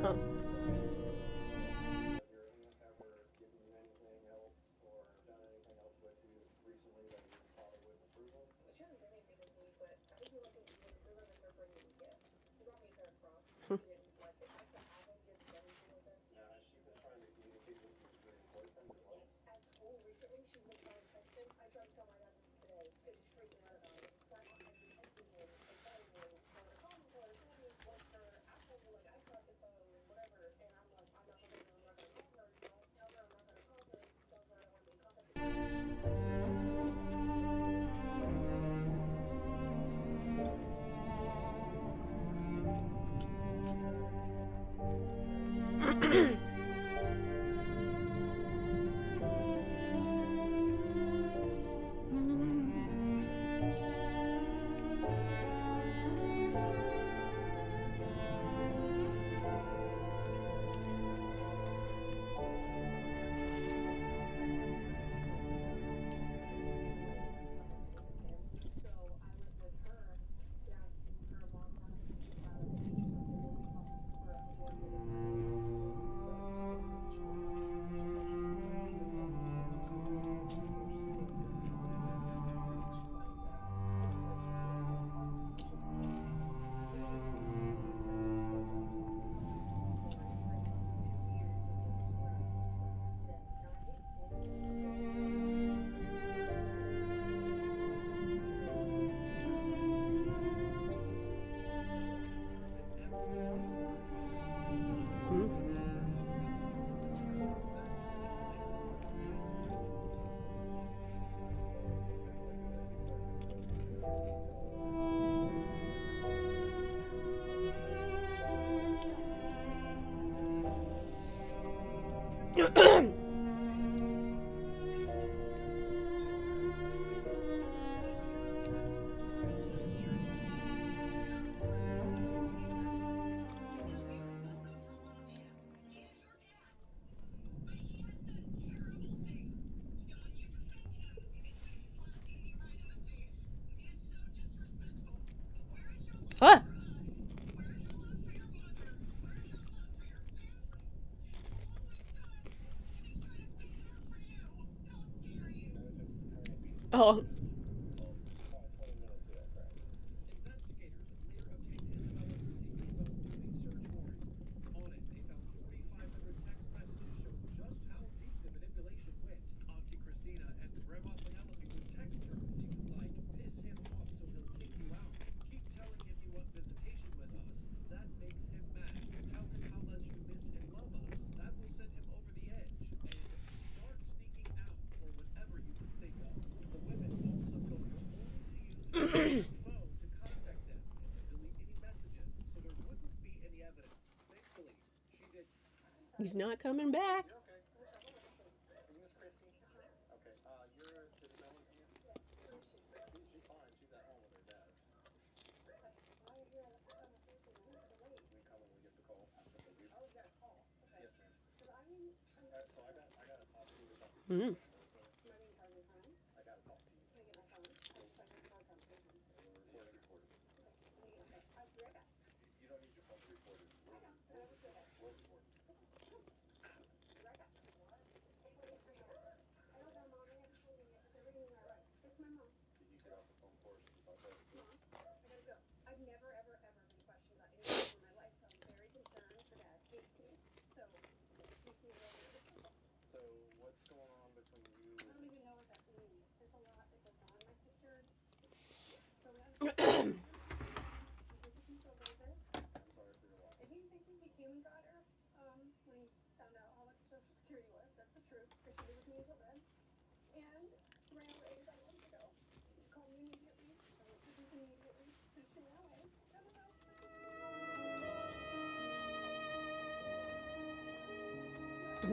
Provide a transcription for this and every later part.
Huh. What? Oh. He's not coming back. Mm.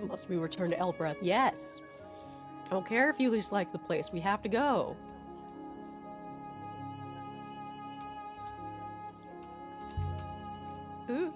Must we return to Elbreth? Yes. I don't care if you dislike the place. We have to go. Ooh.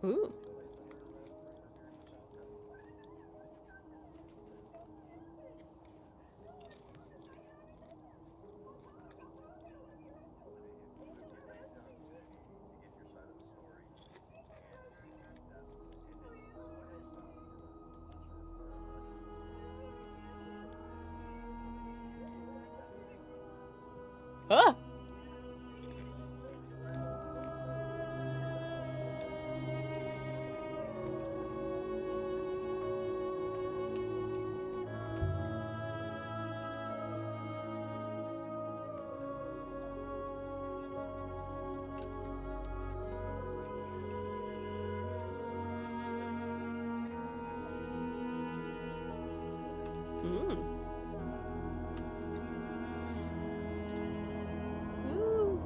Ooh. Ah! Mm. Ooh.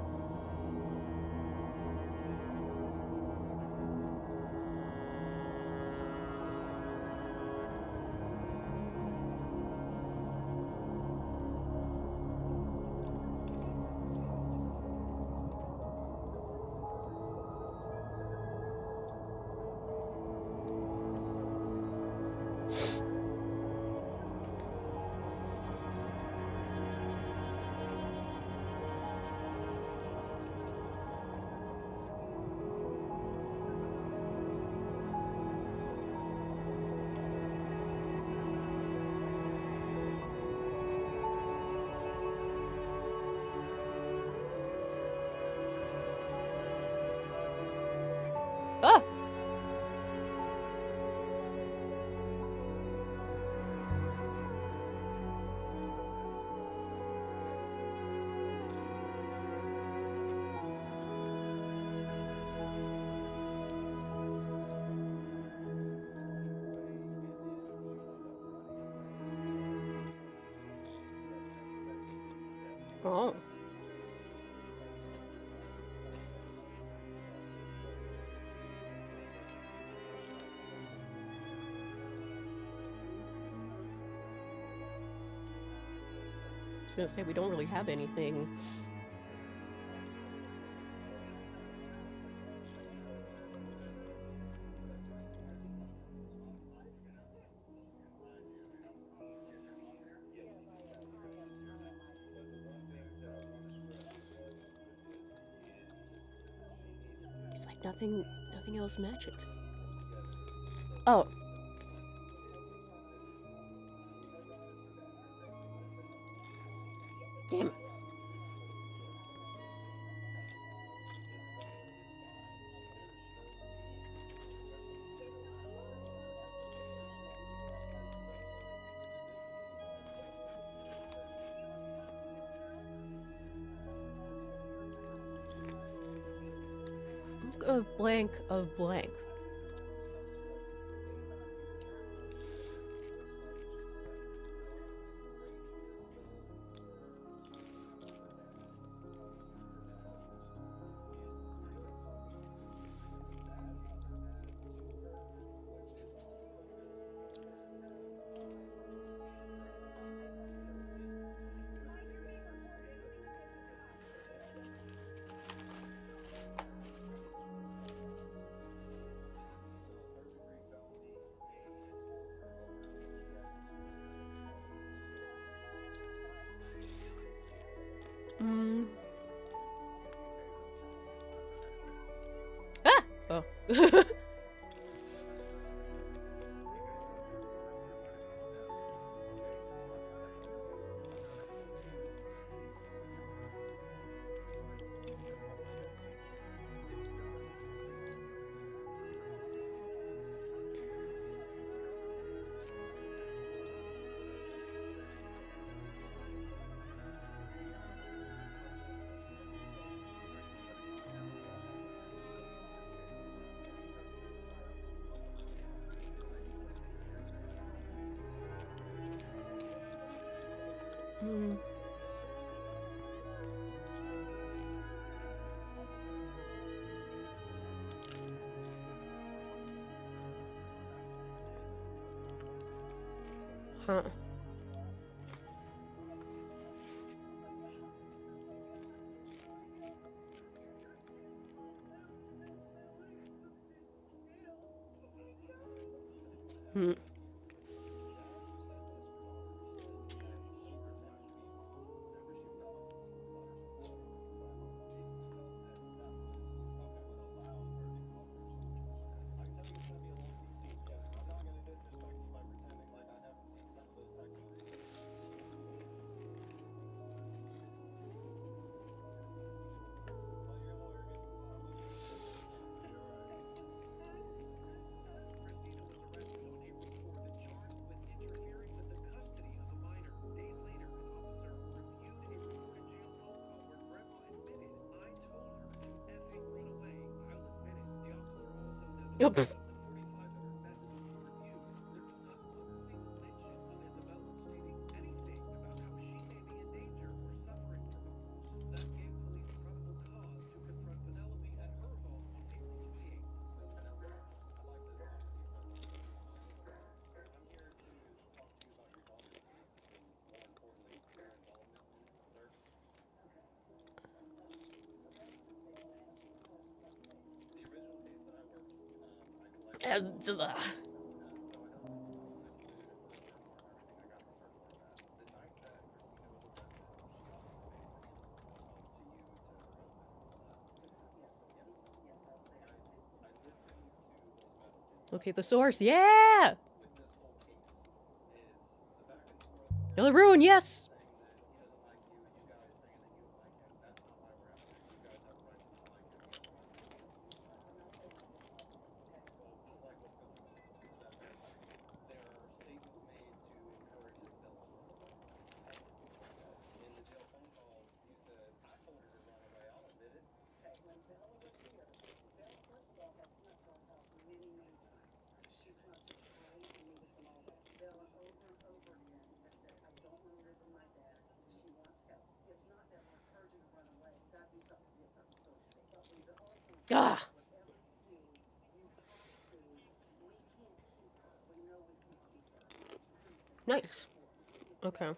Ah! Oh. I was gonna say, we don't really have anything. It's like nothing else matches. Oh. Damn it. Of blank of blank. Mm. Ah! Oh. Mm. Huh. Hmm. Oh, pff. Ugh. Okay, the source. Yeah! Another ruin, yes! Ah! Nice. Okay.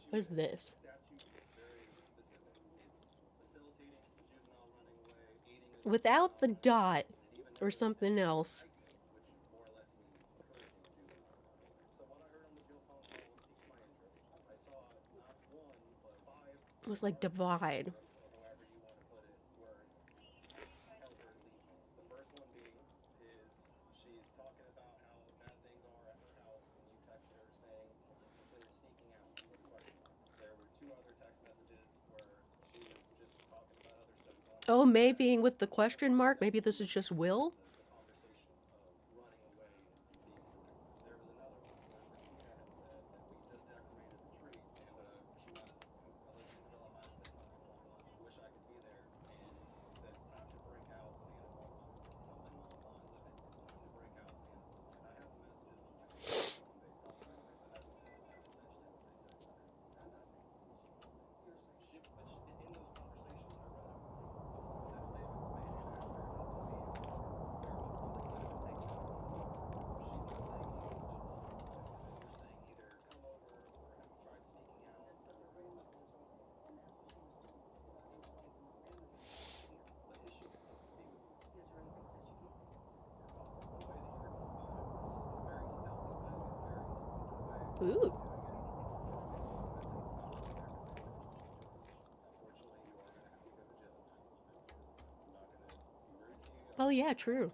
What is this? Without the dot or something else. It was like divide. Oh, maybe with the question mark, maybe this is just Will? Ooh. Oh, yeah, true.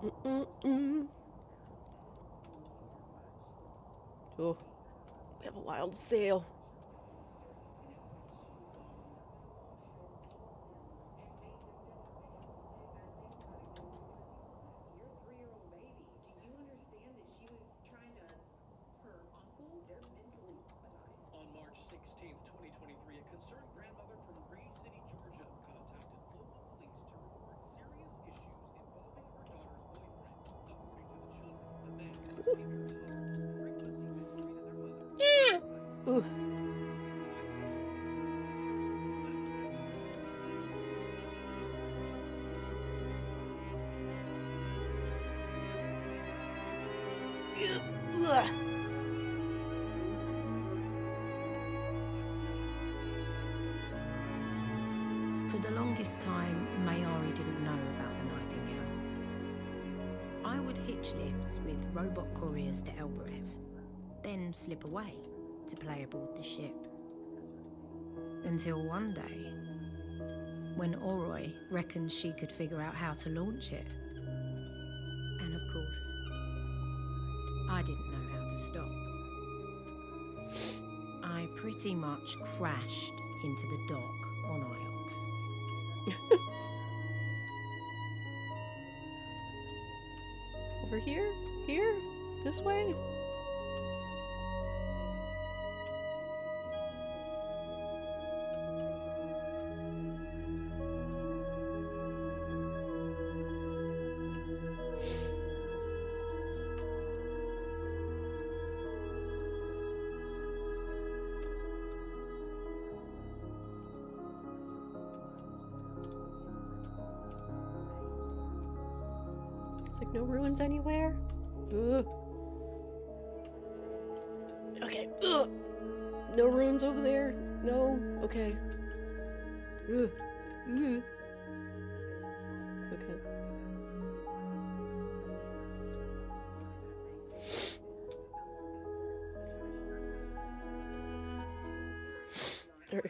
Mm-mm-mm. Oh, we have a wild sail. Ooh. Ugh. For the longest time, Mayari didn't know about the Nightingale. I would hitch lifts with robot couriers to Elbereth, then slip away to play aboard the ship. Until one day, when Oroi reckoned she could figure out how to launch it. And of course, I didn't know how to stop. I pretty much crashed into the dock on Iox. Over here? Here? This way? It's like no ruins anywhere. Ugh. Okay. Ugh. No ruins over there. No. Okay. Ugh. Ugh. Okay. Er,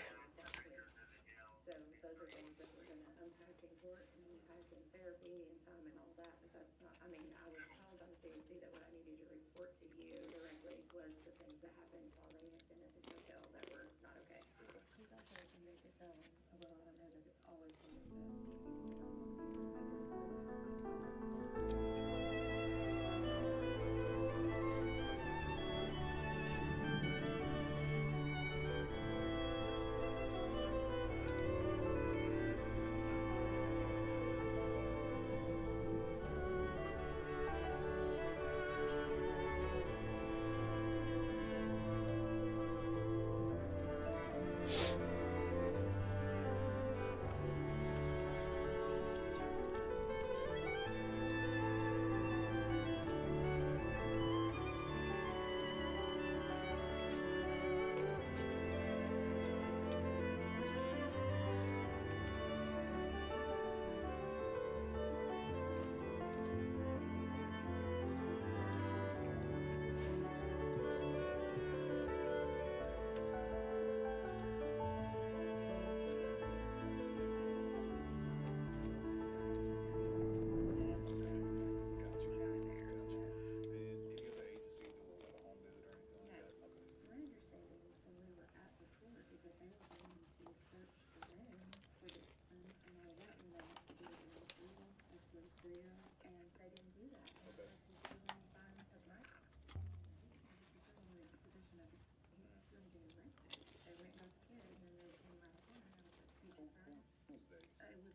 So those are things that we're gonna unpacking for and unpacking therapy and time and all that, but that's not, I mean, I was told on CNC that what I needed to report to you directly was the things that happened while they had been at this hotel that were not okay. He's also a convicted felon, although I don't know that it's always something that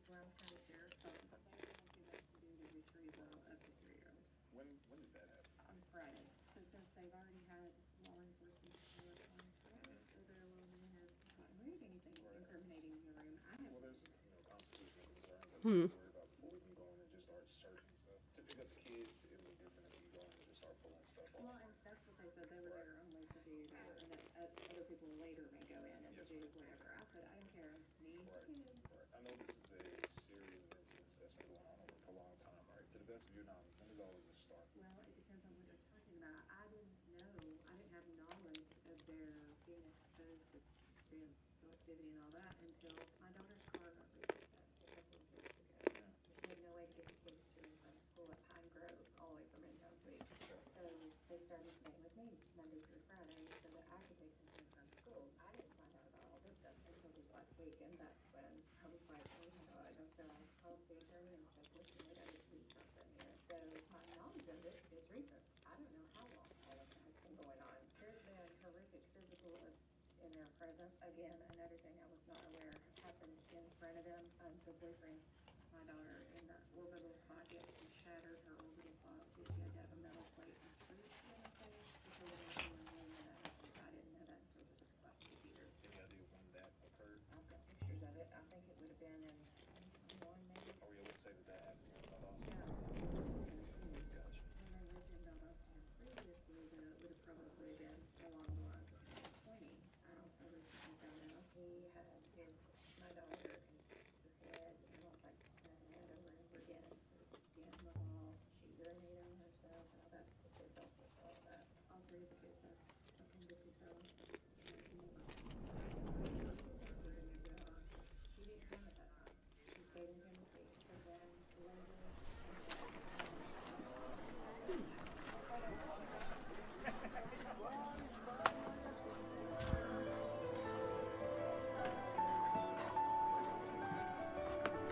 Brown County Sheriff's Office. They were looking up to do the retrieval of the 3-year-old. When did that happen? On Friday. So since they've already had law enforcement work on Friday, so they're well, they have not heard anything incriminating in your room. I have. Well, there's constitutional concerns that Hmm. we worry about before we can go in and just start searching stuff. To pick up the kids, it was different if you go in and just start pulling stuff off. Well, and that's what they said. They were there only to do that, and that other people later may go in and Yes, do ma'am. whatever. I said, I don't care. I just need Right, kids. right. I know this is a series of incidents that's been going on over a long time, right? To the best of your knowledge, when did all of this start? Well, it depends on what you're talking about. I didn't know, I didn't have knowledge of their being exposed to their activity and all that until my daughter's car got repossessed a couple of weeks ago. She had no way to get the kids to and from school at Pine Grove, all the way from Intown Suite. So they started staying with me Monday through Friday so that I could take them to and from school. I didn't find out about all this stuff until this last week, and that's when I was like, oh my God. And so I called the attorney and said, listen, we gotta do something here. So my knowledge of it is recent. I don't know how long all of that has been going on. There's been horrific physical in their presence. Again, another thing I was not aware happened in front of them. The boyfriend, my daughter, in the orbital socket, she shattered her orbital socket. She had to have a metal plate and screw in her face before they were doing that. I didn't know that until this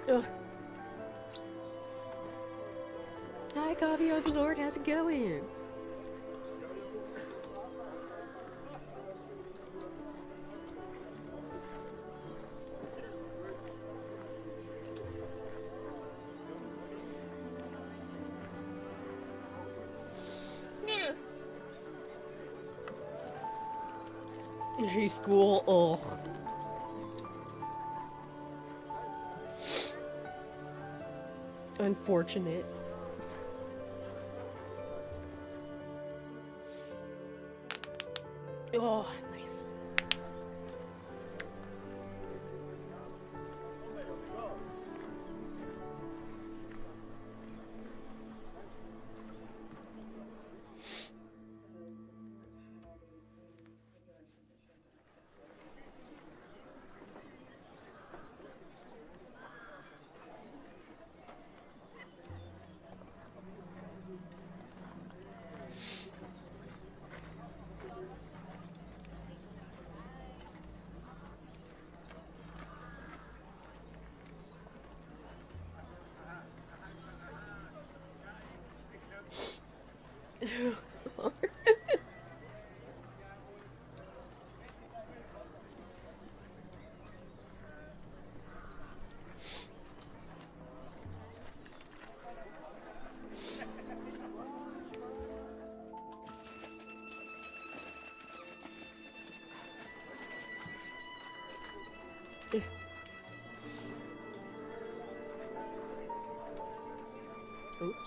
Ugh. Hi, Coffee Overlord. How's it going? She's school. Ugh. Unfortunate. Oh, nice. Oops.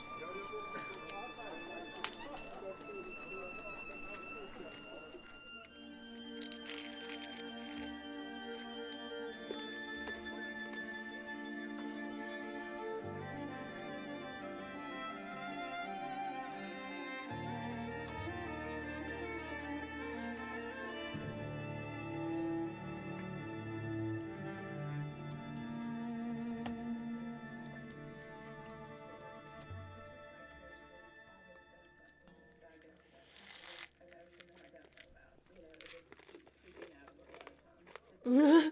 A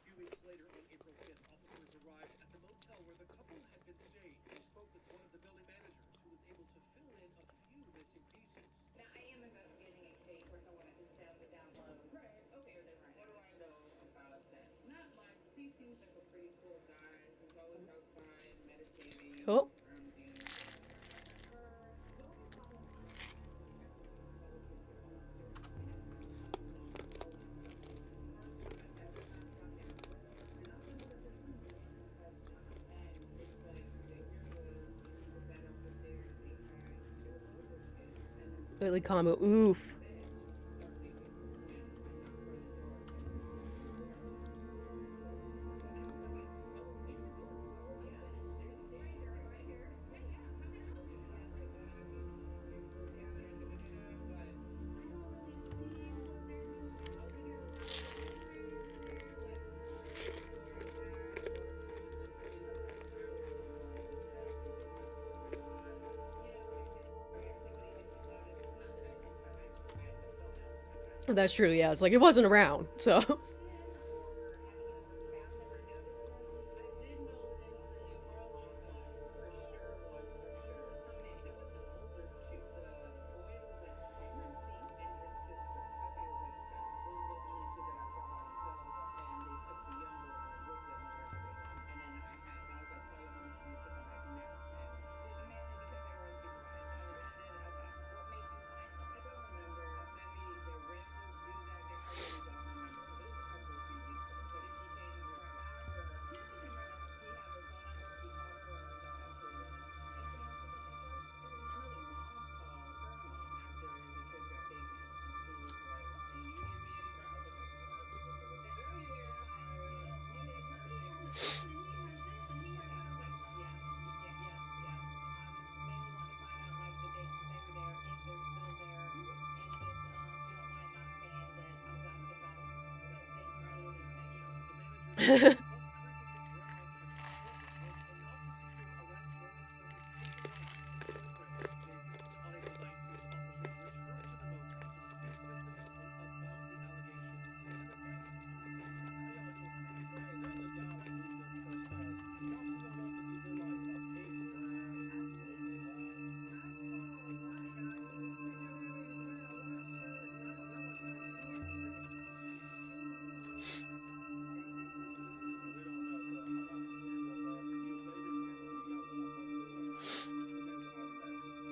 few weeks later, on April 5th, officers arrived at the motel where the couple had been staying. They spoke with one of the building managers who was able to fill in a few missing pieces. Now, I am investigating a case where someone at this tab was down low. Right, okay. What do I know about that? Not much. He seems like a pretty cool guy. He's always outside meditating. Oh. Lately combo. Oof. That's true, yeah. It's like it wasn't around, so.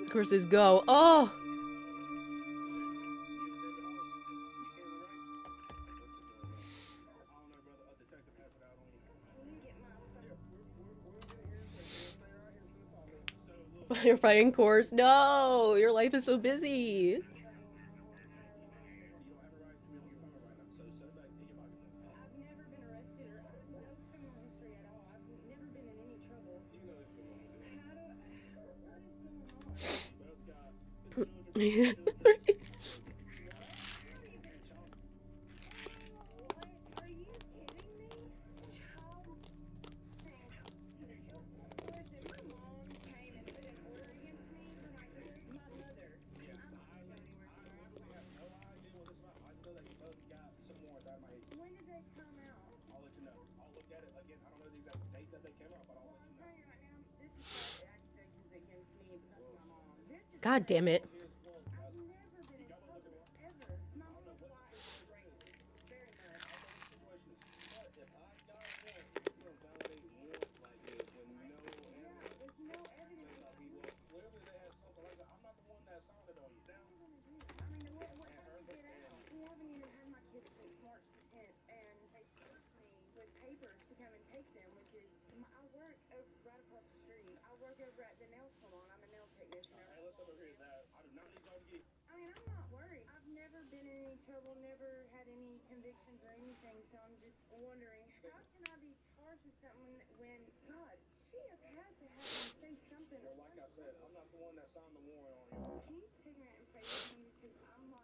Curses go. Oh! You're fighting course. No! Your life is so busy. God damn it.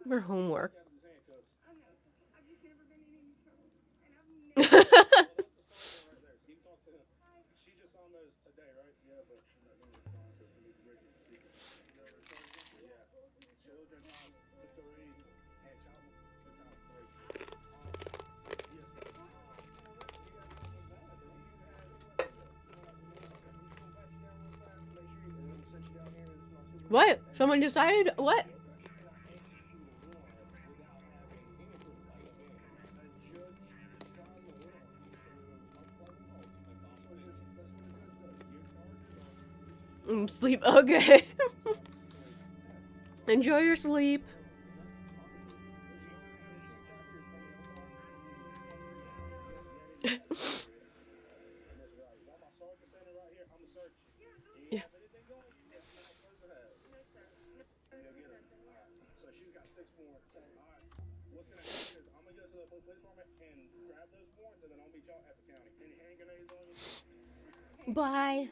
Her homework. What? Someone decided? What? Sleep. Okay. Enjoy your sleep. Yeah. Bye.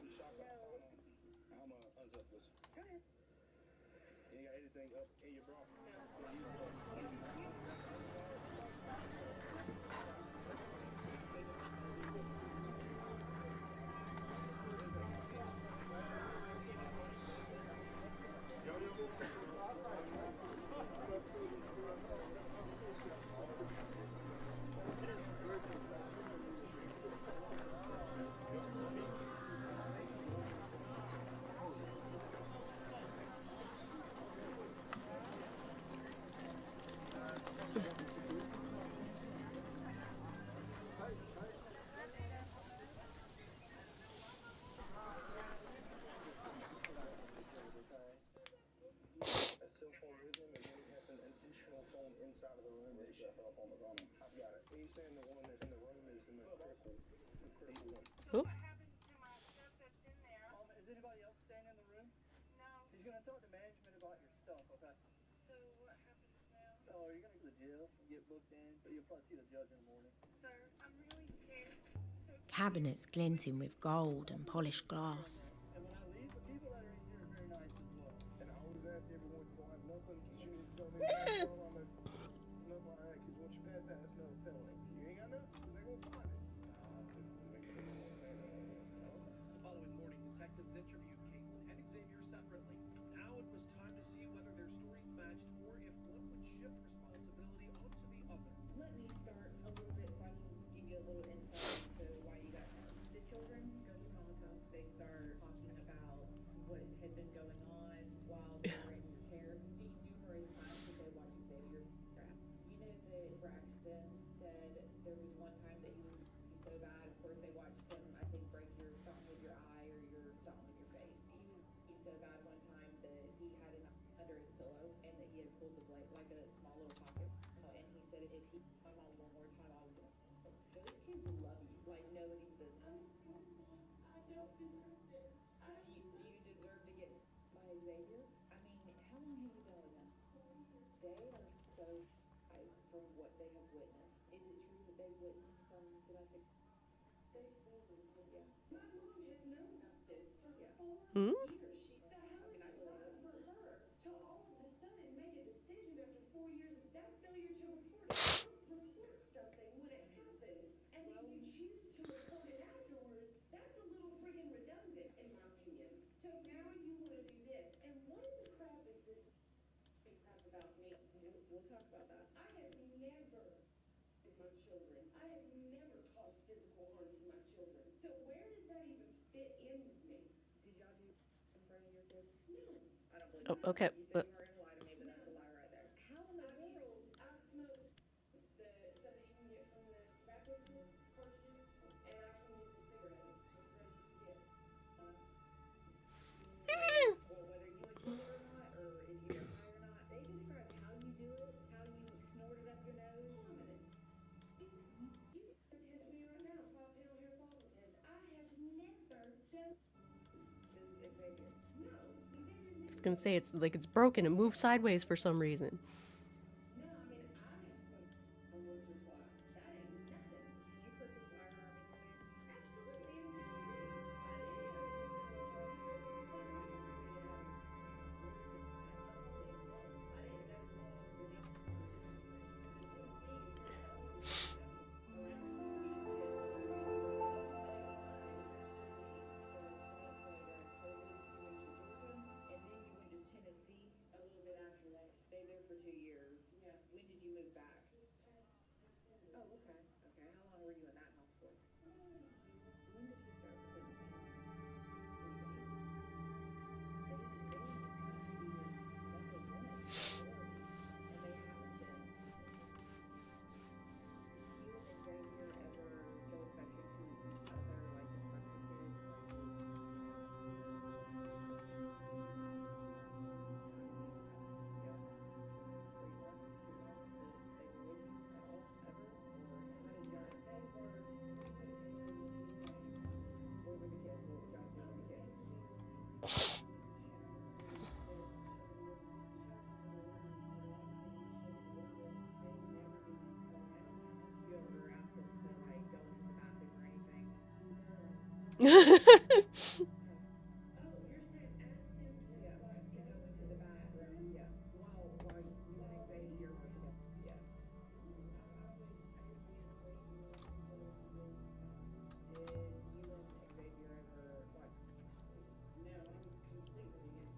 Who? Is anybody else staying in the room? No. He's gonna talk to management about your stuff, okay? So what happens now? Oh, you're gonna go to jail, get booked in, but you'll probably see the judge in the morning. Sir, I'm really scared. Cabinets glinting with gold and polished glass. And when I leave, the people that are in here are very nice as well. And I always ask everyone to don't have nothing. She needs to tell me nothing on the because once you pass that, that's another felony. You ain't got nothing, they're gonna find it. The following morning, detectives interviewed Caitlin and Xavier separately. Now it was time to see whether their stories matched or if one would shift responsibility onto the other. Let me start a little bit so I can give you a little insight into why you got home. The children go to mama's house. They start talking about what had been going on while they were in your care. The numerous times that they watched Xavier rap. You know that Braxton said there was one time that he was so bad. Of course, they watched him, I think, break your something with your eye or your something with your face. He was so bad one time that he pulled the blade, like a small little pocket. And he said if he my mom one more time, I would. Those kids love you like nobody's business. I don't deserve this. You deserve to get by Xavier. I mean, how long have you been with them? They are so from what they have witnessed. Is it true that they've witnessed some domestic? They've said that, yeah. My mom has known about this for 4 Hmm? years. So how is it not for her to all of a sudden make a decision after 4 years without failure to report it? Report something when it happens, and then you choose to report it afterwards. That's a little freaking redundant, in my opinion. So now you want to do this, and what in the crap is this crap about me? We'll talk about that. I have never with my children. I have never caused physical harm to my children. So where does that even fit in with me? Did y'all do in front of your kids? No. I don't believe Oh, that. okay. You said you weren't gonna lie to me, but that's a lie right there. How in the world? I've smoked the stuff that you can get from the tobacco store, cartridges, and I can get the cigarettes. That's what I used to get. Well, whether you enjoy it or not, or if you get high or not, they describe how you do it, how you snort it up your nose. Hold on a minute. You test me right now, 5-pound hair follicle test. I have never done. Does Xavier? No, Xavier I was gonna say it's like it's broken. It moved sideways for some reason. no, I mean, I have smoked once or twice. That ain't nothing. Did you purchase firearm anywhere? Absolutely, in Tennessee. I did. I did. I tried to search the gun. Yeah. I didn't know laws were different. Tennessee a little bit after that. Stayed there for 2 years. Yeah. When did you move back? This past December. Oh, okay. Okay. How long were you in that house for? When did you start witnessing? 3 days. And they haven't been. You and Xavier ever show affection to each other, like in front of the kids? Oh, you're saying ask them to, yeah, like, to go into the bathroom, yeah, while you and Xavier were together, yeah. I would be asleep and wait for them to leave. Did you and Xavier ever, like, no, I'm completely against,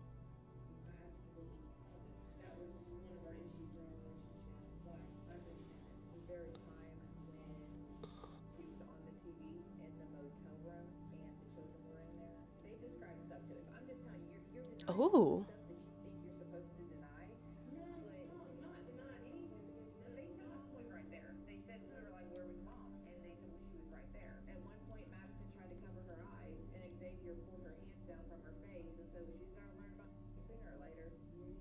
I absolutely stop it. That was one of our issues in our relationship. Why? I understand it. Was there a time when he was on the TV in the motel room and the children were in there? They described stuff to us. I'm just telling you, you're denying Oh. stuff that you think you're supposed to deny. No, I'm not denying anything because they said mom was right there. They said, we were like, where was mom? And they said, well, she was right there. At one point, Madison tried to cover her eyes, and Xavier pulled her hands down from her face and said, well, she's gonna learn about sooner or later.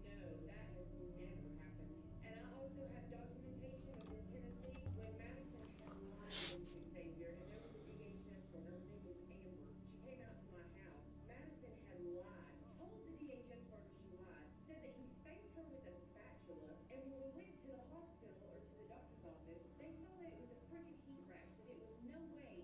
No, that has never happened. And I also have documentation of in Tennessee when Madison had lied to Xavier, and there was a DHS worker, her name was Amber. She came out to my house. Madison had lied, told the DHS worker she lied, said that he spanked her with a spatula, and when we went to the hospital or to the doctor's office, they saw that it was a freaking heat rash, that it was no way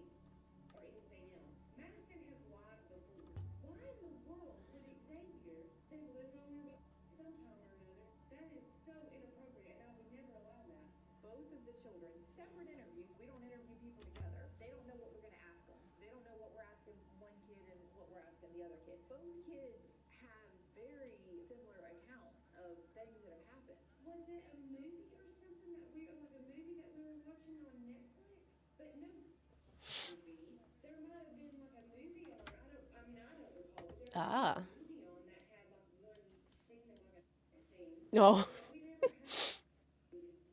or anything else. Madison has lied before. Why in the world would Xavier say, well, they're going to sometime or another? That is so inappropriate, and I would never allow that. Both of the children, separate interviews, we don't interview people together. They don't know what we're going to ask them. They don't know what we're asking one kid and what we're asking the other kid. Both kids have very similar accounts of things that have happened. Was it a movie or something that we, like a movie that we were watching on Netflix? But no movie. There might have been like a movie on, I don't recall, but there Ah. was a movie on that had like one scene of like a scene. Oh. We never had just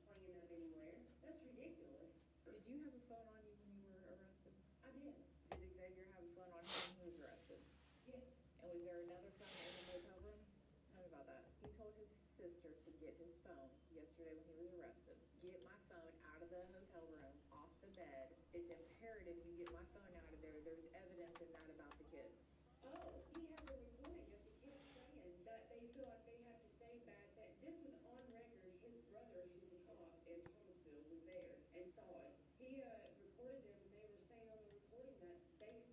playing that anywhere. That's ridiculous. Did you have a phone on you when you were arrested? I did. Did Xavier have a phone on him when he was arrested? Yes. And was there another phone in the motel room? Tell me about that. He told his sister to get his yesterday when he was arrested. Get my phone out of the hotel room, off the bed. It's imperative you get my phone out of there. There's evidence in that about the kids. Oh, he has a recording of the kids saying that they feel like they have to say bad that this was on record. His brother, who's a cop in Thomasville, was there and saw it. He recorded them, and they were saying on the recording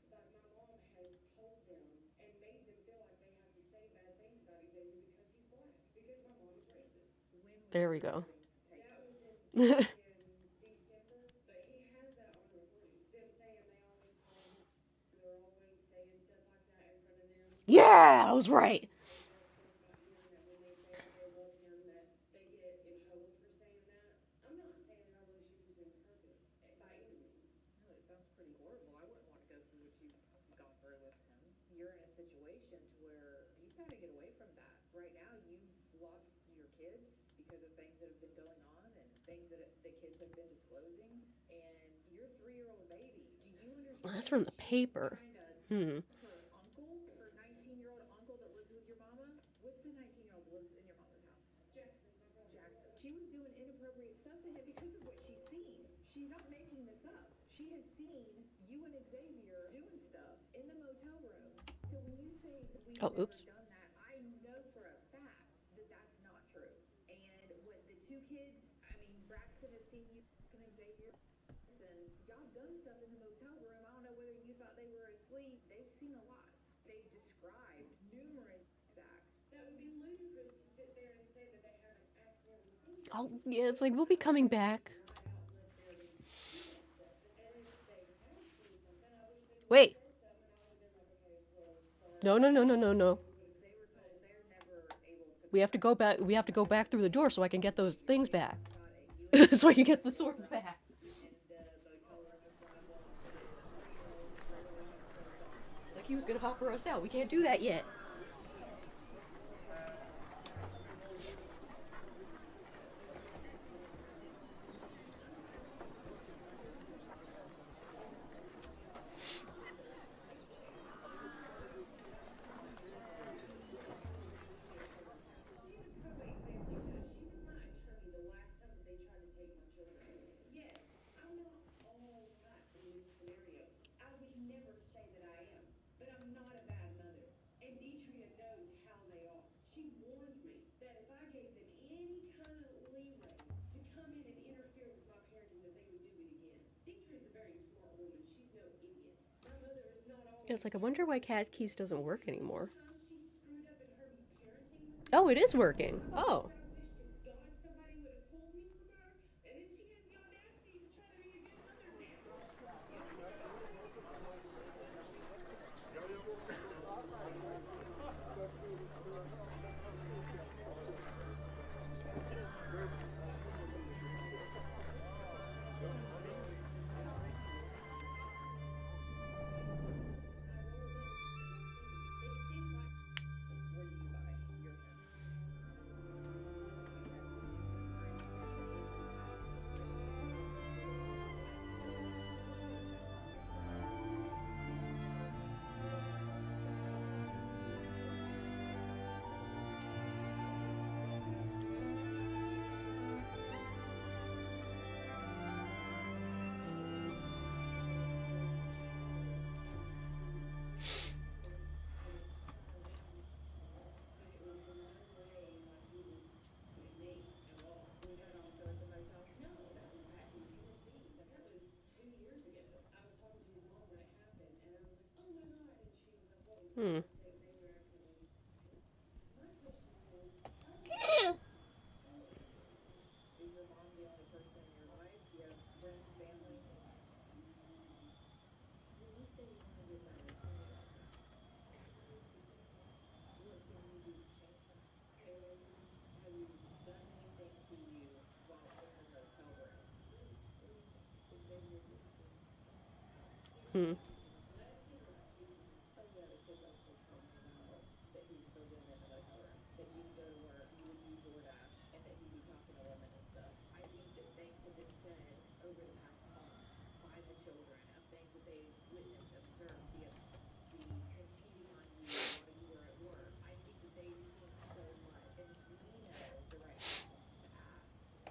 that my mom has told them and made them feel like they have to say bad things about Xavier because he's black, because my mom is racist. There we go. That was in December, but he has that on recording. Them saying they always call him, they're always saying stuff like that in front of them. Yeah, I was right. No, it sounds pretty horrible. I wouldn't want to go through what you've gone through with him. You're in a situation to where you've got to get away from that. Right now, you've lost your kids because of things that have been going on and things that the kids have been disclosing. And your 3-year-old baby, do you understand? That's from the paper. Her uncle, her 19-year-old uncle that lives with your mama? What's the 19-year-old that lives in your mama's house? Jackson, my brother. Jackson. She was doing inappropriate stuff to him because of what she's seen. She's not making this up. She has seen you and Xavier doing stuff in the motel room. So when you say we've Oh, never oops. done that, I know for a fact that that's not true. And what the two kids, I mean, Braxton has seen you and Xavier, and y'all done stuff in the motel room. I don't know whether you thought they were asleep. They've seen a lot. They've described numerous acts. That would be ludicrous to sit there and say that they haven't accidentally seen it. Oh, yeah, it's like, we'll be coming back. Wait. No, no, no, no, no, no. They were told they're never able to We have to go back. We have to go back through the door so I can get those things back. So I can get the swords back. It's like he was gonna hopper us out. We can't do that yet. It's like, I wonder why Cat Keys doesn't work anymore. Oh, it is working. Oh. Hmm. Is your mom the only person in your life? Do you have friends, family? When you say you want to get better, tell me about that. What can you do to change that? Have you done anything to you while in the motel room? Hmm. Oh yeah, the kids also told me about that he was still doing it in the motel room. That you would go to work, you would do DoorDash, and that he'd be talking to women and stuff. I think that things have been said over the past month by the children of things that they witnessed, observed, via him cheating on you while you were at work. I think that they've seen so much, and we know the right questions to ask.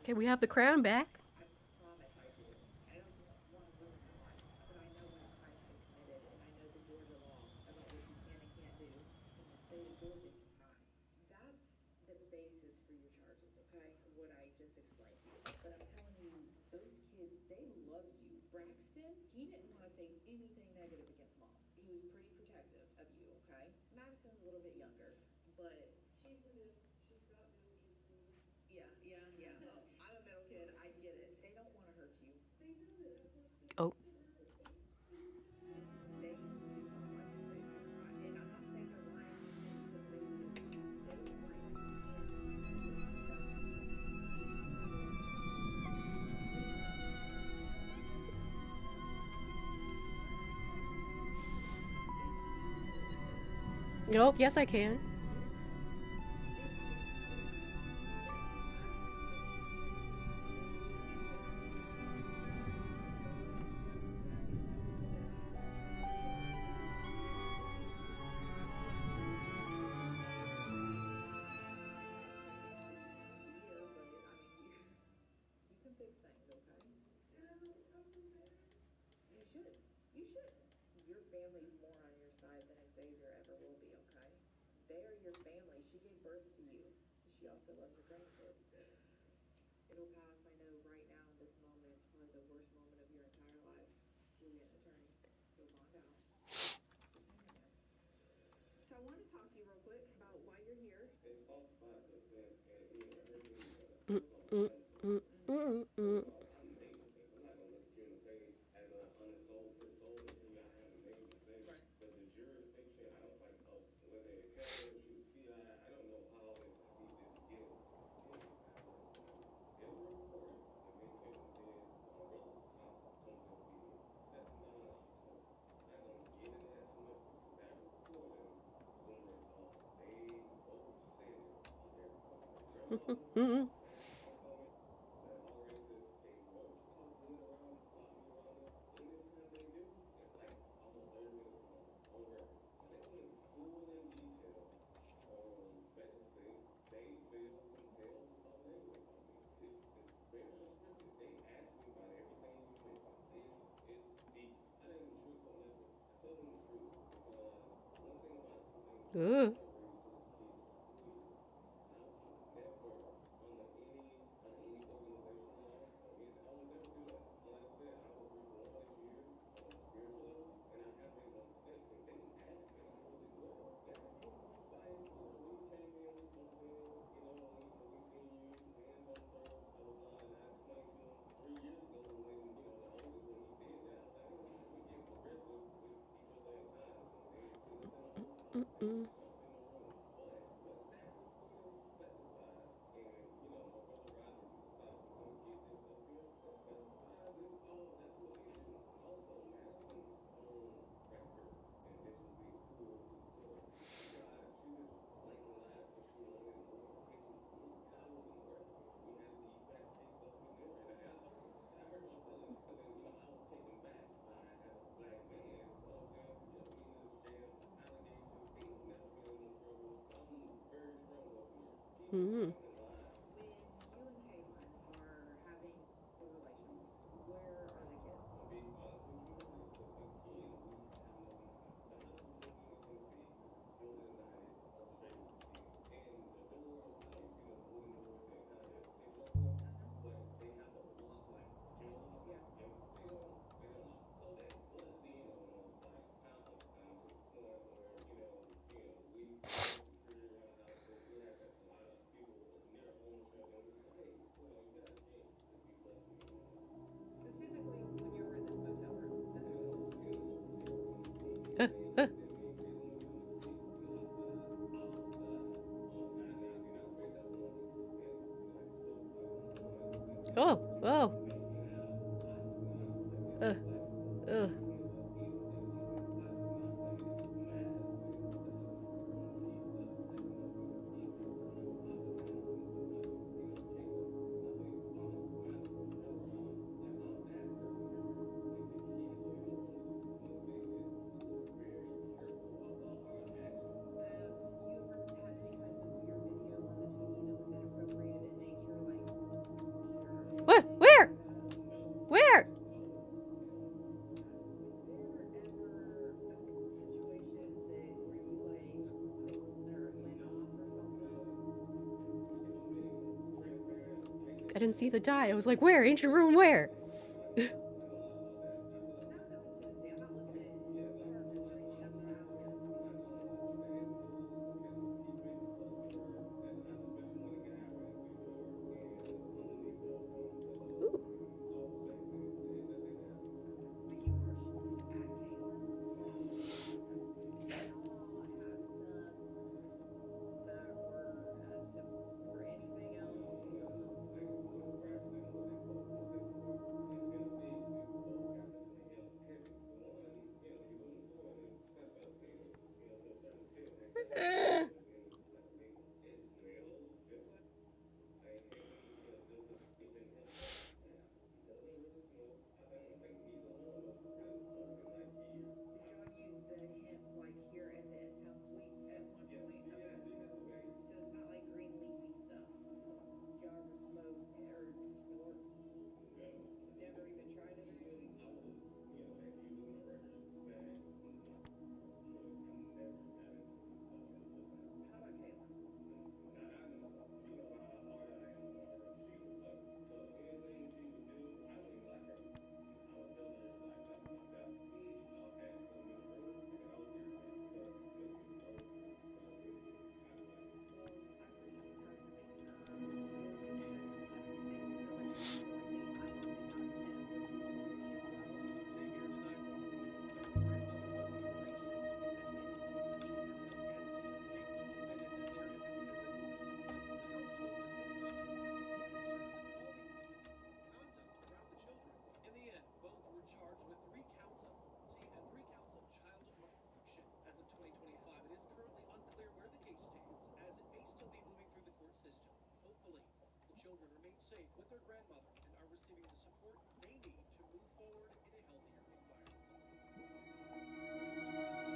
Okay, we have the crown back. I promise I do. I don't want to ruin your life, but I know when a crime's been committed, and I know the Georgia law about what you can and can't do in the state of Georgia. It's a crime. That's the basis for your charges, okay? What I just explained to you. But I'm telling you, those kids, they love you. Braxton, he didn't want to say anything negative against mom. He was pretty protective of you, okay? Madison's a little bit younger, but She's the middle, she's got middle kids in her. yeah. No, I'm a middle kid. I get it. They don't want to hurt you. They know that I want them Oh. to hurt me. They do not like Xavier. And I'm not saying they're lying because they don't like Nope, yes I can. you can fix things, okay? You should. You should. Your family's more on your side than Xavier ever will be, okay? They are your family. She gave birth to you. She also loves her grandkids. It'll pass, I know, right now in this moment. It's probably the worst moment of your entire life. Juliet, attorney, you'll bond out. Just hang in there. So I want to talk to you real quick about why you're here. Ugh. Mm-mm. Mm-hmm. When you and Caitlin are having the relations, where are the kids? Specifically, when you were in the motel room, Oh, oh. Uh, uh. you ever had any kind of movie or video on the TV that was inappropriate in nature, like I didn't see the die. I was like, where? Ancient ruin where? Ooh.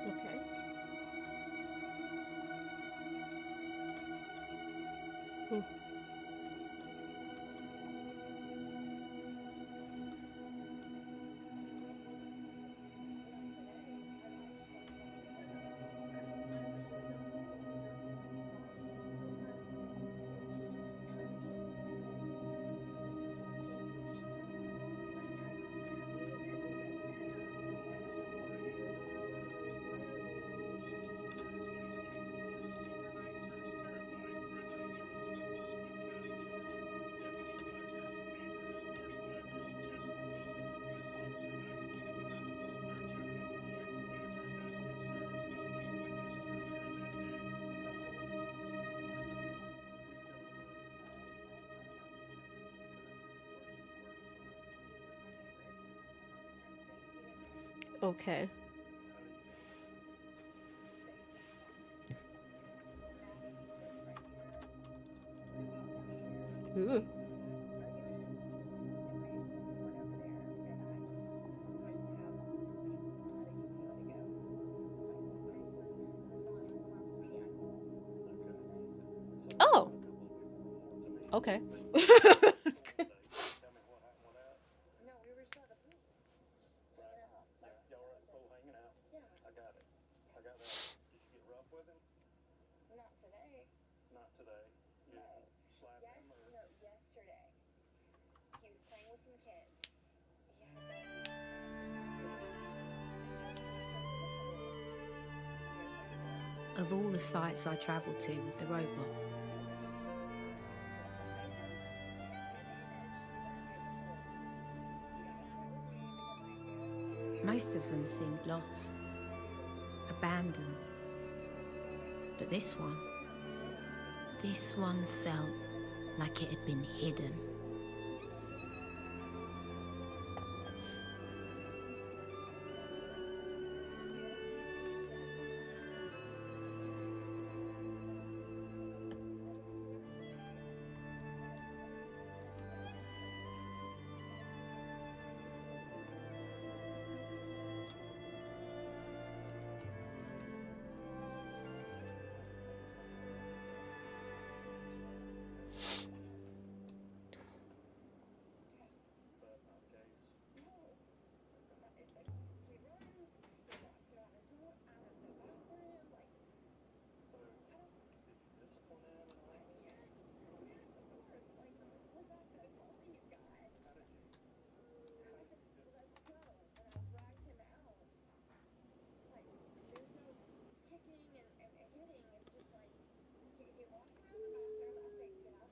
Okay. Hmm. Okay. Ooh. Oh. Okay. Of all the sites I travelled to with the robot, most of them seemed lost, abandoned. But this one felt like it had been hidden.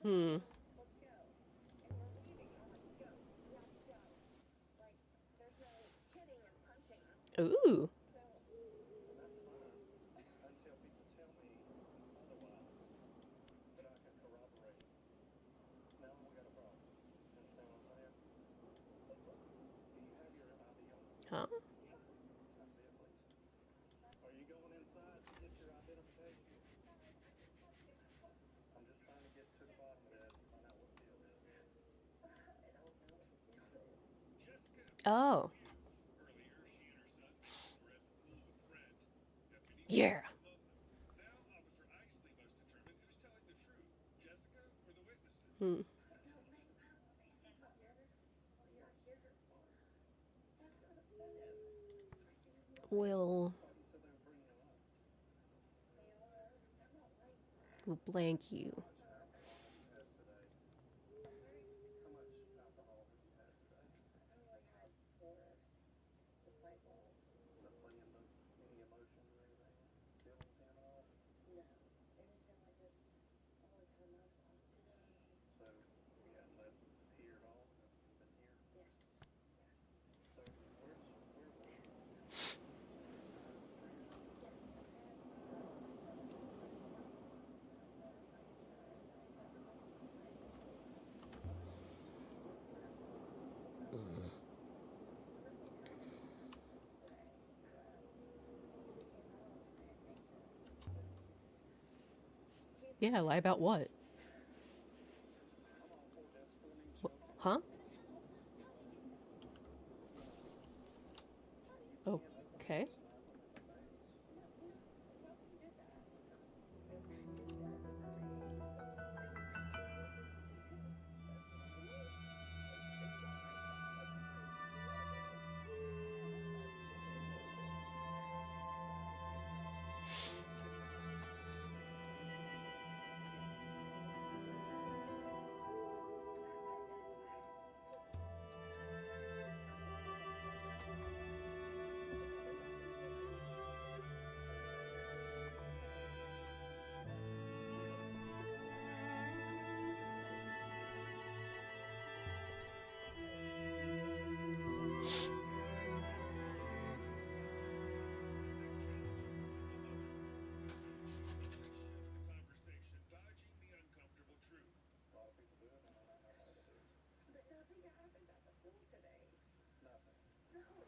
Hmm. Let's go. And we're leaving. And I'm like, go. We have to go. Like, there's no hitting and punching. Ooh. So, That's fine, until people tell me otherwise, that I can corroborate. Now we got a problem. You understand what I'm saying? Do you have your ID on? Huh? Can I see it, please? Are you going inside to get your identification? I'm just trying to get to the bottom of this and find out what the deal is. Oh. Yeah. Hmm. We'll blank you. How much alcohol have you had today? Is that playing any emotions or anything? Feelings in at all? So you hadn't left here at all? You've been here? So where were you? Yeah, lie about what? Huh? Okay. Did somebody come to you and say that's enough? We're not gonna do that? Nobody?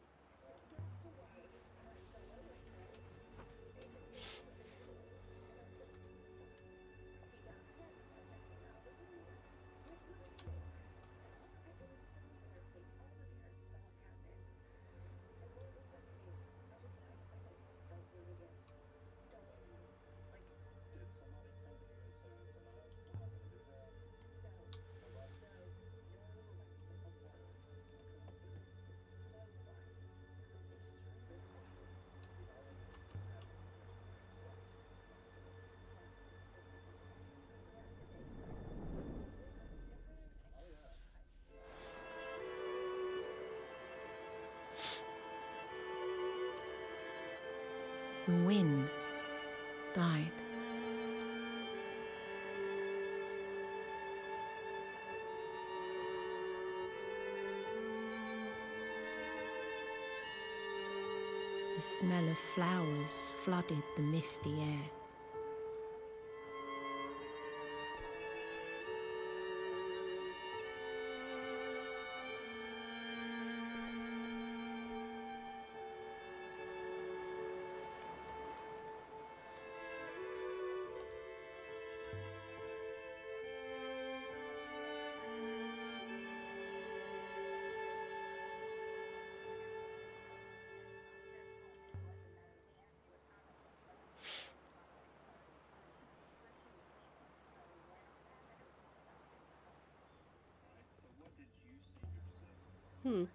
Oh yeah. Wynne died. The smell of flowers flooded the misty air. So what did you see yourself? Hmm.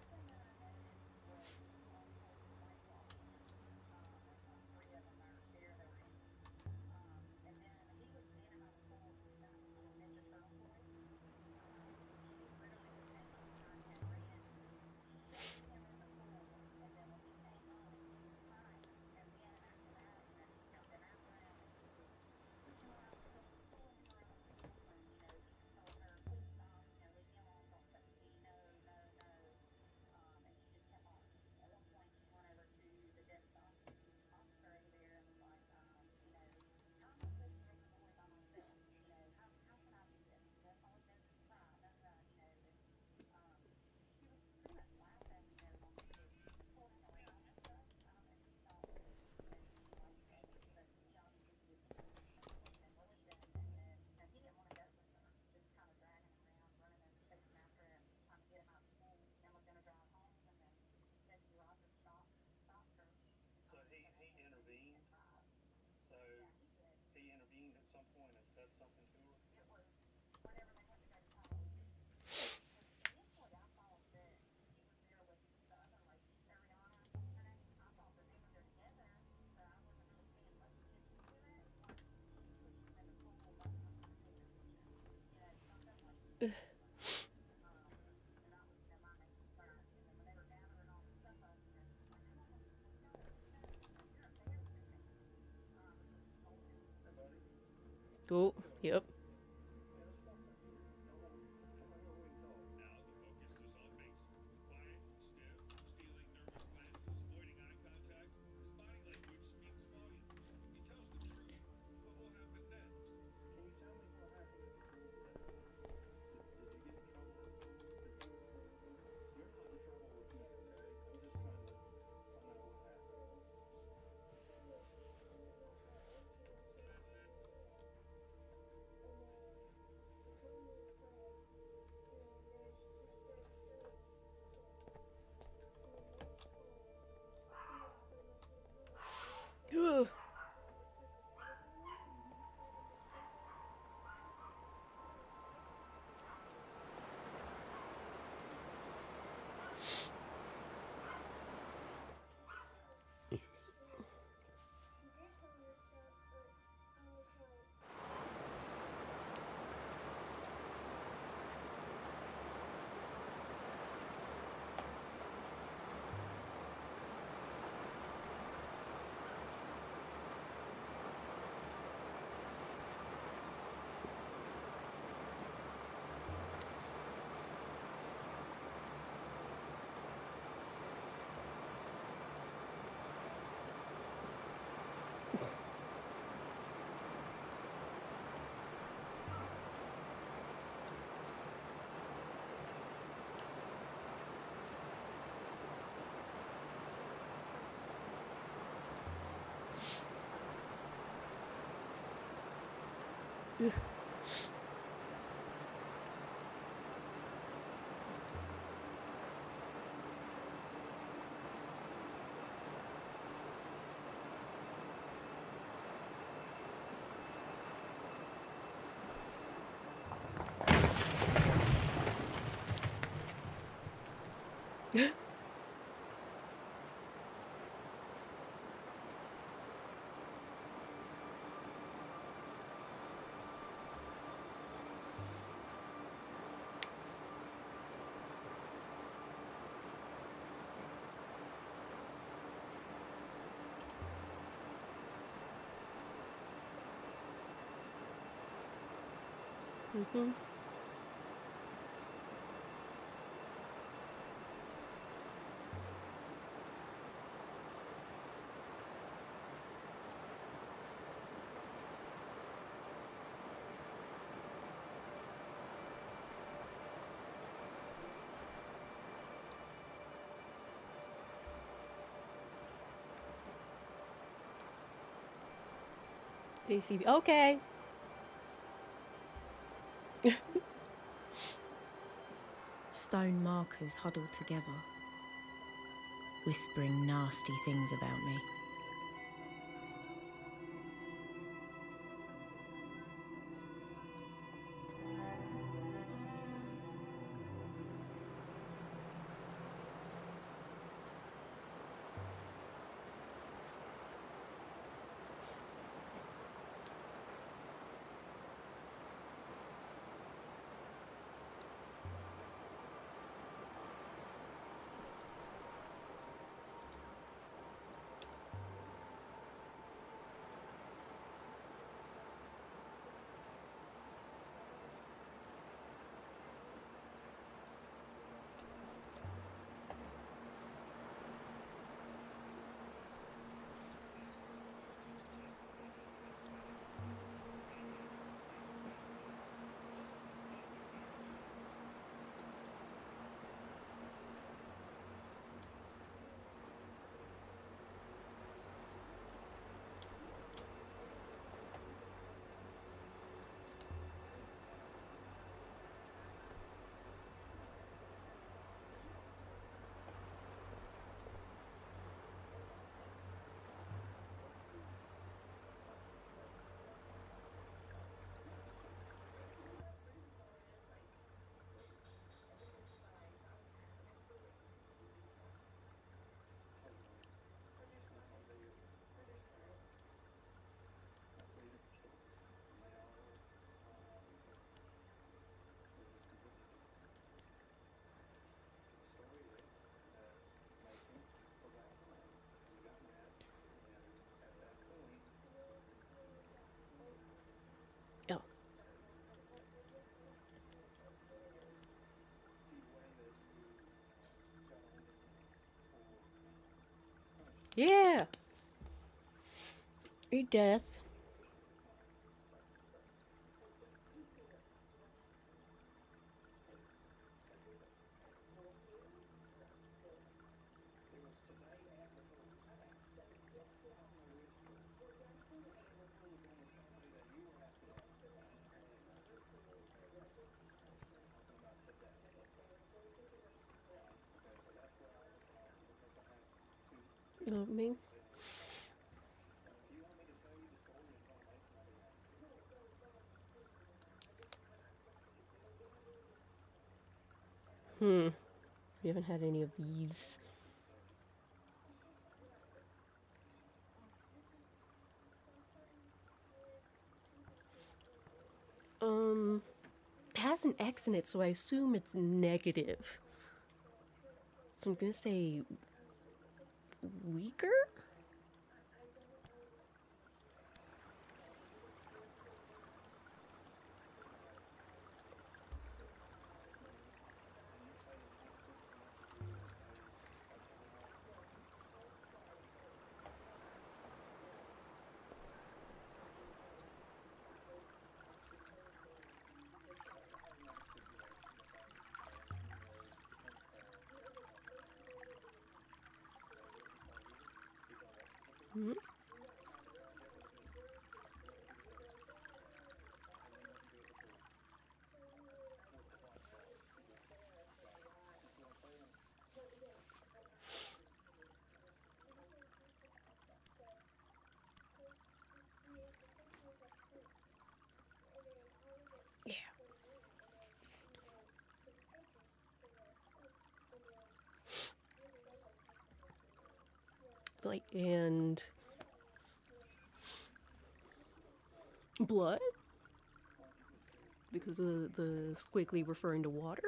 So he intervened at some point and said something to her. Oh, yep. Ugh. Mm-hmm. DCB. Okay. Stone markers huddled together, whispering nasty things about me. Yeah. Eat death. You know what I mean? Hmm. We haven't had any of these. It has an X in it, so I assume it's negative. So I'm gonna say weaker? Hmm. Yeah. Like, and blood? Because of the squiggly referring to water?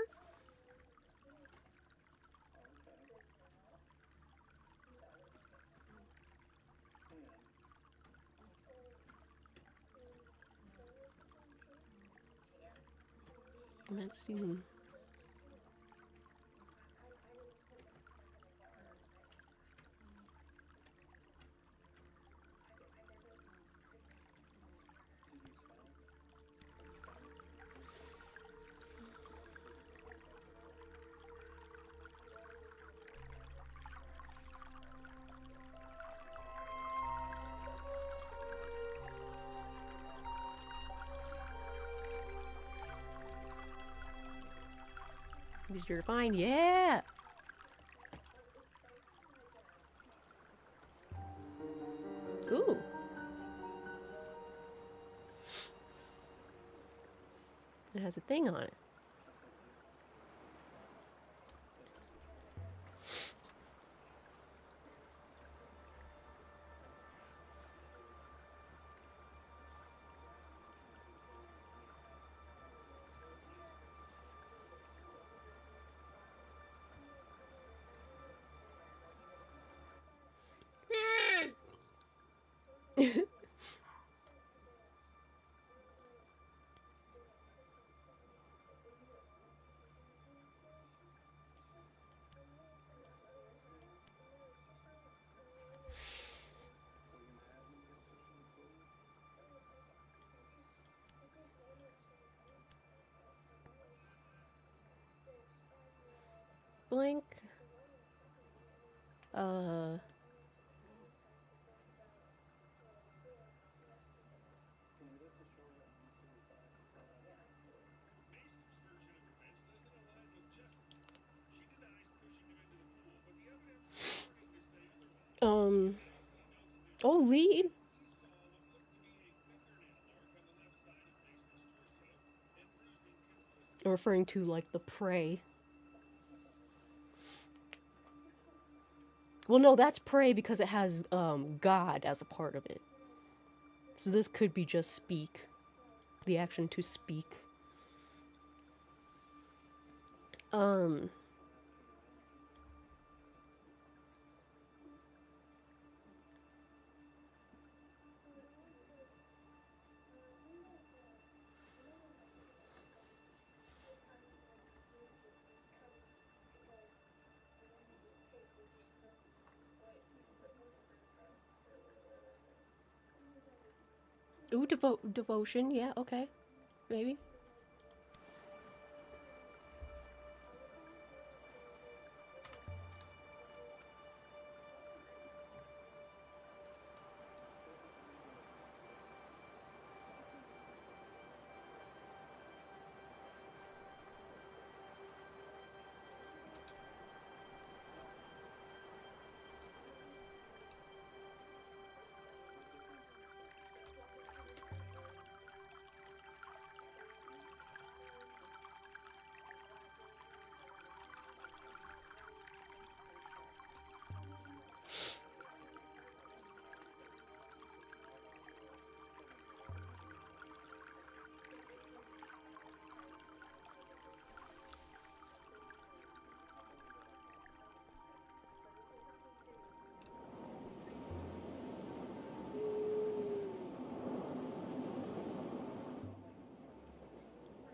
Let's see. Easier to find, yeah! Ooh. It has a thing on it. Blank. Uh. Um. Oh, lead. I'm referring to like the prey. Well, no, that's prey because it has God as a part of it. So this could be just speak. The action to speak. Um. Ooh, devotion. Yeah, okay. Maybe.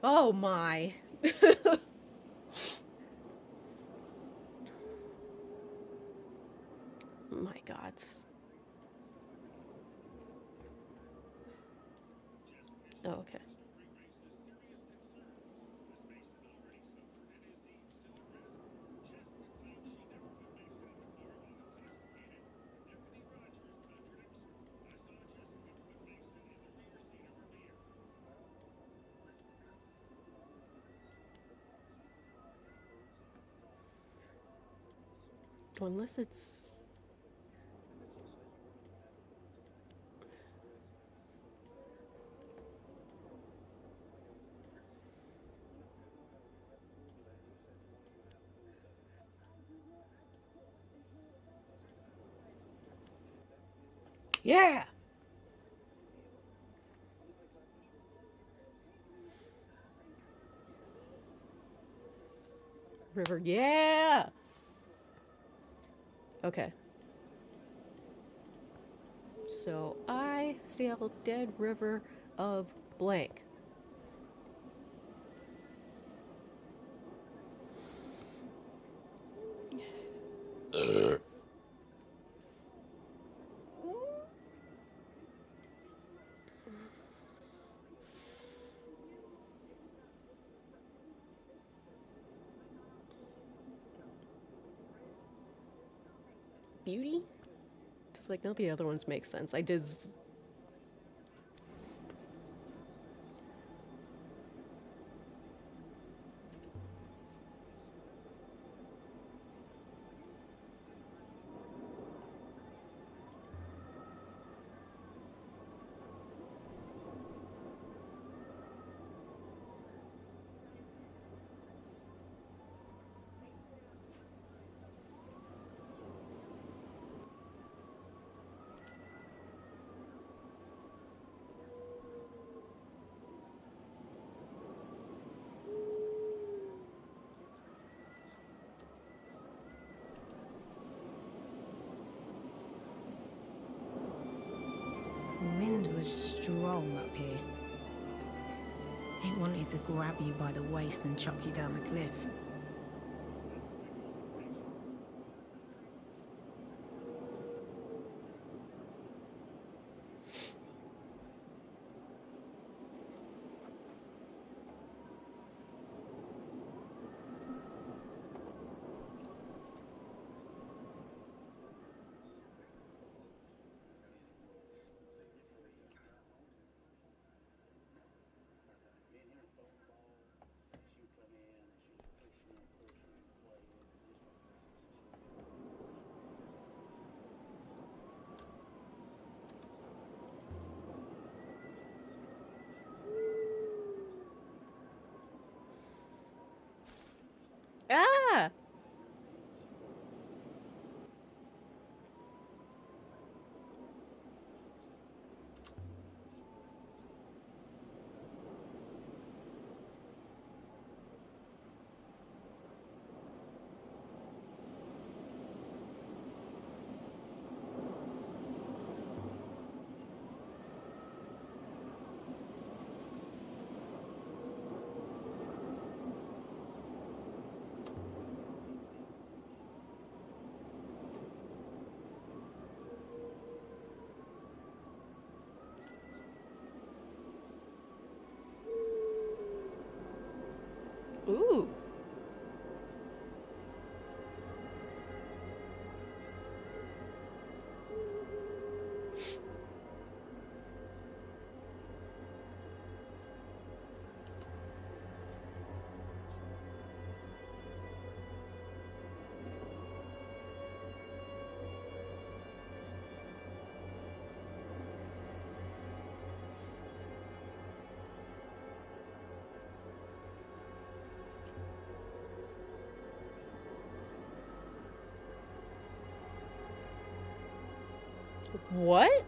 Oh my. My God. Oh, okay. Unless it's... Yeah! River, yeah! Okay. So, I sailed Dead River of blank. Beauty? Just like, none of the other ones make sense. I did... The wind was strong up here. It wanted to grab you by the waist and chuck you down the cliff. Ooh. What?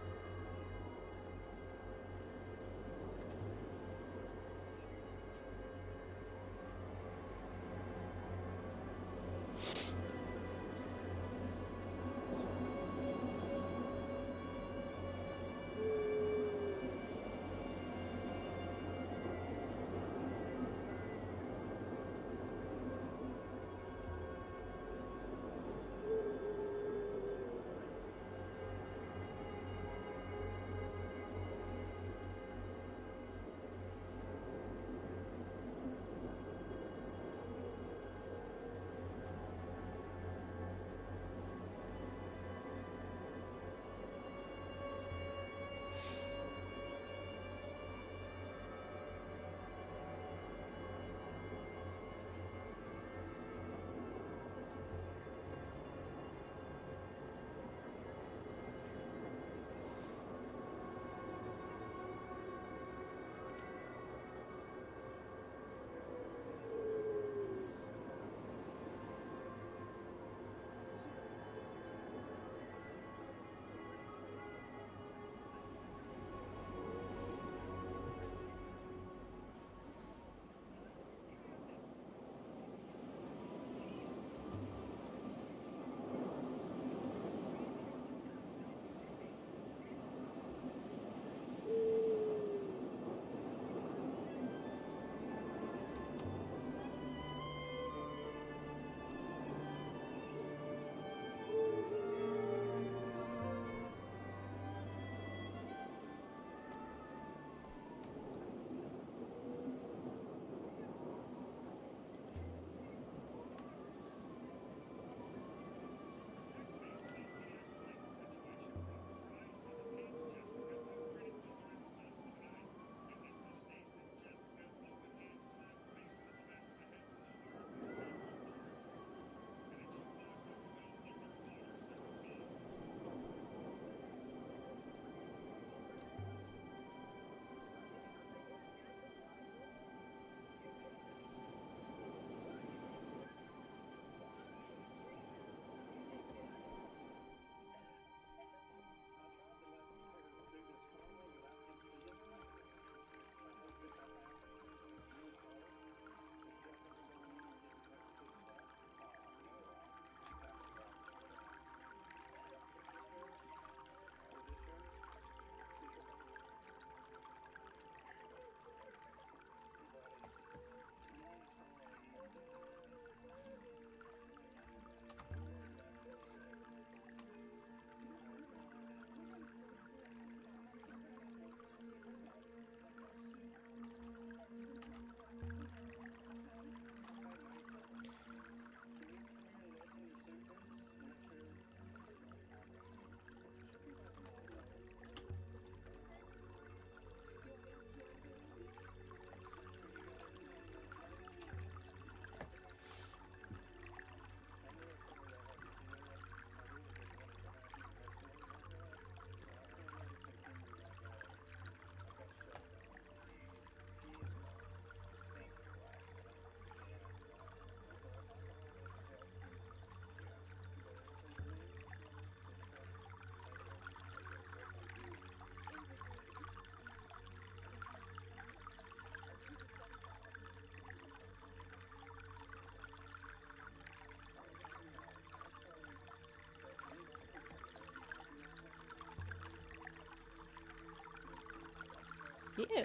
Yeah.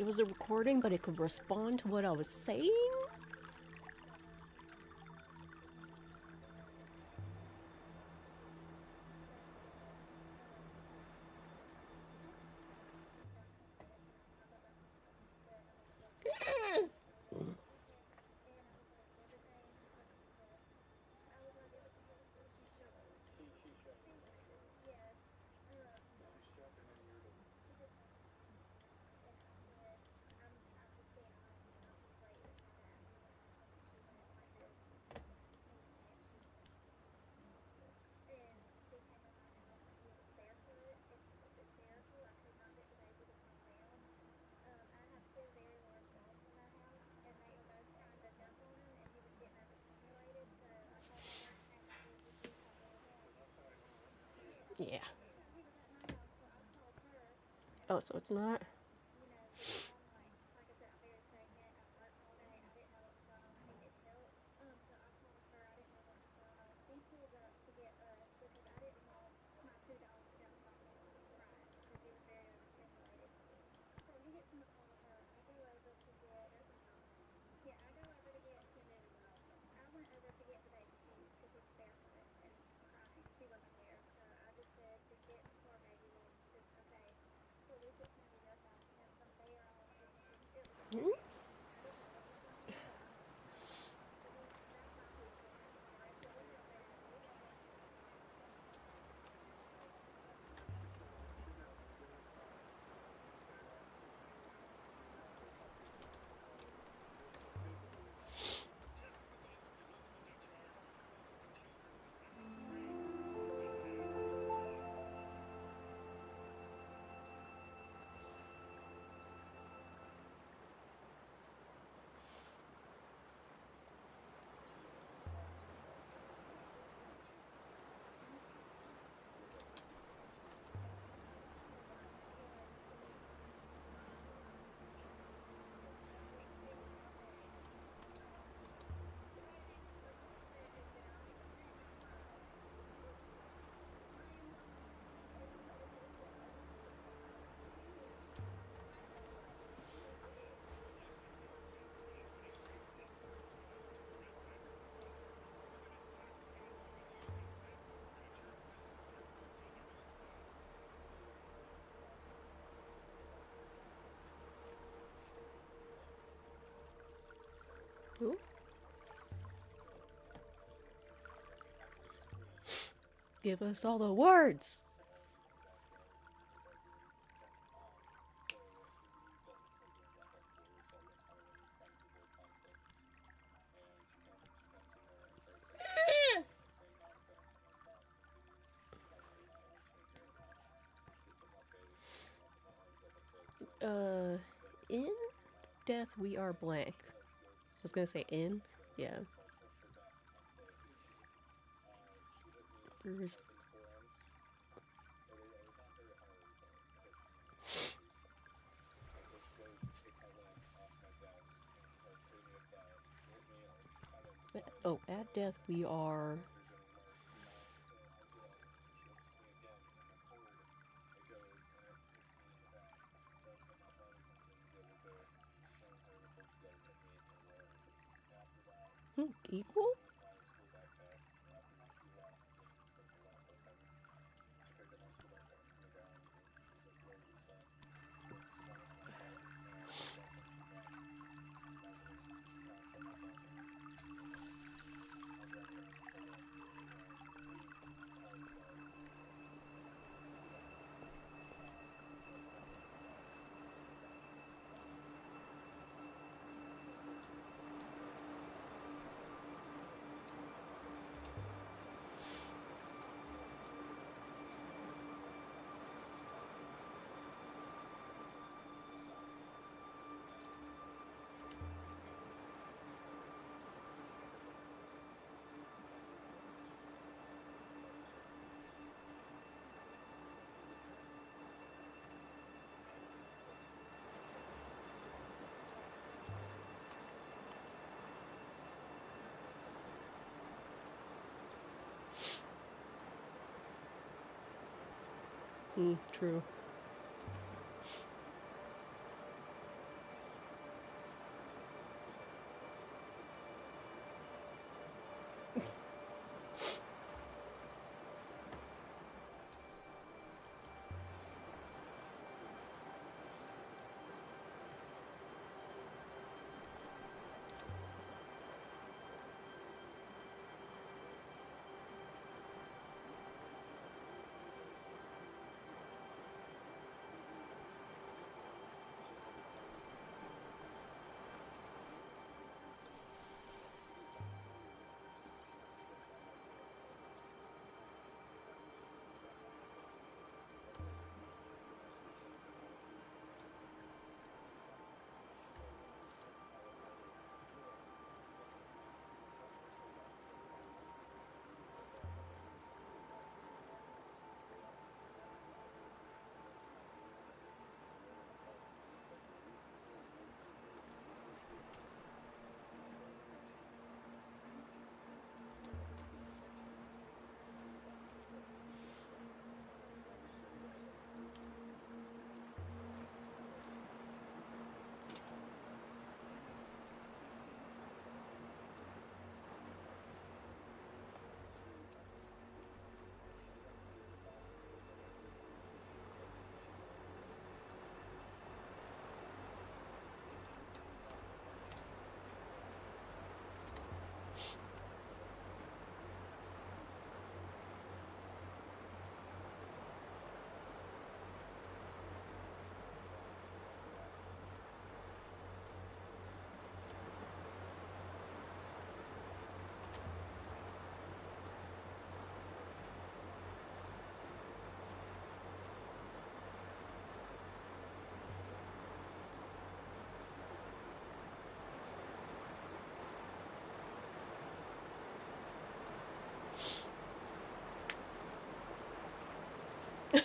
it was a recording, but it could respond to what I was saying. Yeah. Oh, so it's not? Hmm? Who? Give us all the words. In death we are blank. I was gonna say in. Yeah. Bruce. Oh, at death we are. Equal? True. Ugh.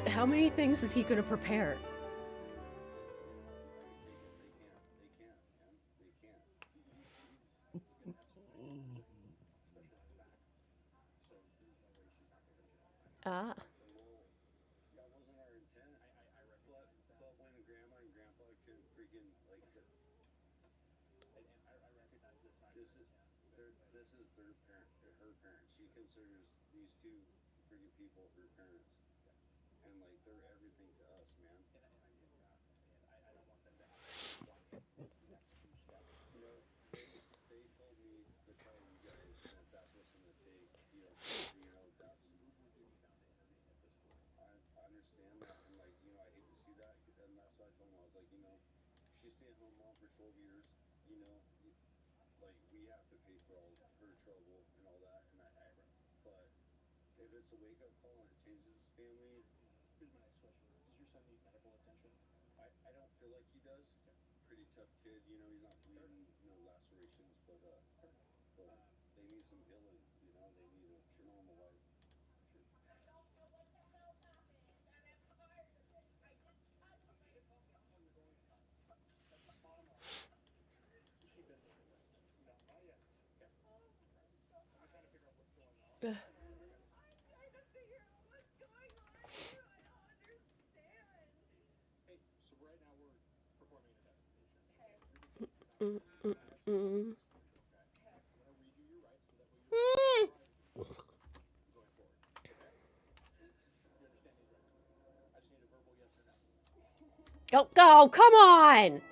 How many things is he gonna prepare? Ah. That wasn't our intent. But when grandma and grandpa could freaking like this is their parent, her parents. She considers these two freaking people her parents, and like they're everything to us, man. And I don't want them to have what's the next huge step. You know, they told me to tell you guys that that's what's gonna take. That's. I understand that, and like I hate to see that, and that's why I told him I was like, she's stay-at-home mom for 12 years. Like we have to pay for all her trouble and all that, and but if it's a wake-up call and it changes his family. Here's my next question: does your son need medical attention? I don't feel like he does. Pretty tough kid, he's not bleeding, no lacerations, but they need some healing. They need a normal life. Ugh. Oh, go! Come on!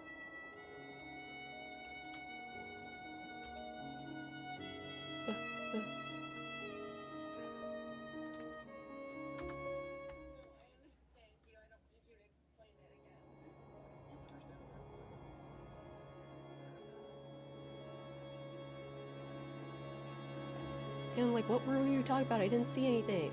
Damn, like, what room are you talking about? I didn't see anything.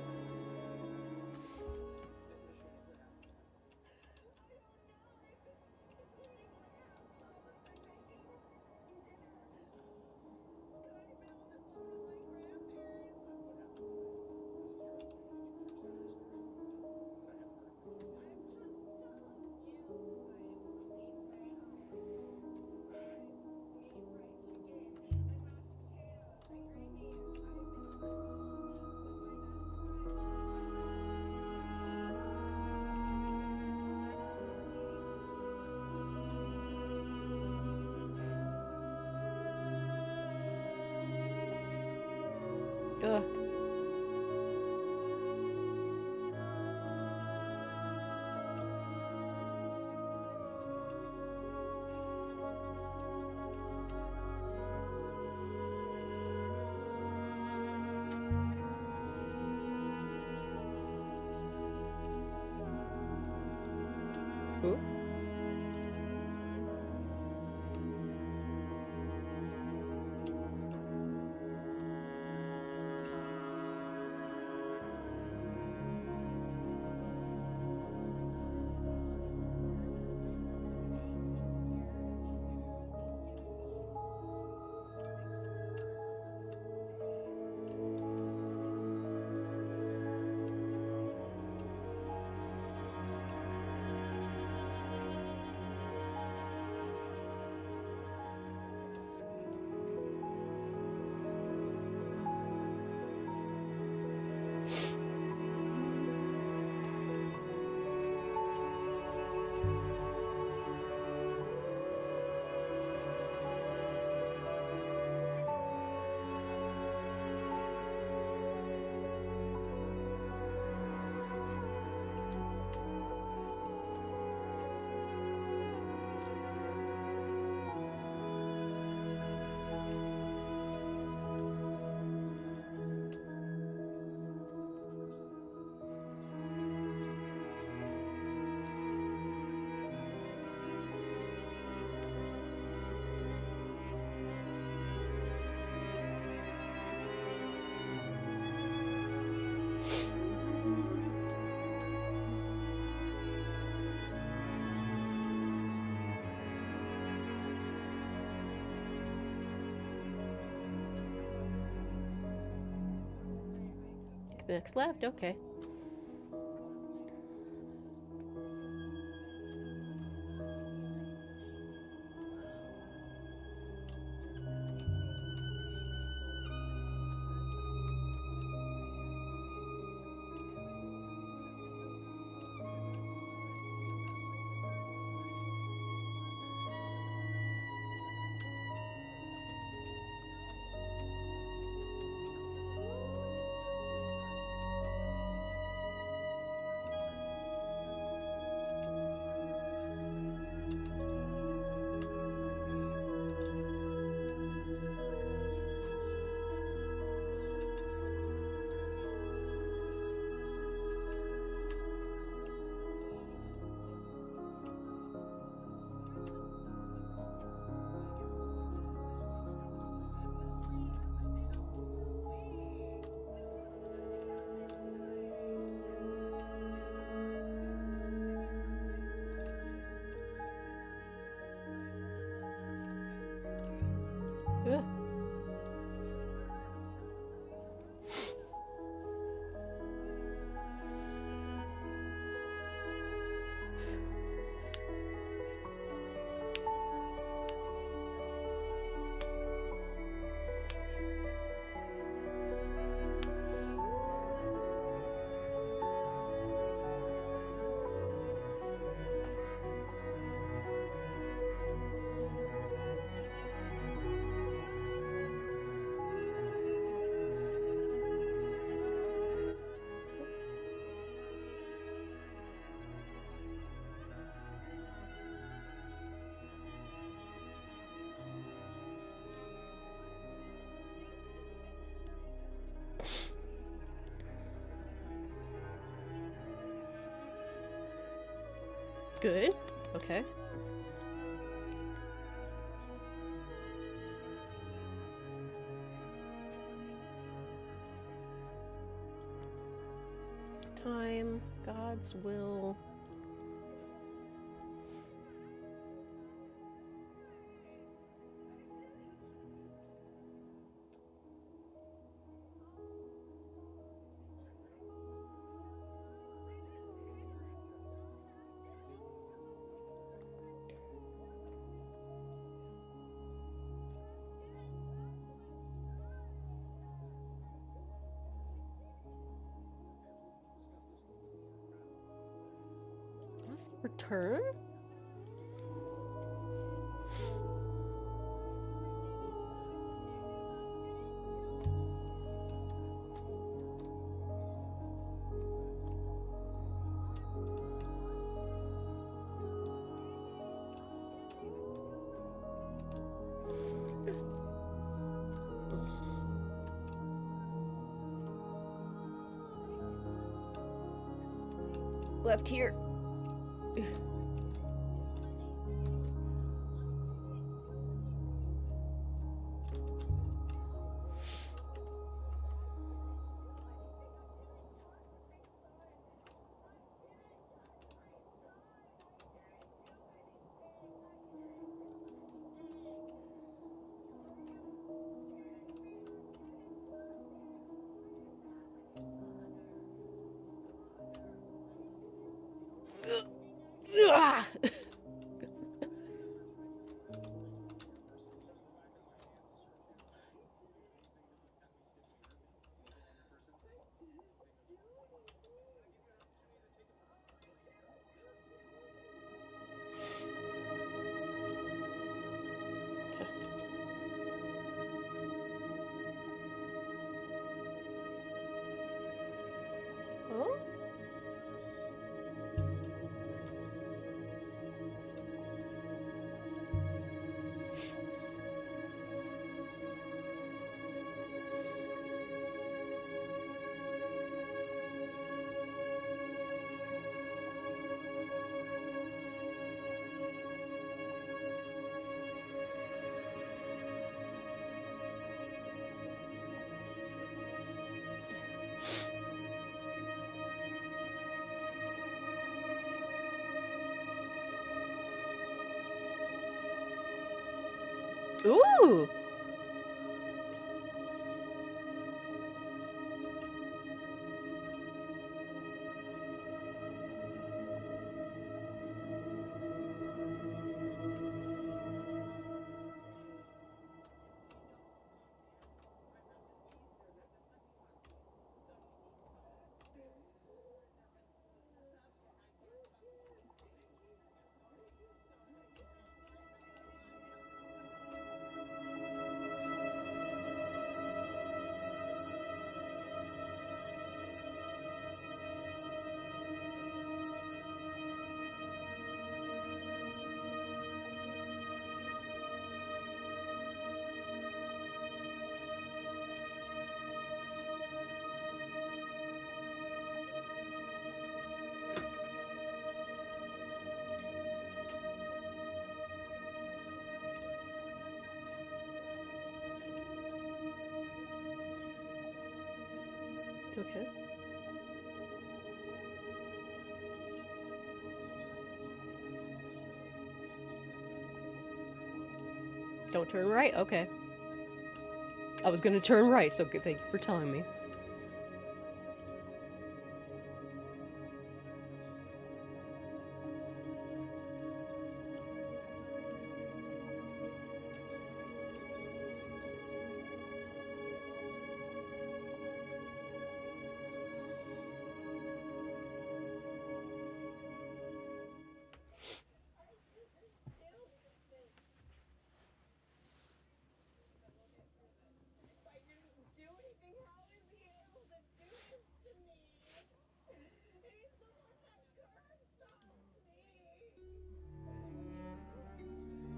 Next left, okay. Ugh. Good. Okay. Time, God's will. Return? Left here. Ah! Oh? Ooh! Okay. Don't turn right? Okay. I was gonna turn right, so thank you for telling me.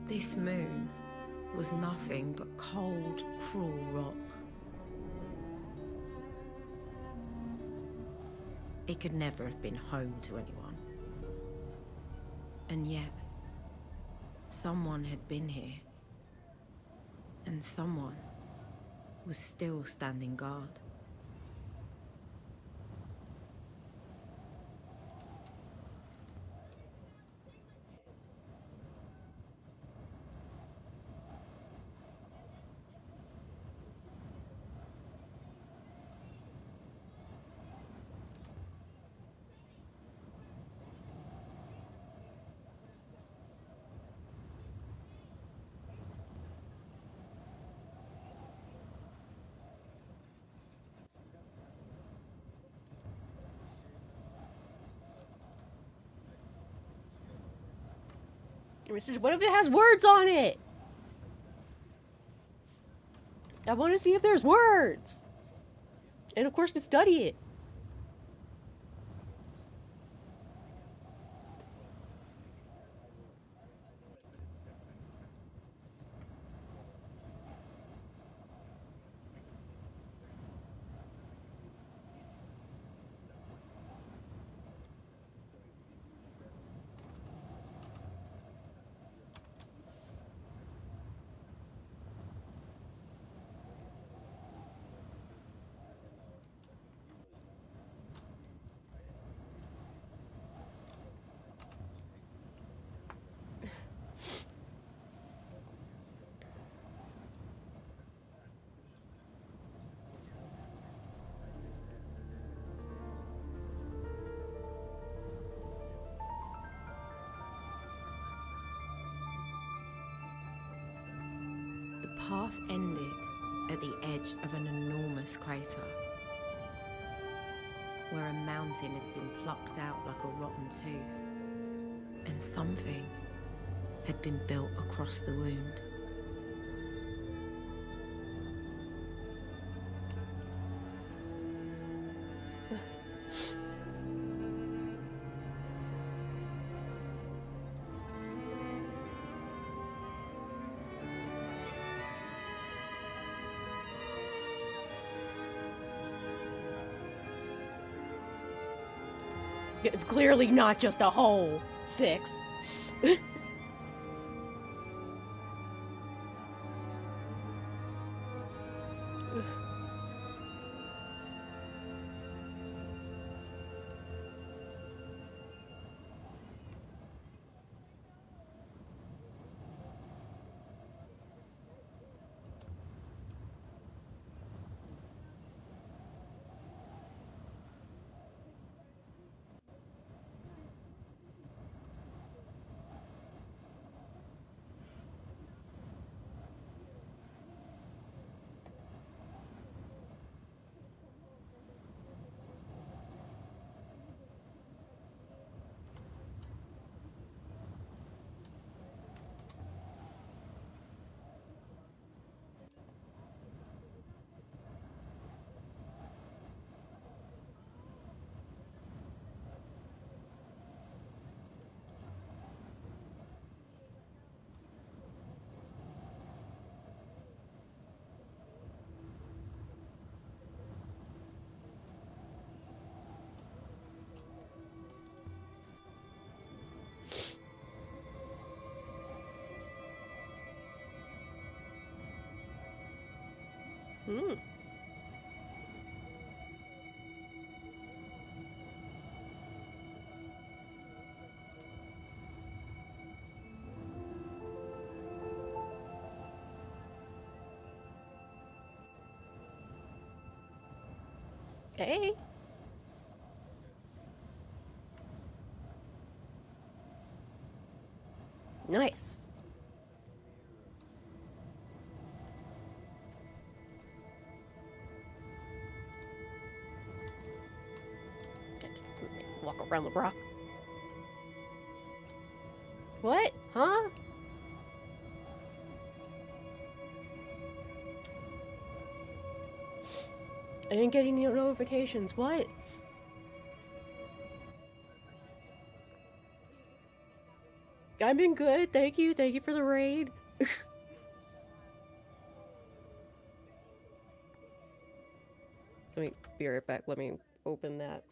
This moon was nothing but cold, cruel rock. It could never have been home to anyone. And yet, someone had been here. And someone was still standing guard. What if it has words on it? I want to see if there's words. And of course to study it. The path ended at the edge of an enormous crater, where a mountain had been plucked out like a rotten tooth, and something had been built across the wound. It's clearly not just a hole. 6. Hey. Nice. Walk around the rock. What? Huh? I didn't get any notifications. What? I've been good. Thank you. Thank you for the raid. Let me be right back. Let me open that.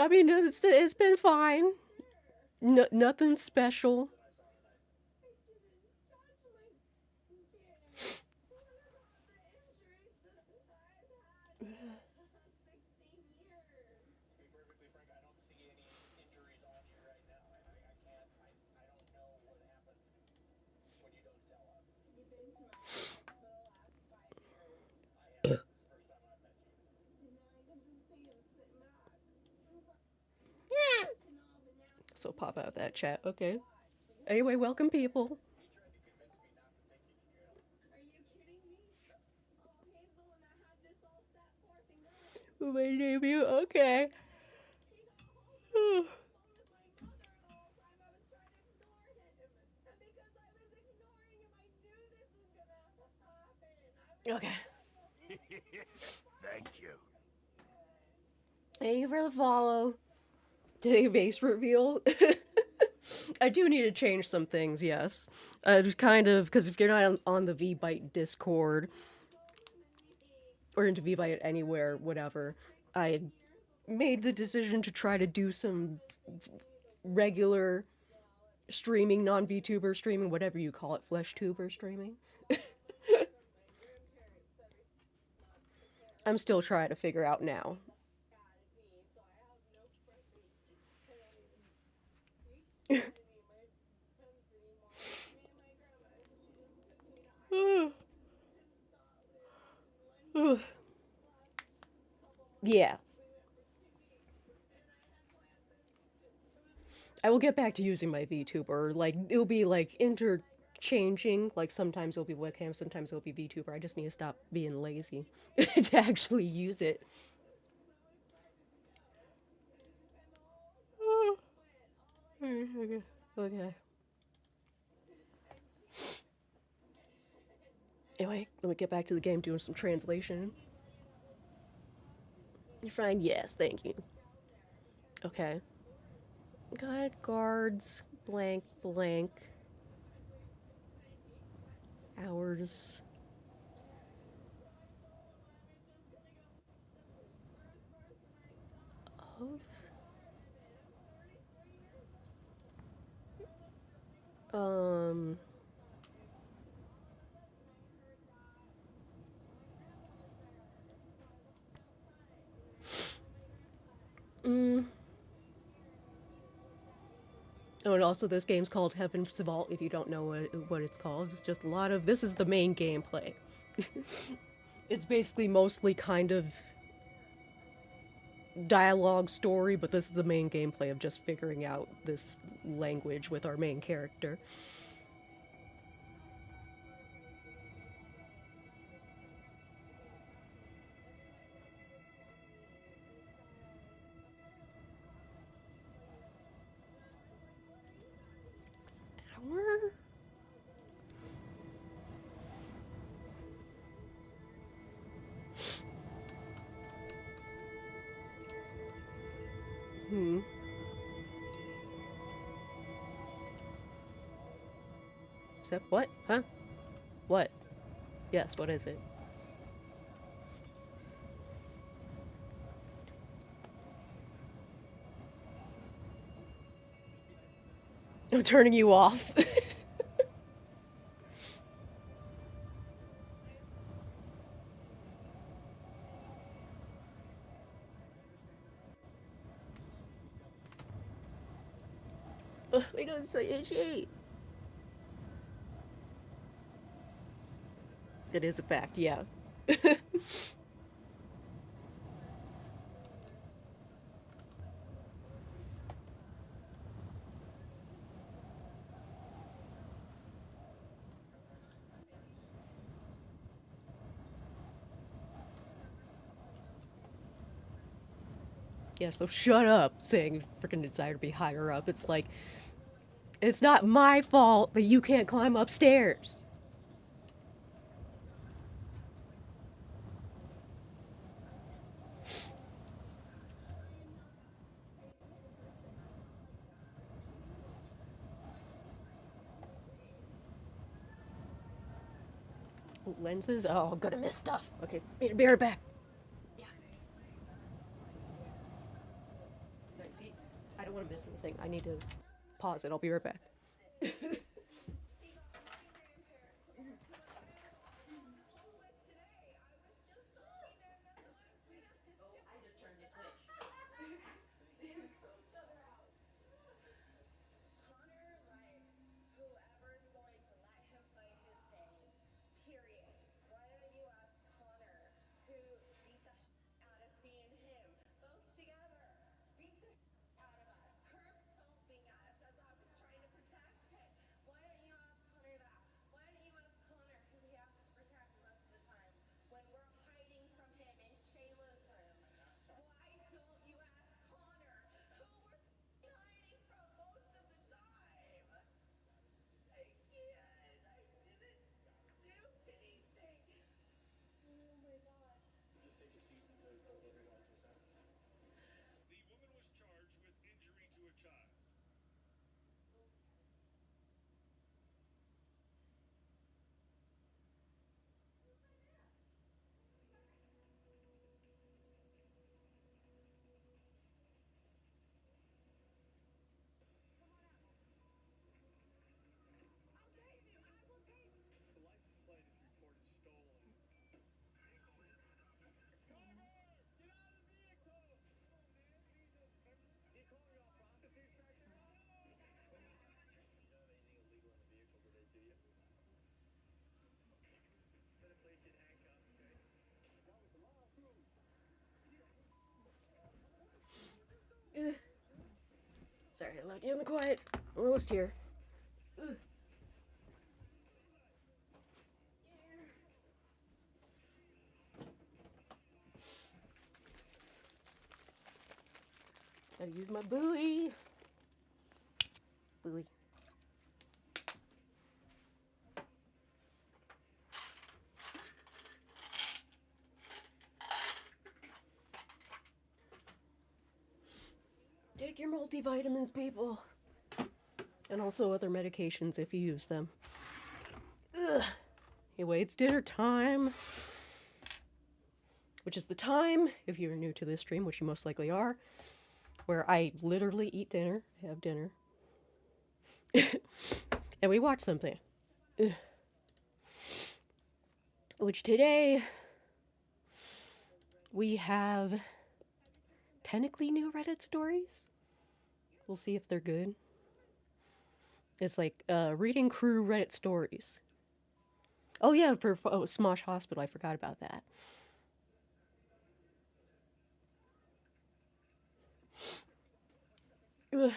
I mean, it's been fine. Nothing special. So pop out that chat. Okay. Anyway, welcome people. My debut. Okay. Okay. Thank you. Thank you for the follow. Today base reveal. I do need to change some things, yes. Just kind of, because if you're not on the VByte Discord, or into VByte anywhere, whatever, I made the decision to try to do some regular streaming, non-VTuber streaming, whatever you call it, FleshTuber streaming. I'm still trying to figure out now. Yeah. I will get back to using my VTuber. Like, it'll be, like, interchanging. Like, sometimes it'll be webcam, sometimes it'll be VTuber. I just need to stop being lazy to actually use it. Okay. Anyway, let me get back to the game doing some translation. You're fine? Yes, thank you. Okay. God, guards, blank, blank. Hours. Of. Oh, and also this game's called Heaven's Vault, if you don't know what it's called. It's just a lot of... This is the main gameplay. It's basically mostly kind of dialogue story, but this is the main gameplay of just figuring out this language with our main character. Hour? Is that what? Huh? What? Yes, what is it? I'm turning you off. My nose is so itchy. It is a fact, yeah. Yeah, so shut up saying freaking desire to be higher up. It's like, it's not my fault that you can't climb upstairs. Lenses? Oh, I'm gonna miss stuff. Okay, be right back. Yeah. Alright, see, I don't want to miss anything. I need to pause it. I'll be right back. Connor likes whoever's going to let him play his game. Period. Why don't you ask Connor, who beat the out of me and him, both together? Beat the out of us. Curb stomping us as I was trying to protect him. Why don't you ask Connor that? Why don't you ask Connor who he has to protect most of the time when we're hiding from him in Shayla's room? Why don't you ask Connor who we're hiding from most of the time? I can't. I didn't do anything. Oh my god. Just take a seat until you feel better about yourself. The woman was charged with injury to a child. The license plate is reported stolen. Connor! Get out of the vehicle! Come on, man. Jesus. Is he calling y'all prostitutes back here? No! You don't have anything illegal in the vehicle today, do you? Put a place in handcuffs, okay? That was the last room. Sorry, I left you in the quiet. I'm almost here. Ugh. Gotta use my buoy. Buoy. Take your multivitamins, people. And also other medications if you use them. Ugh. Anyway, it's dinner time. Which is the time, if you're new to this stream, which you most likely are, where I literally eat dinner, have dinner, and we watch something. Ugh. Which today, we have technically new Reddit stories. We'll see if they're good. It's like reading crew Reddit stories. Oh yeah, for Smosh Hospital, I forgot about that. Ugh.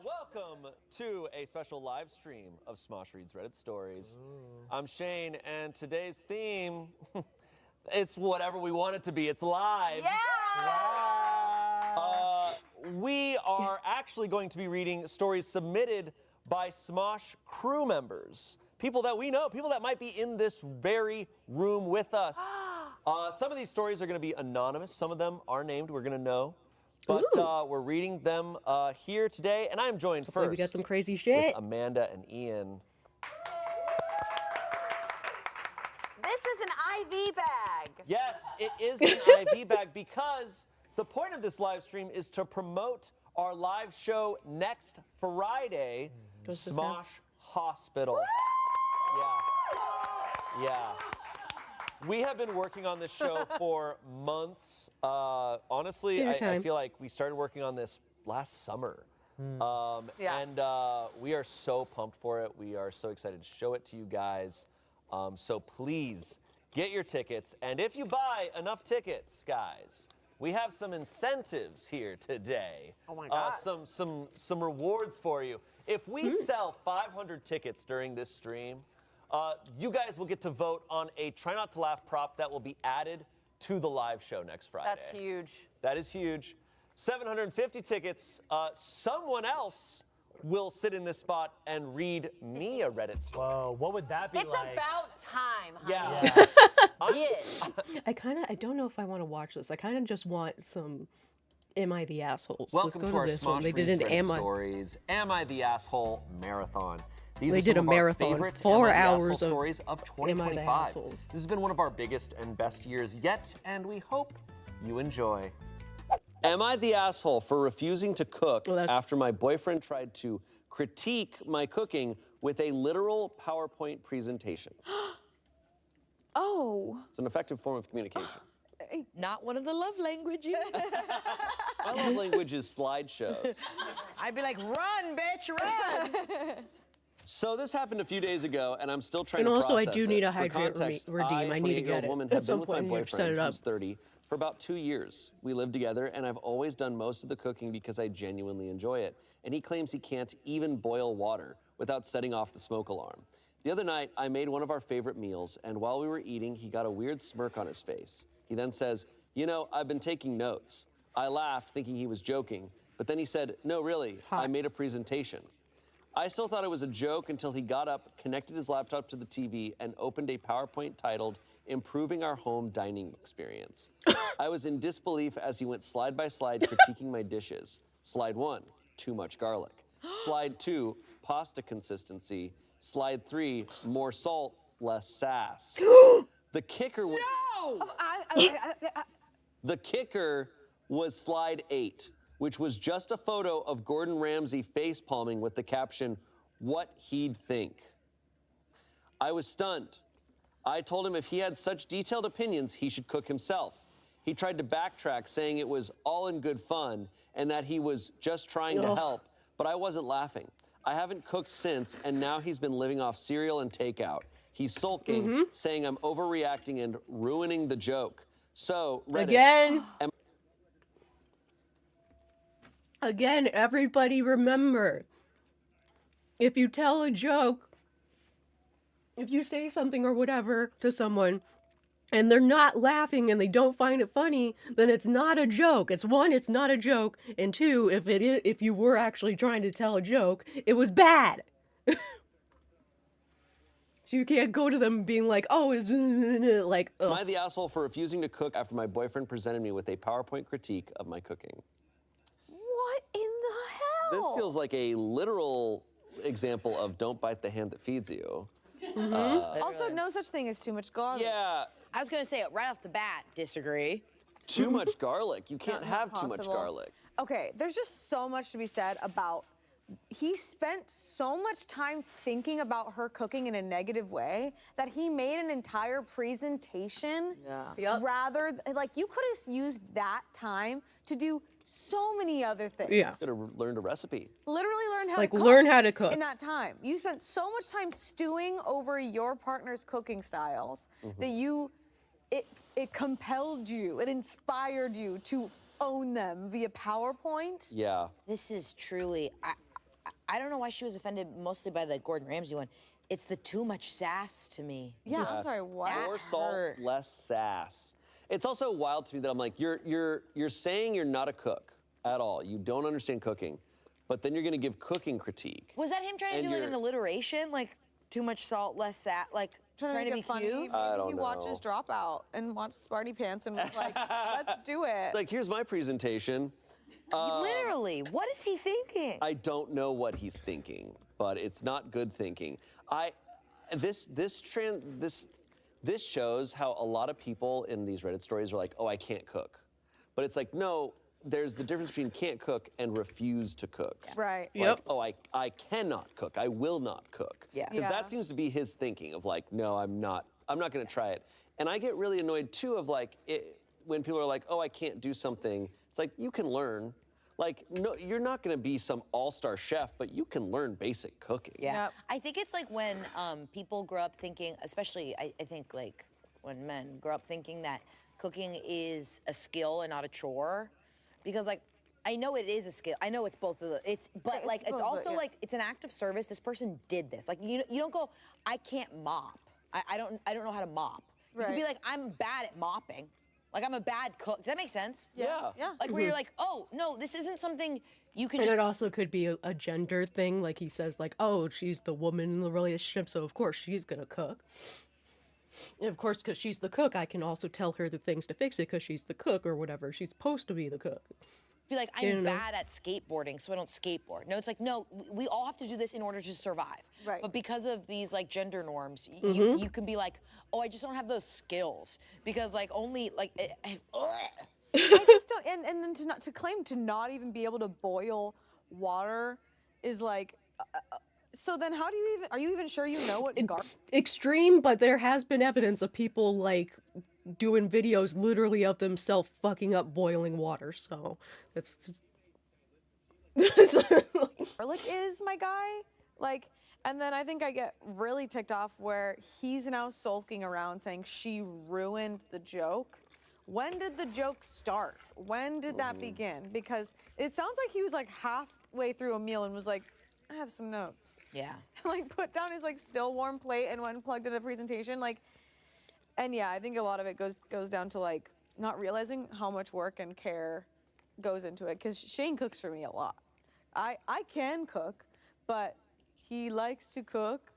Welcome to a special live stream of Smosh Reads Reddit Stories. I'm Shane, and today's theme, it's whatever we want it to be. It's live. We are actually going to be reading stories submitted by Smosh crew members. People that we know, people that might be in this very room with us. Some of these stories are going to be anonymous. Some of them are named. We're going to know. But we're reading them here today, and I'm joined Hopefully first we got some crazy shit. with Amanda and Ian. This is an IV bag. Yes, it is an IV bag because the point of this live stream is to promote our live show next Friday, Goes this Smosh Hospital. Yeah. We have been working on this show for months. Honestly, Dinner I time. feel like we started working on this last summer. Yeah. And we are so pumped for it. We are so excited to show it to you guys. So please get your tickets. And if you buy enough tickets, guys, we have some incentives here today. Oh my gosh. Some rewards for you. If we sell 500 tickets during this stream, you guys will get to vote on a Try Not to Laugh prop that will be added to the live show next Friday. That's huge. That is huge. 750 tickets. Someone else will sit in this spot and read me a Reddit story. Whoa, what would that be It's like? about time, honey. Yeah. Yes. I don't know if I want to watch this. I kind of just want some Am I the Assholes? Welcome Let's to go our to this one. Smosh They did Reads an Reddit Am I. Stories. Am I the Asshole marathon? These They are did some a of our marathon, favorite 4 Am I the hours Asshole of stories of Am I the 2025. Assholes. This has been one of our biggest and best years yet, and we hope you enjoy. Am I the asshole for refusing to cook Well, that's- after my boyfriend tried to critique my cooking with a literal PowerPoint presentation? Oh. It's an effective form of communication. Not one of the love languages. My love language is slideshows. I'd be like, run, bitch, run. So this happened a few days ago, and I'm still trying And to also, I process do it. need a For hydrant context, redeem. I need to 28-year-old get it. woman, At have some been with my point, you have to set boyfriend, it up. who's 30, for about 2 years. We live together, and I've always done most of the cooking because I genuinely enjoy it. And he claims he can't even boil water without setting off the smoke alarm. The other night, I made one of our favorite meals, and while we were eating, he got a weird smirk on his face. He then says, "You know, I've been taking notes." I laughed, thinking he was joking, but then he said, "No, really, I made a presentation." I still thought it was a joke until he got up, connected his laptop to the TV, and opened a PowerPoint titled, "Improving Our Home Dining Experience." I was in disbelief as he went slide by slide critiquing my dishes. Slide 1, too much garlic. Slide 2, pasta consistency. Slide 3, more salt, less sass. The kicker was the kicker was slide 8, which was just a photo of Gordon Ramsay face palming with the caption, "What he'd think." I was stunned. I told him if he had such detailed opinions, he should cook himself. He tried to backtrack, saying it was all in good fun and that he was just trying to Ugh. help, but I wasn't laughing. I haven't cooked since, and now he's been living off cereal and takeout. He's sulking, saying I'm overreacting and ruining the joke. So, Reddit, Again. am- Again, everybody remember, if you tell a joke, if you say something or whatever to someone, and they're not laughing and they don't find it funny, then it's not a joke. It's one, it's not a joke, and two, if you were actually trying to tell a joke, it was bad. So you can't go to them being like, "Oh, it's like." am Ugh. I the asshole for refusing to cook after my boyfriend presented me with a PowerPoint critique of my cooking? What in the hell? This feels like a literal example of don't bite the hand that feeds you. Also, no such thing as too much garlic. Yeah, I was gonna say it right off the bat. Disagree. too much garlic. You can't Not have too much possible. garlic. Okay, there's just so much to be said about he spent so much time thinking about her cooking in a negative way that he made an entire presentation Yep. rather like you could have used that time to do so many other things. Yeah. Could have learned a recipe. Literally learn how Like, to cook. learn how to cook. In that time. You spent so much time stewing over your partner's cooking styles that it compelled you, it inspired you to own them via PowerPoint. Yeah. This is truly, I don't know why she was offended mostly by the Gordon Ramsay one. It's the too much sass to me. Yeah, I'm sorry, what? More salt, less sass. It's also wild to me that I'm like, you're saying you're not a cook at all. You don't understand cooking, but then you're gonna give cooking critique. Was that him trying to And do like you're- an alliteration? Like, too much salt, less sass? Like, Trying to make be it funny. cute? Maybe I don't he watched know. his Dropout and watched Smarty Pants and was like, let's do it. It's like, here's my presentation. Literally, what is he thinking? I don't know what he's thinking, but it's not good thinking. This shows how a lot of people in these Reddit stories are like, "Oh, I can't cook," but it's like, no, there's the difference between can't cook and refuse to cook. Right. Like, oh, I cannot cook. I will not cook. Yeah. Because Yeah. that seems to be his thinking of like, no, I'm not gonna try it. And I get really annoyed too of like when people are like, oh, I can't do something. It's like, you can learn. Like, no, you're not gonna be some all-star chef, but you can learn basic cooking. Yeah. I think it's like when people grow up thinking, especially I think like when men grow up thinking that cooking is a skill and not a chore. Because like, I know it is a skill. I know it's both of the, but like, it's also like, it's an act of service. This person did this. Like, you don't go, I can't mop. I don't know how to mop. You could be like, I'm bad at mopping. Like, I'm a bad cook. Does that make sense? Yeah. Like, where you're like, oh, no, this isn't something you can And just... it also could be a gender thing. Like he says, like, oh, she's the woman in the relationship, so of course she's gonna cook. And of course, because she's the cook, I can also tell her the things to fix it because she's the cook or whatever. She's supposed to be the cook. Be like, I'm bad at skateboarding, so I don't skateboard. No, it's like, no, we all have to do this in order to survive. Right. But because of these like gender norms, you can be like, oh, I just don't have those skills because like only like. I just don't, and then to claim to not even be able to boil water is like. So then, how do you even? Are you even sure you know what Extreme, but there has been evidence of people like doing videos literally of themselves fucking up boiling water. So that's garlic is my guy. Like, and then I think I get really ticked off where he's now sulking around saying she ruined the joke. When did the joke start? When did that begin? Because it sounds like he was like halfway through a meal and was like, I have some notes. Yeah. Like put down his like still warm plate and went and plugged in a presentation. Like, and yeah, I think a lot of it goes down to like not realizing how much work and care goes into it. Because Shane cooks for me a lot. I can cook, but he likes to cook.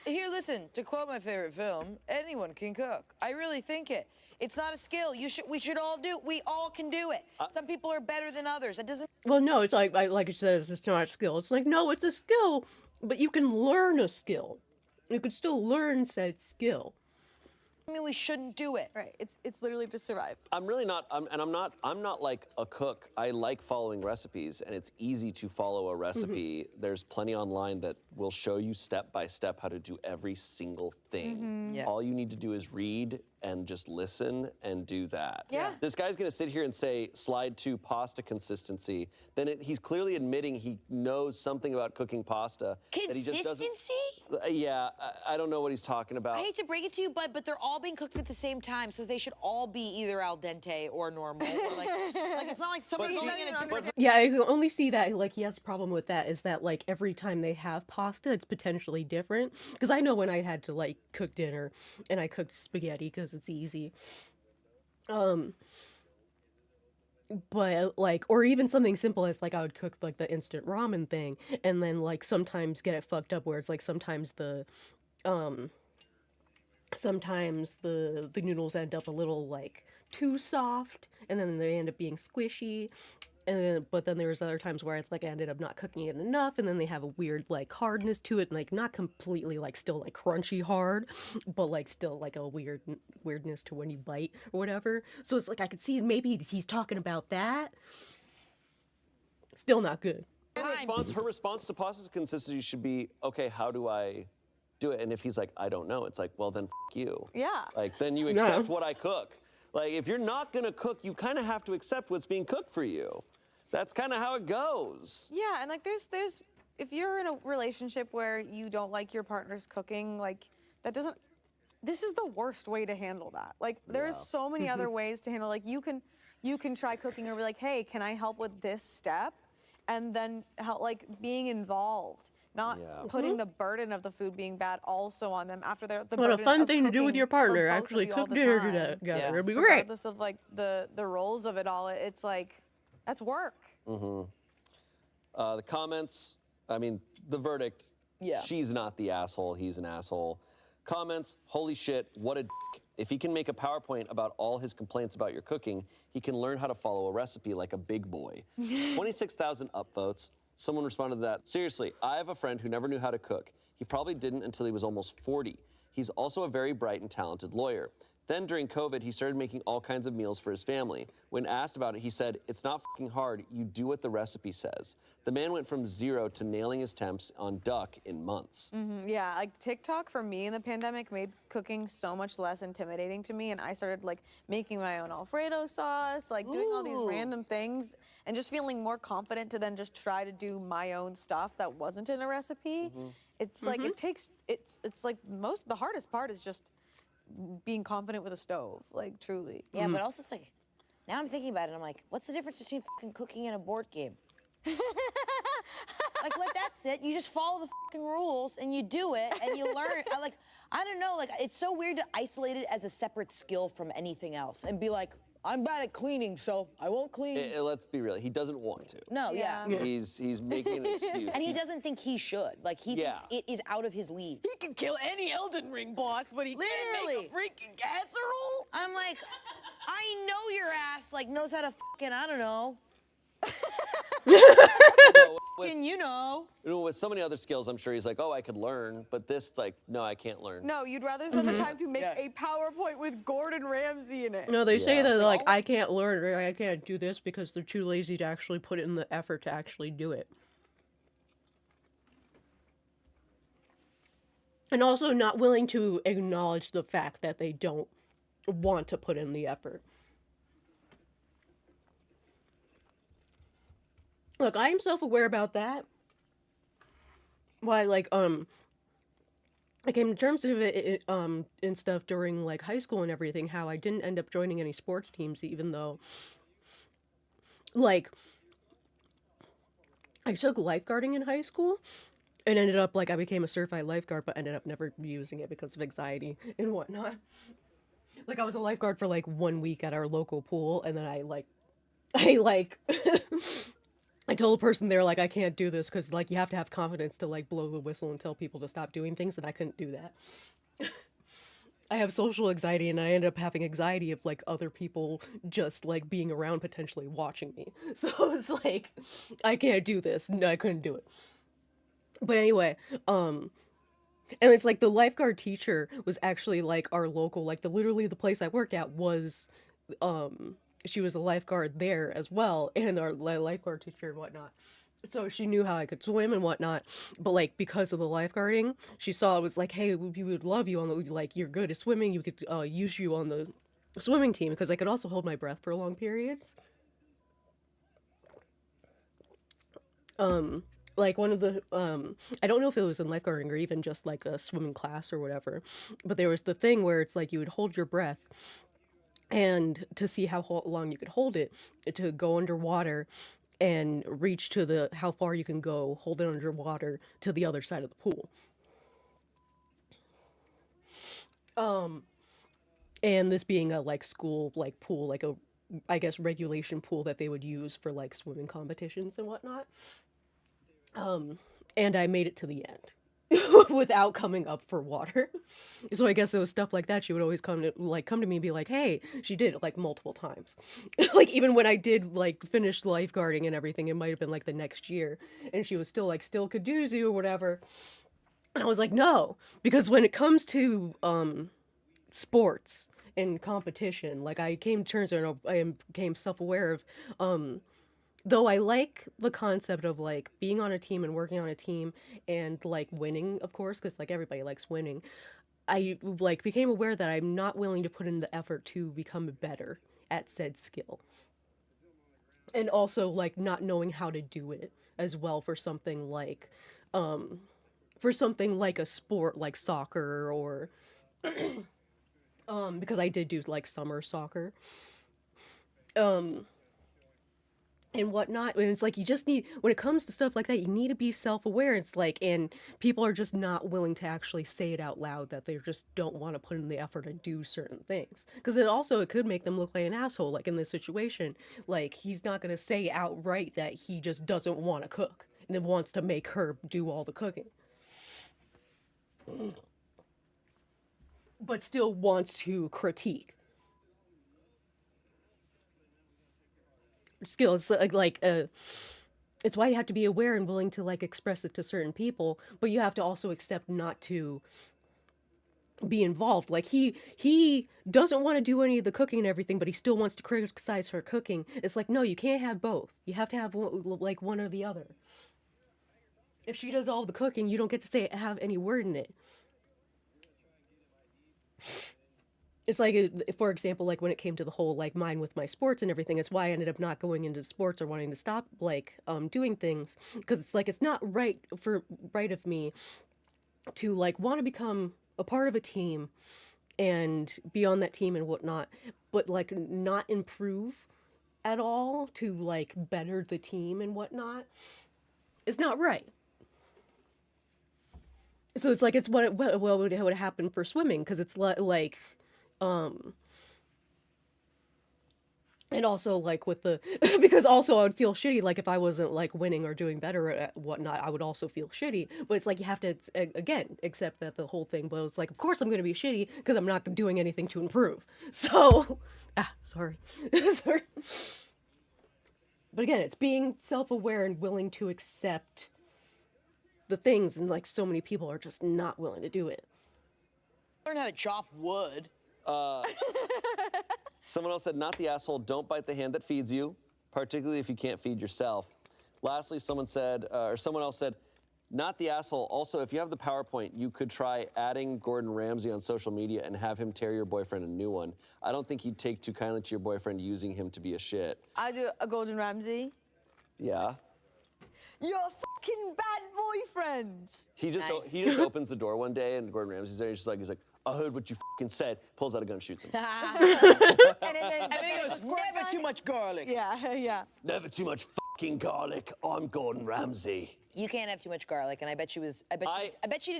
Here, listen. To quote my favorite film, anyone can cook. I really think it. It's not a skill. We should all do. We all can do it. Some people are better than others. It doesn't. Well, no, it's like I said, it's not a skill. It's like, no, it's a skill, but you can learn a skill. You can still learn said skill. I mean, we shouldn't do it. Right. It's literally to survive. I'm really not, I'm not like a cook. I like following recipes, and it's easy to follow a recipe. There's plenty online that will show you step by step how to do every single thing. Yeah. All you need to do is read and just listen and do that. Yeah. This guy's gonna sit here and say slide 2 pasta consistency. Then he's clearly admitting he knows something about cooking pasta. That he just doesn't. Yeah, I don't know what he's talking about. I hate to break it to you, but they're all being cooked at the same time, so they should all be either al dente or normal. Or like it's not like someone's going in a different. Yeah, I can only see that like he has a problem with that is that like every time they have pasta, it's potentially different. Because I know when I had to like cook dinner and I cooked spaghetti because it's easy. But like, or even something simple as like I would cook like the instant ramen thing, and then like sometimes get it fucked up where it's like sometimes the noodles end up a little like too soft, and then they end up being squishy. And then, but then there's other times where it's like I ended up not cooking it enough, and then they have a weird like hardness to it, and like not completely like still like crunchy hard, but like still like a weirdness to when you bite or whatever. So it's like I could see maybe he's talking about that. Still not good. Her response to pasta consistency should be, okay, how do I do it? And if he's like, I don't know, it's like, well then f you. Yeah. Like then you accept what I cook. Like if you're not gonna cook, you kind of have to accept what's being cooked for you. That's kind of how it goes. Yeah, and like there's if you're in a relationship where you don't like your partner's cooking, like this is the worst way to handle that. Like there's so many other ways to handle, like you can try cooking or be like, hey, can I help with this step? And then help, like being involved. Not putting the burden of the food being bad also on them after the What a burden fun of thing to do with cooking your for partner. both of Actually you all cook the dinner time. together. It'd be great. Regardless of like the roles of it all, it's like that's work. The comments, I mean, the verdict, she's not the asshole, he's an asshole. Comments, holy shit, what a dick. If he can make a PowerPoint about all his complaints about your cooking, he can learn how to follow a recipe like a big boy. 26,000 upvotes. Someone responded to that. Seriously, I have a friend who never knew how to cook. He probably didn't until he was almost 40. He's also a very bright and talented lawyer. Then during COVID, he started making all kinds of meals for his family. When asked about it, he said, "It's not fucking hard. You do what the recipe says." The man went from 0 to nailing his temps on duck in months. Yeah, like TikTok for me in the pandemic made cooking so much less intimidating to me, and I started like making my own Alfredo sauce, like doing all these random things, and just feeling more confident to then just try to do my own stuff that wasn't in a recipe. It's like it takes it's like the hardest part is just being confident with a stove, like truly. Yeah, but also it's like, now I'm thinking about it, I'm like, what's the difference between fucking cooking and a board game? Like, that's it. You just follow the fucking rules and you do it and you learn. I don't know, like, it's so weird to isolate it as a separate skill from anything else and be like, I'm bad at cleaning, so I won't clean. Let's be real. He doesn't want to. No, yeah. He's making an excuse. And he doesn't think he should. Like, he thinks it is out of his league. He can kill any Elden Ring boss, but he can't make a freaking casserole? I'm like, I know your ass, like, knows how to fucking, I don't know. You know. With so many other skills, I'm sure he's like, oh, I could learn. But this, like, no, I can't learn. No, you'd rather spend the time to make a PowerPoint with Gordon Ramsay in it. No, they say that like I can't learn or I can't do this because they're too lazy to actually put in the effort to actually do it. And also not willing to acknowledge the fact that they don't want to put in the effort. Look, I am self-aware about that. Why, like, I came to terms with it, and stuff during, like, high school and everything, how I didn't end up joining any sports teams, even though, like, I took lifeguarding in high school, and ended up, like, I became a certified lifeguard, but ended up never using it because of anxiety and whatnot. Like, I was a lifeguard for, like, 1 week at our local pool, and then I told a person there, like, I can't do this because, like, you have to have confidence to, like, blow the whistle and tell people to stop doing things, and I couldn't do that. I have social anxiety, and I ended up having anxiety of, like, other people just, like, being around potentially watching me. So it's like, I can't do this. No, I couldn't do it. But anyway, and it's like the lifeguard teacher was actually, like, our local, like, literally the place I worked at was, she was a lifeguard there as well, and our lifeguard teacher and whatnot. So she knew how I could swim and whatnot. But, like, because of the lifeguarding, she saw it was like, hey, we would love you on the, like, you're good at swimming. You could use you on the swimming team because I could also hold my breath for long periods. Like, one of the, I don't know if it was in lifeguarding or even just, like, a swimming class or whatever. But there was the thing where it's like you would hold your breath, and to see how long you could hold it, to go underwater and reach to how far you can go, hold it underwater to the other side of the pool. And this being a, like, school, like, pool, like a, I guess, regulation pool that they would use for, like, swimming competitions and whatnot. And I made it to the end. Without coming up for water. So I guess it was stuff like that. She would always come to me and be like, hey, she did it like multiple times. Like, even when I did like finish lifeguarding and everything, it might have been like the next year, and she was still like, still could do or whatever. And I was like, no, because when it comes to sports and competition, like, I came to terms and I became self-aware of though I like the concept of, like, being on a team and working on a team and, like, winning, of course, because, like, everybody likes winning, I, like, became aware that I'm not willing to put in the effort to become better at said skill. And also, like, not knowing how to do it as well for something like a sport like soccer or, because I did do, like, summer soccer. And whatnot, and it's like, you just need, when it comes to stuff like that, you need to be self-aware. It's like, and people are just not willing to actually say it out loud that they just don't want to put in the effort to do certain things, because it could make them look like an asshole. Like, in this situation, like, he's not going to say outright that he just doesn't want to cook and wants to make her do all the cooking, but still wants to critique skills. It's why you have to be aware and willing to, like, express it to certain people, but you have to also accept not to be involved. Like he doesn't want to do any of the cooking and everything, but he still wants to criticize her cooking. It's like, no, you can't have both. You have to have like one or the other. If she does all the cooking, you don't get to have any word in it. It's like, for example, like when it came to the whole like mine with my sports and everything, it's why I ended up not going into sports or wanting to stop like doing things, because it's like it's not right of me to like want to become a part of a team and be on that team and whatnot, but like not improve at all to like better the team and whatnot. It's not right. So it's like it's what would happen for swimming, because it's like and also like with the because also I would feel shitty like if I wasn't like winning or doing better at whatnot, I would also feel shitty. But it's like you have to again accept that the whole thing, but it's like of course I'm going to be shitty because I'm not doing anything to improve. So sorry. Sorry. But again, it's being self-aware and willing to accept the things, and like so many people are just not willing to do it. Learn how to chop wood. Someone else said, not the asshole, don't bite the hand that feeds you, particularly if you can't feed yourself. Lastly, someone else said, not the asshole. Also, if you have the PowerPoint, you could try adding Gordon Ramsay on social media and have him tear your boyfriend a new one. I don't think he'd take too kindly to your boyfriend using him to be a shit. I do a Gordon Ramsay. Yeah. You're a fucking bad boyfriend. He just opens the door one day and Gordon Ramsay's there. He's like, I heard what you fucking said. Pulls out a gun, shoots him. and then he goes, never too much garlic. Yeah. Never too much fucking garlic. I'm Gordon Ramsay. You can't have too much garlic, and I bet she did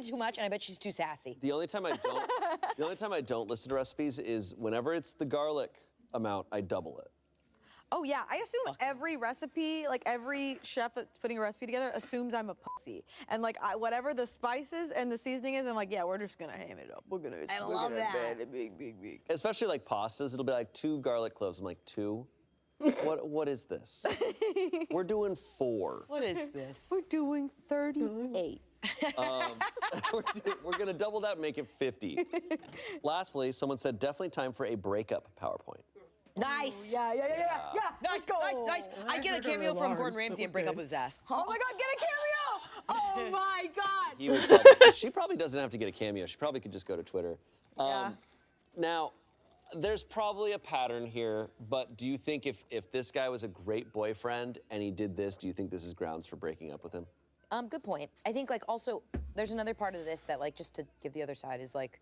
too much, and I bet she's too sassy. The only time I don't listen to recipes is whenever it's the garlic amount, I double it. Oh yeah, I assume every recipe, like every chef that's putting a recipe together assumes I'm a pussy. And like whatever the spices and the seasoning is, I'm like, yeah, we're just gonna ham it up. We're gonna love that. Big. Especially like pastas, it'll be like 2 garlic cloves. I'm like, 2? What is this? We're doing 4. What is this? We're doing 38. We're gonna double that and make it 50. Lastly, someone said, definitely time for a breakup PowerPoint. Nice. Yeah. Nice, nice. I get a cameo from Gordon Ramsay and break up with his ass. Oh my God, get a cameo! Oh my God. He would she probably doesn't have to get a cameo. She probably could just go to Twitter. Now, there's probably a pattern here, but do you think if this guy was a great boyfriend and he did this, do you think this is grounds for breaking up with him? Good point. I think like also there's another part of this that like just to give the other side is like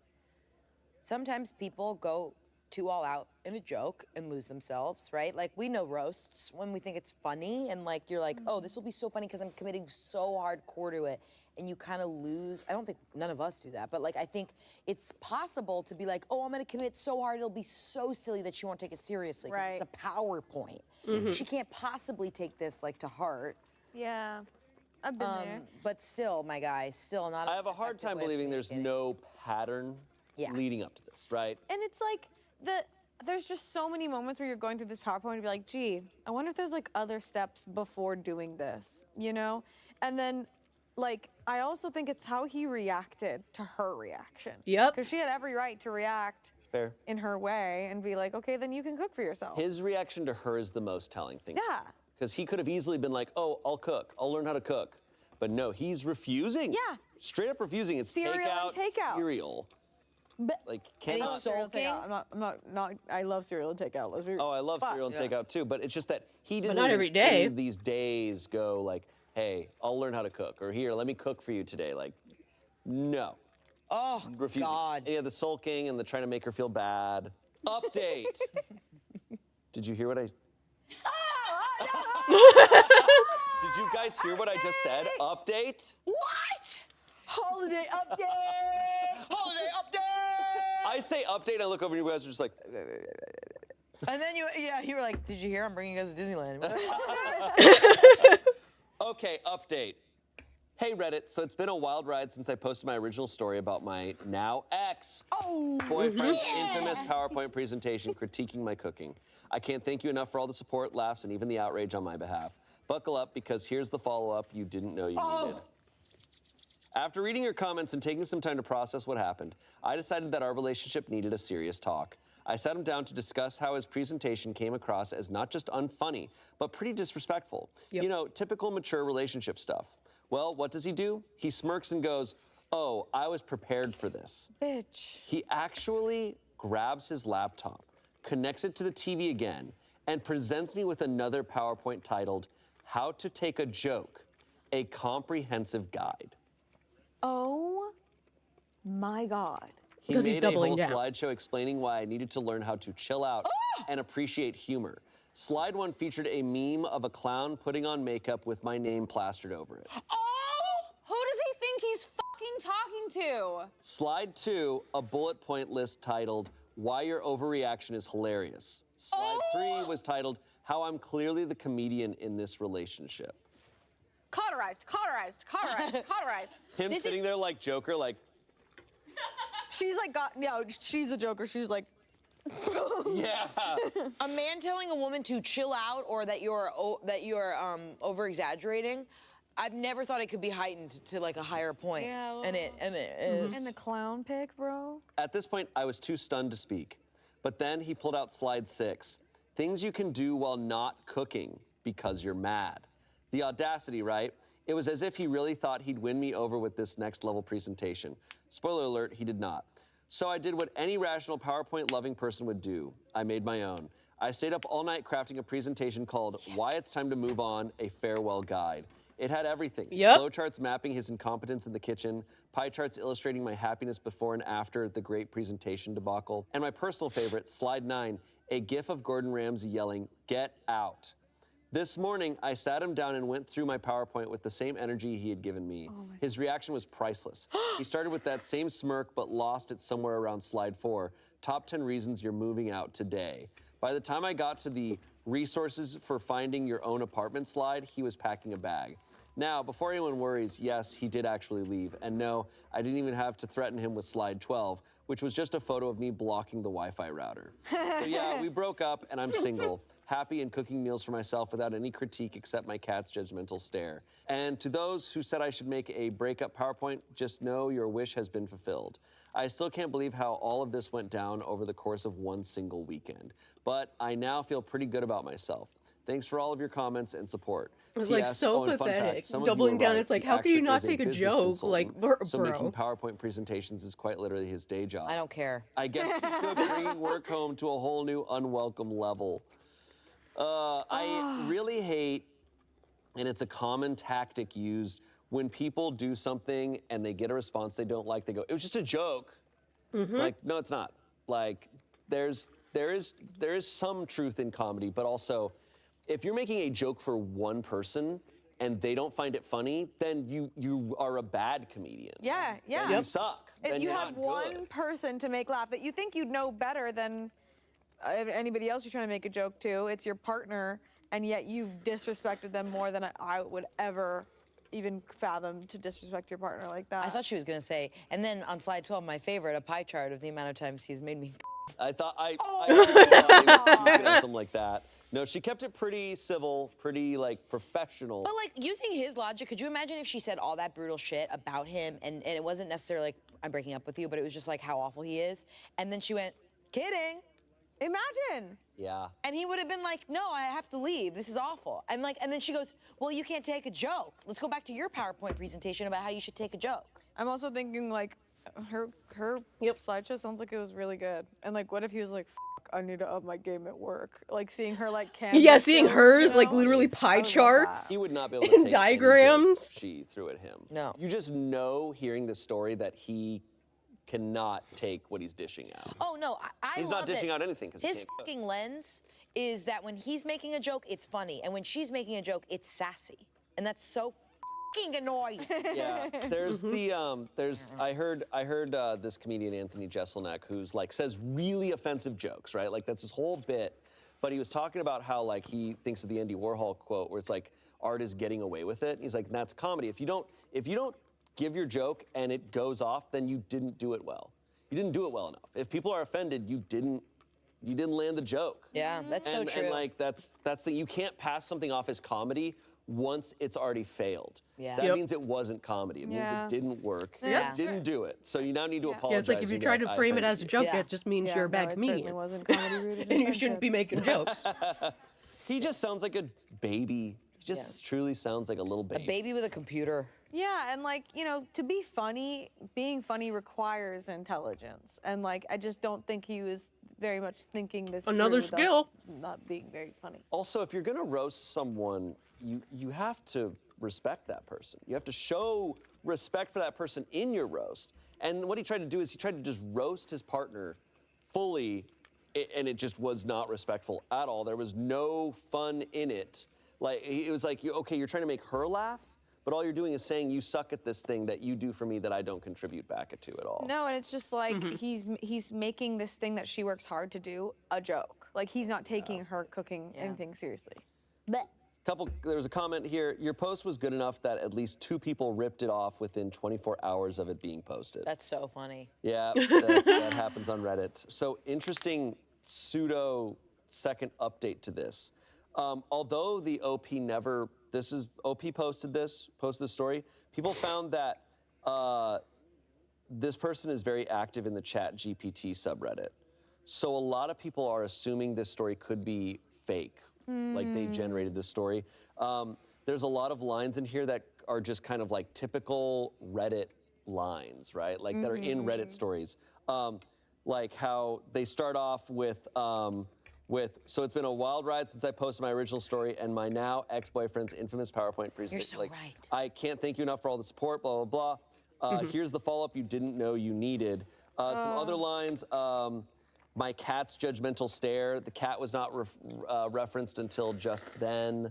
sometimes people go too all out in a joke and lose themselves, right? Like we know roasts when we think it's funny and like you're like, oh, this will be so funny because I'm committing so hardcore to it, and you kind of lose. I don't think none of us do that, but like I think it's possible to be like, oh, I'm gonna commit so hard it'll be so silly that she won't take it seriously. Right. It's a PowerPoint. She can't possibly take this like to heart. Yeah, I've been there. But still, my guy, still not. I have a hard time believing there's no pattern leading up to this, right? And it's like there's just so many moments where you're going through this PowerPoint and be like, gee, I wonder if there's like other steps before doing this, you know? And then like, I also think it's how he reacted to her reaction. Yep. Because she had every right to react in her way and be like, okay, then you can cook for yourself. His reaction to her is the most telling thing. Yeah. Because he could have easily been like, oh, I'll cook. I'll learn how to cook. But no, he's refusing. Yeah. Straight up refusing. It's Cereal and takeout. Cereal. But like, I'm not. I love cereal and takeout. Let's be. Oh, I love cereal and takeout too. But it's just that he didn't. But not every day. Any of these days go like, hey, I'll learn how to cook, or here, let me cook for you today. Like, no. Oh, refusing. God. Yeah, the sulking and the trying to make her feel bad. Update. Did you hear what I? Did you guys hear what I just said? Update. What? Holiday update. Holiday update. I say update, I look over and you guys are just like. And then you were like, did you hear? I'm bringing you guys to Disneyland. Okay, update. Hey Reddit, so it's been a wild ride since I posted my original story about my now ex boyfriend's infamous PowerPoint presentation critiquing my cooking. I can't thank you enough for all the support, laughs, and even the outrage on my behalf. Buckle up, because here's the follow-up you didn't know you needed. After reading your comments and taking some time to process what happened, I decided that our relationship needed a serious talk. I sat him down to discuss how his presentation came across as not just unfunny, but pretty disrespectful. You know, typical mature relationship stuff. Well, what does he do? He smirks and goes, "Oh, I was prepared for this." Bitch. He actually grabs his laptop, connects it to the TV again, and presents me with another PowerPoint titled, "How to Take a Joke, a Comprehensive Guide." Oh my God. He Because he's made a doubling whole down. slideshow explaining why I needed to learn how to chill out and appreciate humor. Slide 1 featured a meme of a clown putting on makeup with my name plastered over it. Oh! Who does he think he's fucking talking to? Slide 2, a bullet point list titled, "Why Your Overreaction is Hilarious." Slide 3 was titled, "How I'm Clearly the Comedian in This Relationship." Cauterized. Him sitting there like Joker, like, She's like, she's a Joker. She's like, yeah. A man telling a woman to chill out or that you're over exaggerating, I've never thought it could be heightened to like a higher point. Yeah, and it is. And the clown pic, bro. At this point, I was too stunned to speak. But then he pulled out slide 6. Things you can do while not cooking because you're mad. The audacity, right? It was as if he really thought he'd win me over with this next level presentation. Spoiler alert, he did not. So I did what any rational PowerPoint-loving person would do. I made my own. I stayed up all night crafting a presentation called Why It's Time to Move On, a Farewell Guide. It had everything. Yep. Flowcharts mapping his incompetence in the kitchen, pie charts illustrating my happiness before and after the great presentation debacle, and my personal favorite, slide 9, a gif of Gordon Ramsay yelling, "Get out." This morning, I sat him down and went through my PowerPoint with the same energy he had given me. His reaction was priceless. He started with that same smirk, but lost it somewhere around slide 4, top 10 reasons you're moving out today. By the time I got to the resources for finding your own apartment slide, he was packing a bag. Now, before anyone worries, yes, he did actually leave. And no, I didn't even have to threaten him with slide 12, which was just a photo of me blocking the Wi-Fi router. So yeah, we broke up and I'm single. Happy and cooking meals for myself without any critique except my cat's judgmental stare. And to those who said I should make a breakup PowerPoint, just know your wish has been fulfilled. I still can't believe how all of this went down over the course of one single weekend. But I now feel pretty good about myself. Thanks for all of your comments and support. It's like P.S. so and fun fact, pathetic. some of you Doubling were down, right. it's like, He how can you actually not is take a business joke? consultant, Like, so bro. making PowerPoint presentations is quite literally his day job. I don't care. I guess he took bringing work home to a whole new unwelcome level. I really hate, and it's a common tactic used when people do something and they get a response they don't like. They go, "It was just a joke." Like, no, it's not. Like, there is some truth in comedy, but also, if you're making a joke for one person and they don't find it funny, then you are a bad comedian. Yeah, yeah. Then you suck. Then You you're had not one good. person to make laugh that you think you'd know better than anybody else you're trying to make a joke to. It's your partner, and yet you've disrespected them more than I would ever even fathom to disrespect your partner like that. I thought she was gonna say, and then on slide 12, my favorite, a pie chart of the amount of times he's made me. I thought I thought you could have something like that. No, she kept it pretty civil, pretty like professional. But like using his logic, could you imagine if she said all that brutal shit about him and it wasn't necessarily like, I'm breaking up with you, but it was just like how awful he is. And then she went, kidding. Imagine. Yeah. And he would have been like, no, I have to leave. This is awful. And then she goes, well, you can't take a joke. Let's go back to your PowerPoint presentation about how you should take a joke. I'm also thinking like her slideshow sounds like it was really good. And like, what if he was like, "Fuck, I need to up my game at work." Like seeing her like canvas. Yeah, seeing skills, hers, you like know? literally I pie would love charts. He would not be able to and take diagrams. any joke she threw at him. No. You just know, hearing this story, that he cannot take what he's dishing out. Oh no, I He's love not dishing that out anything because his fucking lens is that when he's making a joke, it's funny, and when she's making a joke, it's sassy, and that's so fucking annoying. Yeah, there's I heard this comedian Anthony Jeselnik who's like says really offensive jokes, right? Like that's his whole bit. But he was talking about how like he thinks of the Andy Warhol quote where it's like art is getting away with it. He's like, that's comedy. If you don't give your joke and it goes off, then you didn't do it well. You didn't do it well enough. If people are offended, you didn't land the joke. Yeah, that's so true. And like that's the you can't pass something off as comedy once it's already failed. Yeah. That Yep. means it wasn't comedy. It means Yeah. it didn't work. Yeah. It didn't do it. So you now need to Yeah. apologize. Yeah, it's like if you and try go, to "I frame it offended as a you." joke, Yeah. it just means Yeah, you're a bad no, it comedian. certainly wasn't comedy rooted in And you shouldn't be friendship. making jokes. He just sounds like a baby. He just truly sounds like a little A baby. baby with a computer. Yeah, and like, you know, to be funny, being funny requires intelligence. And like, I just don't think he was very much thinking this Another through, thus skill. not being very funny. Also, if you're gonna roast someone, you have to respect that person. You have to show respect for that person in your roast. And what he tried to do is he tried to just roast his partner fully, and it just was not respectful at all. There was no fun in it. Like, it was like, okay, you're trying to make her laugh, but all you're doing is saying you suck at this thing that you do for me that I don't contribute back to at all. No, and it's just like he's making this thing that she works hard to do a joke. Like he's not taking her cooking anything seriously. Blech. There was a comment here. Your post was good enough that at least 2 people ripped it off within 24 hours of it being posted. That's so funny. Yeah, that happens on Reddit. So interesting pseudo second update to this. Although the OP OP posted this story, people found that this person is very active in the Chat GPT subreddit. So a lot of people are assuming this story could be fake, like they generated this story. There's a lot of lines in here that are just kind of like typical Reddit lines, right? Like that are in Reddit stories. Like how they start off with, so it's been a wild ride since I posted my original story and my now ex-boyfriend's infamous PowerPoint presentation. You're so like, right. I can't thank you enough for all the support, blah, blah, blah. Here's the follow-up you didn't know you needed. Some other lines, my cat's judgmental stare. The cat was not referenced until just then.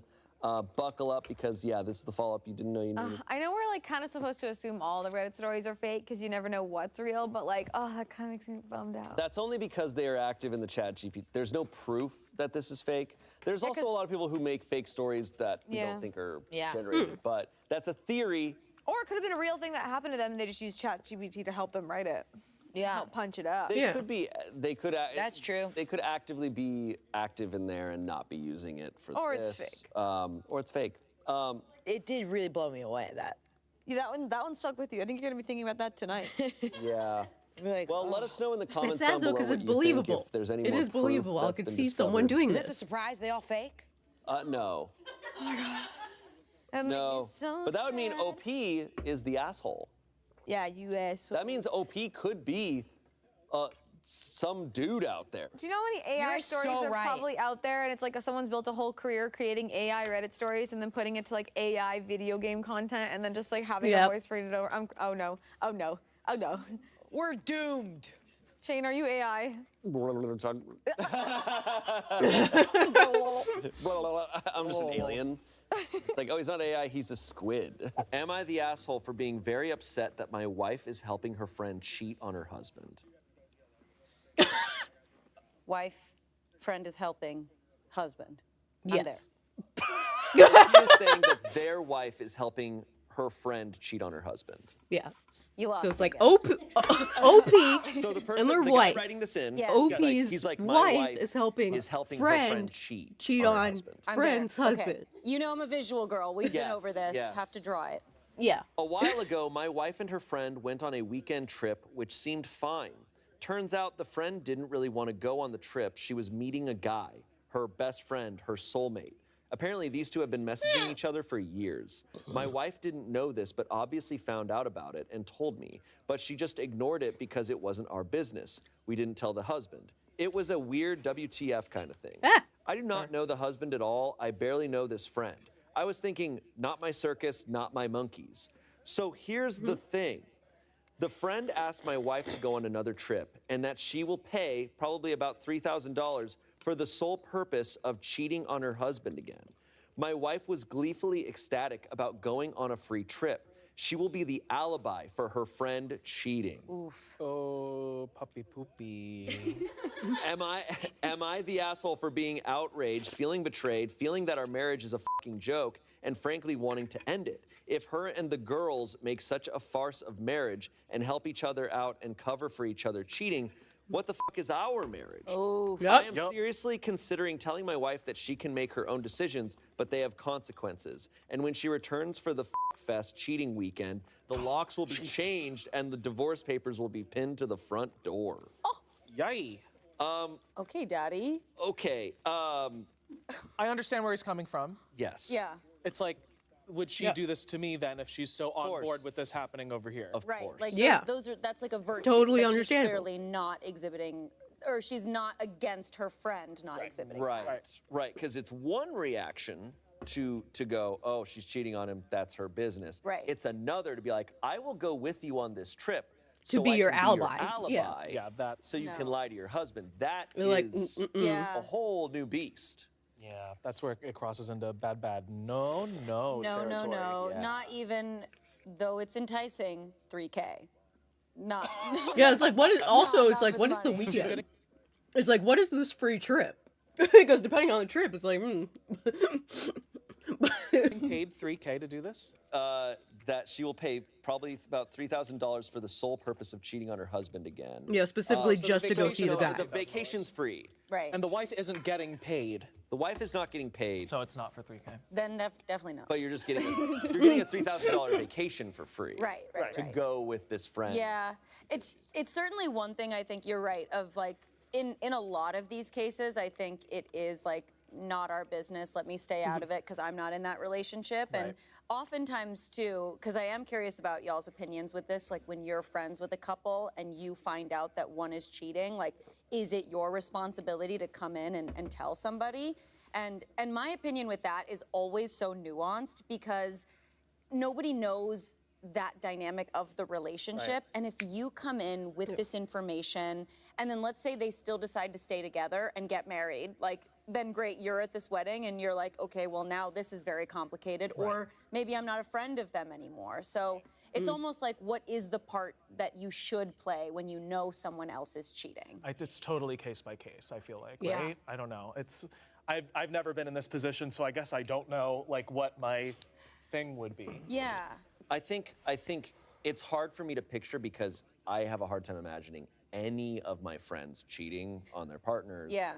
Buckle up because, yeah, this is the follow-up you didn't know you needed. I know we're like kind of supposed to assume all the Reddit stories are fake because you never know what's real, but like, oh, that kind of makes me bummed out. That's only because they are active in the Chat GPT. There's no proof that this is fake. There's also a lot of people who make fake stories that we don't think are generated, but that's a theory. Or it could have been a real thing that happened to them and they just used ChatGPT to help them write it. Yeah. Help punch it up. They could be, That's true. They could actively be active in there and not be using it for Or this. it's fake. Or it's fake. It did really blow me away, that. Yeah, that one stuck with you. I think you're gonna be thinking about that tonight. Yeah. Like, well, let us know in the comments It's sad down though below because what it's you think, believable. if there's any It more is proof believable. I that's could been see someone discovered. doing Is that the this. surprise? They all fake? No. That No. makes me so But that would mean sad. OP is the asshole. Yeah, you asshole. That means OP could be some dude out there. Do you know how many AI You're stories so are right. probably out there, and it's like someone's built a whole career creating AI Reddit stories and then putting it to like AI video game content, and then just like having a Yep. voice read it over. Oh no! Oh no! Oh no! We're doomed. Shane, are you AI? I'm just an alien. It's like, oh, he's not AI, he's a squid. Am I the asshole for being very upset that my wife is helping her friend cheat on her husband? Wife, friend is helping, husband. I'm there. Yes. You're saying that their wife is helping her friend cheat on her husband. Yeah. You lost So it's me like again. OP So the person, and their the wife. guy writing this in, Yes. he's like, OP's my wife is helping her friend friend cheat on on her husband. I'm friend's there. husband. Okay. You know I'm a visual girl. We've been Yes, over this. yes. Have to draw it. Yeah. A while ago, my wife and her friend went on a weekend trip, which seemed fine. Turns out the friend didn't really want to go on the trip. She was meeting a guy, her best friend, her soulmate. Apparently, these two have been messaging each other for years. My wife didn't know this, but obviously found out about it and told me. But she just ignored it because it wasn't our business. We didn't tell the husband. It was a weird WTF kind of thing. I do not know the husband at all. I barely know this friend. I was thinking, not my circus, not my monkeys. So here's the thing. The friend asked my wife to go on another trip and that she will pay probably about $3,000 for the sole purpose of cheating on her husband again. My wife was gleefully ecstatic about going on a free trip. She will be the alibi for her friend cheating. Oof. Oh, puppy poopy. Am I the asshole for being outraged, feeling betrayed, feeling that our marriage is a fucking joke, and frankly wanting to end it? If her and the girls make such a farce of marriage and help each other out and cover for each other cheating, what the fuck is our marriage? Oh, I am seriously considering telling my wife that she can make her own decisions, but they have consequences. And when she returns for the fest cheating weekend, the locks will be changed and the divorce papers will be pinned to the front door. Yay. Okay, Daddy. Okay. I understand where he's coming from. Yes. Yeah. It's like, would she do this to me then if she's so on board with this happening over here? Right. Like that's like a virtue Totally that she's understandable. clearly not exhibiting, or she's not against her friend not exhibiting. Right. Because it's one reaction to go, oh, she's cheating on him, that's her business. Right. It's another to be like, I will go with you on this trip. To so be I your can alibi. alibi. Yeah, that's... So you can lie to your husband. That You're like, is Yeah. a whole new beast. Yeah, that's where it crosses into bad. No territory. No. Yeah. Not even though it's enticing 3K. Not. Yeah, it's like what is also it's not like for what the is the money. weekend? It's like what is this free trip? Because depending on the trip, it's like Being paid $3K to do this? That she will pay probably about $3,000 for the sole purpose of cheating on her husband again. Yeah, specifically So the just to go see the guy. The vacation's free. Right. And the wife isn't getting paid. The wife is not getting paid. So it's not for 3K. Then definitely not. But you're just getting a $3,000 vacation for free. Right. To go with this friend. Yeah, it's certainly one thing. I think you're right. Of like in a lot of these cases, I think it is like not our business. Let me stay out of it because I'm not in that relationship. And oftentimes too, because I am curious about y'all's opinions with this. Like when you're friends with a couple and you find out that one is cheating, like is it your responsibility to come in and tell somebody? And my opinion with that is always so nuanced because nobody knows that dynamic of the relationship. And if you come in with this information and then let's say they still decide to stay together and get married, like then great, you're at this wedding and you're like, okay, well now this is very complicated or maybe I'm not a friend of them anymore. So it's almost like what is the part that you should play when you know someone else is cheating? It's totally case by case, I feel like, Yeah. right? I don't know. I've never been in this position, so I guess I don't know like what my thing would be. Yeah. I think it's hard for me to picture because I have a hard time imagining any of my friends cheating on their partners. Yeah.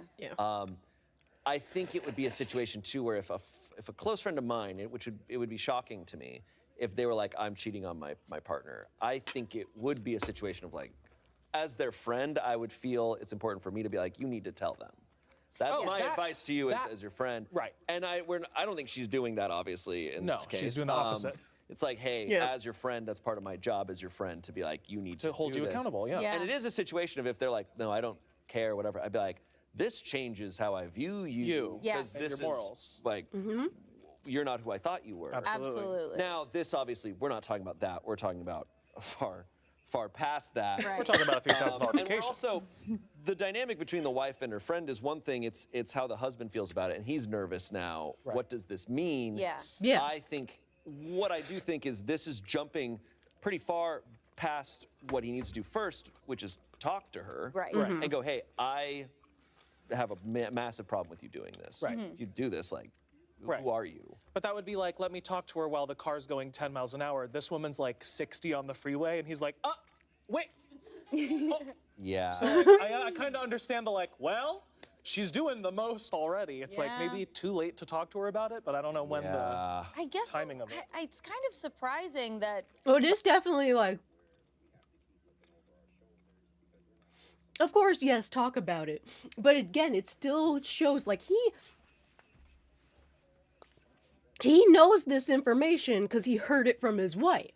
I think it would be a situation too where if a close friend of mine, it would be shocking to me if they were like, I'm cheating on my partner. I think it would be a situation of like, as their friend, I would feel it's important for me to be like, you need to tell them. That's my advice to you as your friend. Right. And I don't think she's doing that obviously in this case. No, she's doing the opposite. It's like, hey, as your friend, that's part of my job as your friend to be like, you need to hold do you this. accountable, yeah. And it is a situation of if they're like, no, I don't care, whatever. I'd be like, this changes how I view you. Yes. Because this your morals. is like, you're not who I thought you were. Absolutely. Now, this obviously, we're not talking about that. We're talking about far past that. Right. We're talking about a $3,000 And vacation. we're also, the dynamic between the wife and her friend is one thing. It's how the husband feels about it, and he's nervous now. Right. What does this mean? Yeah. Yeah. I think what I do think is this is jumping pretty far past what he needs to do first, which is talk to her, Right. and go, hey, I have a massive problem with you doing this. Right. If you do this, like, Right. who are you? But that would be like, let me talk to her while the car's going 10 miles an hour. This woman's like 60 on the freeway, and he's like, wait. Oh. Yeah. So I kind of understand the like, well, she's doing the most already. It's like Yeah. maybe too late to talk to her about it, but I don't know when the I guess timing of it. it's kind of surprising that Oh, it is definitely like. Of course, yes, talk about it. But again, it still shows like he knows this information because he heard it from his wife.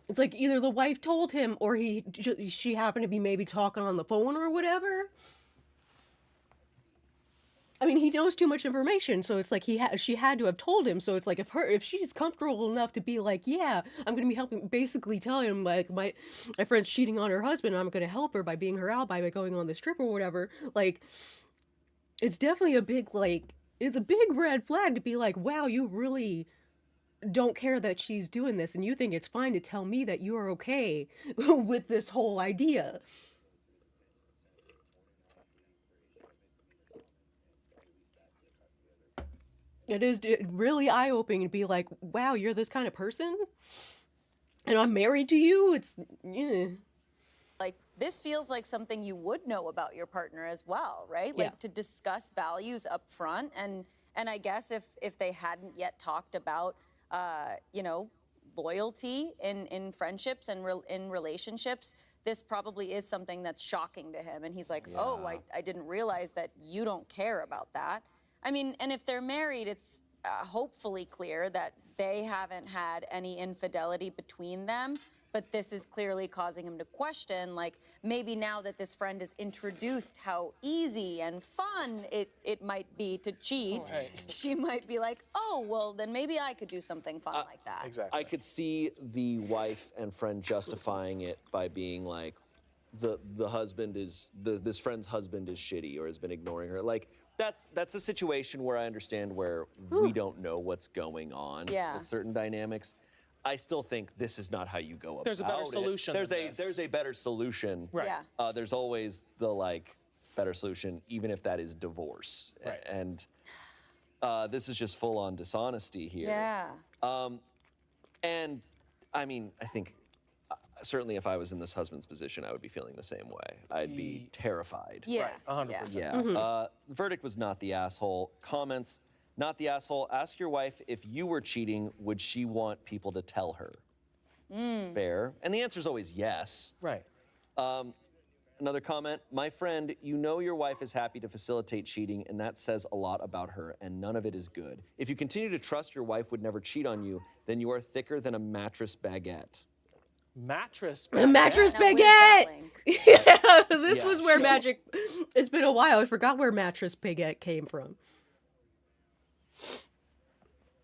It's like either the wife told him or she happened to be maybe talking on the phone or whatever. I mean, he knows too much information, so it's like she had to have told him. So it's like if she's comfortable enough to be like, yeah, I'm gonna be helping, basically telling him like my friend's cheating on her husband, and I'm gonna help her by being her alibi by going on this trip or whatever. Like, it's definitely a big it's a big red flag to be like, wow, you really don't care that she's doing this, and you think it's fine to tell me that you're okay with this whole idea. It is really eye-opening to be like, wow, you're this kind of person? And I'm married to you? It's, yeah. Like, this feels like something you would know about your partner as well, right? Yeah. Like, to discuss values up front. And I guess if they hadn't yet talked about, you know, loyalty in friendships and in relationships, this probably is something that's shocking to him. And he's like, oh, I didn't realize that you don't care about that. I mean, and if they're married, it's hopefully clear that they haven't had any infidelity between them, but this is clearly causing him to question, like, maybe now that this friend has introduced how easy and fun it might be to cheat, she might be like, oh, well, then maybe I could do something fun like that. Exactly. I could see the wife and friend justifying it by being like, the husband is, this friend's husband is shitty or has been ignoring her. Like, that's a situation where I understand where we don't know what's going on with certain dynamics. I still think this is not how you go about it. There's a better solution There's than this. there's a better solution. Right. Yeah. There's always the like better solution, even if that is divorce. Right. And this is just full on dishonesty here. Yeah. And I mean, I think certainly if I was in this husband's position, I would be feeling the same way. I'd be terrified. Yeah. Right, 100%. Yeah. Verdict was not the asshole. Comments, not the asshole. Ask your wife if you were cheating, would she want people to tell her? Fair. And the answer is always yes. Right. Another comment, my friend, you know your wife is happy to facilitate cheating, and that says a lot about her, and none of it is good. If you continue to trust your wife would never cheat on you, then you are thicker than a mattress baguette. Mattress A mattress Now, where's baguette. that link? Yeah, this Yeah. was where magic. It's been a while. I forgot where mattress baguette came from.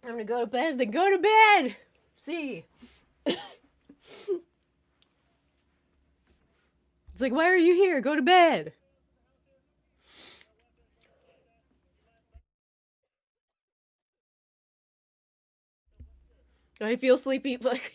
I'm gonna go to bed. Then go to bed. See. It's like, why are you here? Go to bed. I feel sleepy. Like.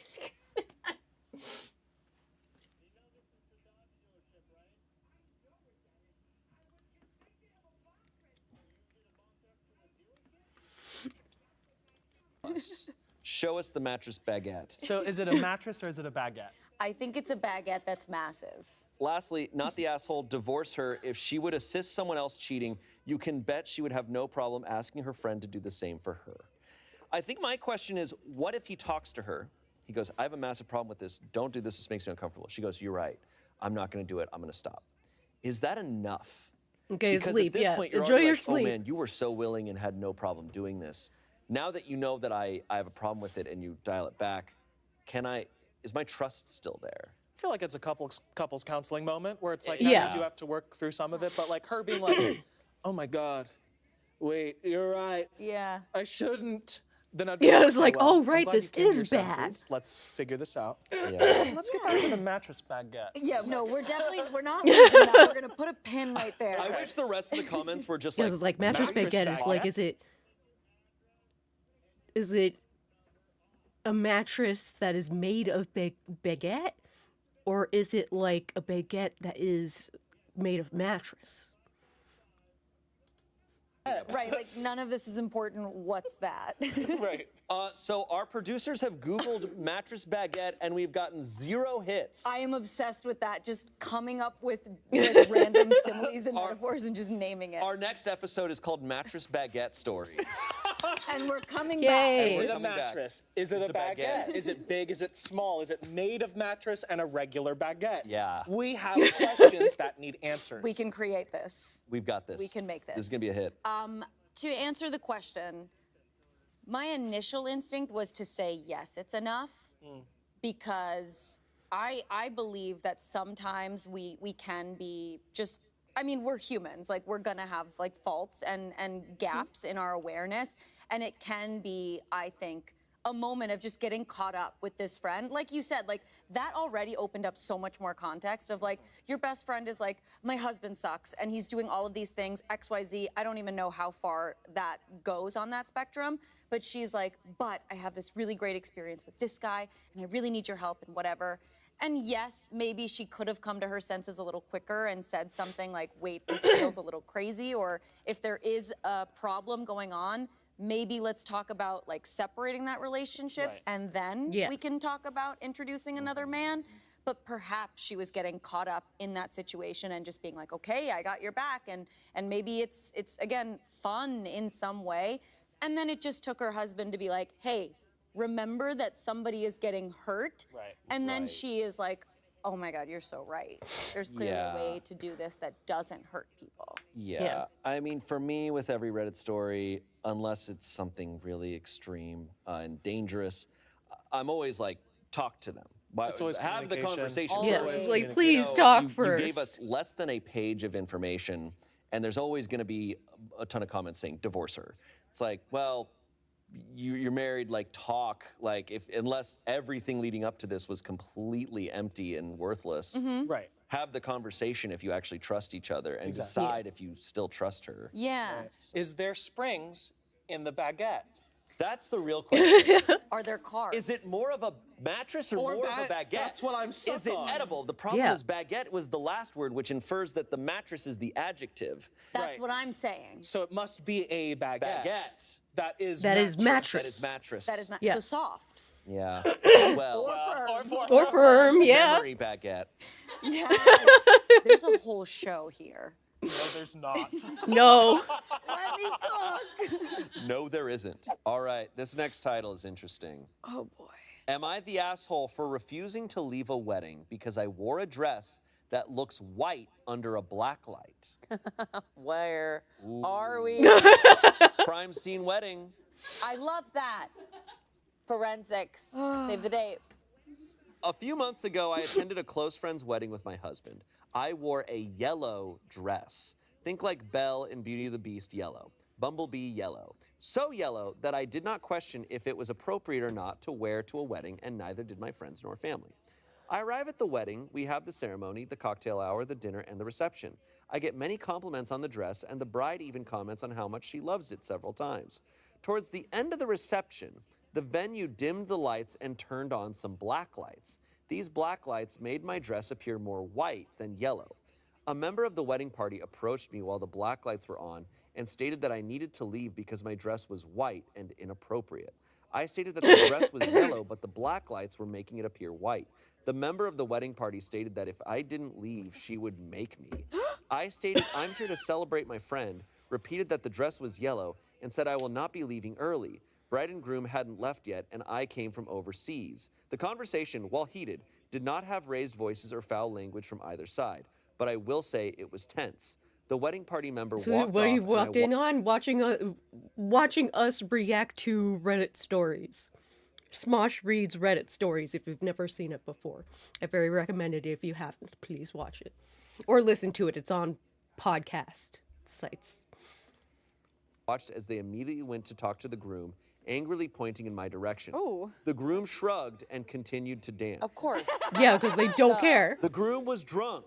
Show us the mattress baguette. So is it a mattress or is it a baguette? I think it's a baguette that's massive. Lastly, not the asshole, divorce her. If she would assist someone else cheating, you can bet she would have no problem asking her friend to do the same for her. I think my question is, what if he talks to her? He goes, I have a massive problem with this. Don't do this. This makes me uncomfortable. She goes, you're right. I'm not going to do it. I'm going to stop. Is that enough? Okay, Because sleep. at this Yes, point, you're enjoy already your like, sleep. oh man, you were so willing and had no problem doing this. Now that you know that I have a problem with it and you dial it back, is my trust still there? I feel like it's a couples counseling moment where it's like, Yeah. you do have to work through some of it, but like her being like, oh my God, wait, you're right. Yeah. I shouldn't. Then I'd be Yeah, it's "Okay, like, well, oh, I'm right, glad you this came to is your bad." senses. Let's figure this out. Yeah. Let's get back to the mattress baguette. Yeah, no, we're not losing that. We're gonna put a pin right there. I wish the rest of the comments were just Yeah, like, it's like mattress baguette is like, is it a mattress that is made of baguette, or is it like a baguette that is made of mattress? Right, like none of this is important. What's that? Right. So our producers have Googled mattress baguette and we've gotten 0 hits. I am obsessed with that. Just coming up with like, random similes and metaphors and just naming it. Our next episode is called Mattress Baguette Stories. And we're coming Yay. back. Is it a coming back. mattress? Is it a the baguette? baguette. Is it big? Is it small? Is it made of mattress and a regular baguette? Yeah. We have questions that need answers. We can create this. We've got this. We can make This is this. going to be a hit. To answer the question, my initial instinct was to say yes, it's enough, because I believe that sometimes we can be just, I mean, we're humans, like we're gonna have like faults and gaps in our awareness, and it can be, I think, a moment of just getting caught up with this friend. Like you said, like that already opened up so much more context of like, your best friend is like, my husband sucks and he's doing all of these things, XYZ. I don't even know how far that goes on that spectrum. But she's like, but I have this really great experience with this guy and I really need your help and whatever. And yes, maybe she could have come to her senses a little quicker and said something like, wait, this feels a little crazy. Or if there is a problem going on, maybe let's talk about like separating that relationship Right. and then Yes. we can talk about introducing another man. but perhaps she was getting caught up in that situation and just being like, okay, I got your back, and maybe it's again fun in some way. And then it just took her husband to be like, hey, remember that somebody is getting hurt. Right. And then she is like, oh my God, you're so right. There's clearly Yeah. a way to do this that doesn't hurt people. Yeah. I mean, for me, with every Reddit story, unless it's something really extreme and dangerous, I'm always like, talk to them. It's always have the communication. conversation. Always. Yes, Always like, communication. please talk you first. gave us less than a page of information, and there's always going to be a ton of comments saying divorce her. It's like, well, you're married, like talk, like unless everything leading up to this was completely empty and worthless. Right. Have the conversation if you actually trust each other and Exactly. decide if you still trust her. Yeah. Is there springs in the baguette? That's the real question. Are there carbs? Is it more of a mattress or more of a baguette? That's what I'm stuck Is it on. edible? The problem Yeah. is baguette was the last word, which infers that the mattress is the adjective. That's Right. what I'm saying. So it must be a baguette. Baguette. That is That is mattress. That is mattress. That is Yeah. so soft. Yeah. Well, Or firm, yeah. memory baguette. Yes. There's a whole show here. No, there's not. No. Let me cook. No, there isn't. All right, this next title is interesting. Oh boy. Am I the asshole for refusing to leave a wedding because I wore a dress that looks white under a black light? Where are we? Crime scene wedding. I love that. Forensics. Save the date. A few months ago, I attended a close friend's wedding with my husband. I wore a yellow dress. Think like Belle in Beauty and the Beast yellow. Bumblebee yellow. So yellow that I did not question if it was appropriate or not to wear to a wedding, and neither did my friends nor family. I arrive at the wedding, we have the ceremony, the cocktail hour, the dinner, and the reception. I get many compliments on the dress, and the bride even comments on how much she loves it several times. Towards the end of the reception, the venue dimmed the lights and turned on some black lights. These black lights made my dress appear more white than yellow. A member of the wedding party approached me while the black lights were on and stated that I needed to leave because my dress was white and inappropriate. I stated that the dress was yellow, but the black lights were making it appear white. The member of the wedding party stated that if I didn't leave, she would make me. I stated, I'm here to celebrate my friend, repeated that the dress was yellow, and said I will not be leaving early. Bride and groom hadn't left yet, and I came from overseas. The conversation, while heated, did not have raised voices or foul language from either side, but I will say it was tense. The wedding party member So walked what off, you and I walked in on? Watching us react to Reddit stories. Smosh reads Reddit stories if you've never seen it before. I very recommend it if you haven't. Please watch it. Or listen to it. It's on podcast sites. watched as they immediately went to talk to the groom, angrily pointing in my direction. Ooh. The groom shrugged and continued to dance. Of course. Yeah, because they don't care. The groom was drunk.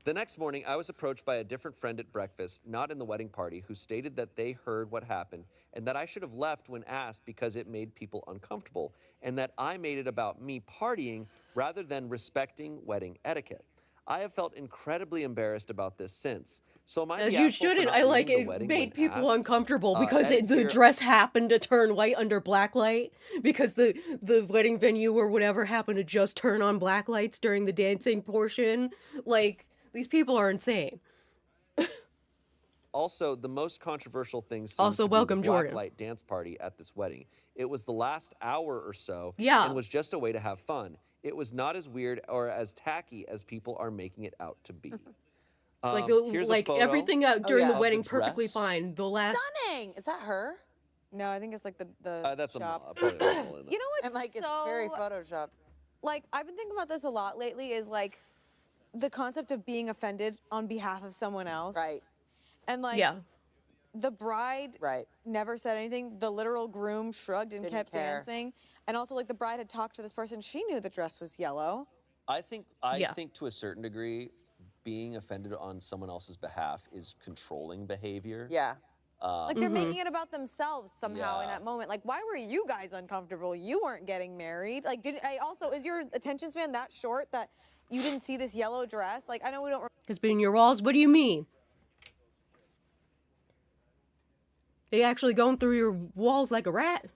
The next morning, I was approached by a different friend at breakfast, not in the wedding party, who stated that they heard what happened and that I should have left when asked because it made people uncomfortable, and that I made it about me partying rather than respecting wedding etiquette. I have felt incredibly embarrassed about this since. So am I As the you asshole for shouldn't. not I like leaving it the wedding made when people asked? uncomfortable because Ed the here- dress happened to turn white under black light because the wedding venue or whatever happened to just turn on black lights during the dancing portion. Like, these people are insane. Also, the most controversial thing seemed Also, to be welcome, the Jordan. blacklight dance party at this wedding. It was the last hour or so, Yeah. and was just a way to have fun. It was not as weird or as tacky as people are making it out to be. Like, Here's a like photo everything out during of the the wedding perfectly dress. fine. The last Stunning. Is that her? No, I think it's like the That's shop. probably a model in it. You know what's And like so it's very Photoshop. like I've been thinking about this a lot lately is like the concept of being offended on behalf of someone else. Right. And like yeah. the bride Right. never said anything. The literal groom shrugged and Didn't kept care. dancing. And also like the bride had talked to this person. She knew the dress was yellow. I think Yeah. to a certain degree, being offended on someone else's behalf is controlling behavior. Yeah. Like they're making it about themselves somehow in Yeah. that moment. Like, why were you guys uncomfortable? You weren't getting married. Like, is your attention span that short that you didn't see this yellow dress? Like, I know we don't. It's been in your walls. What do you mean? They actually going through your walls like a rat.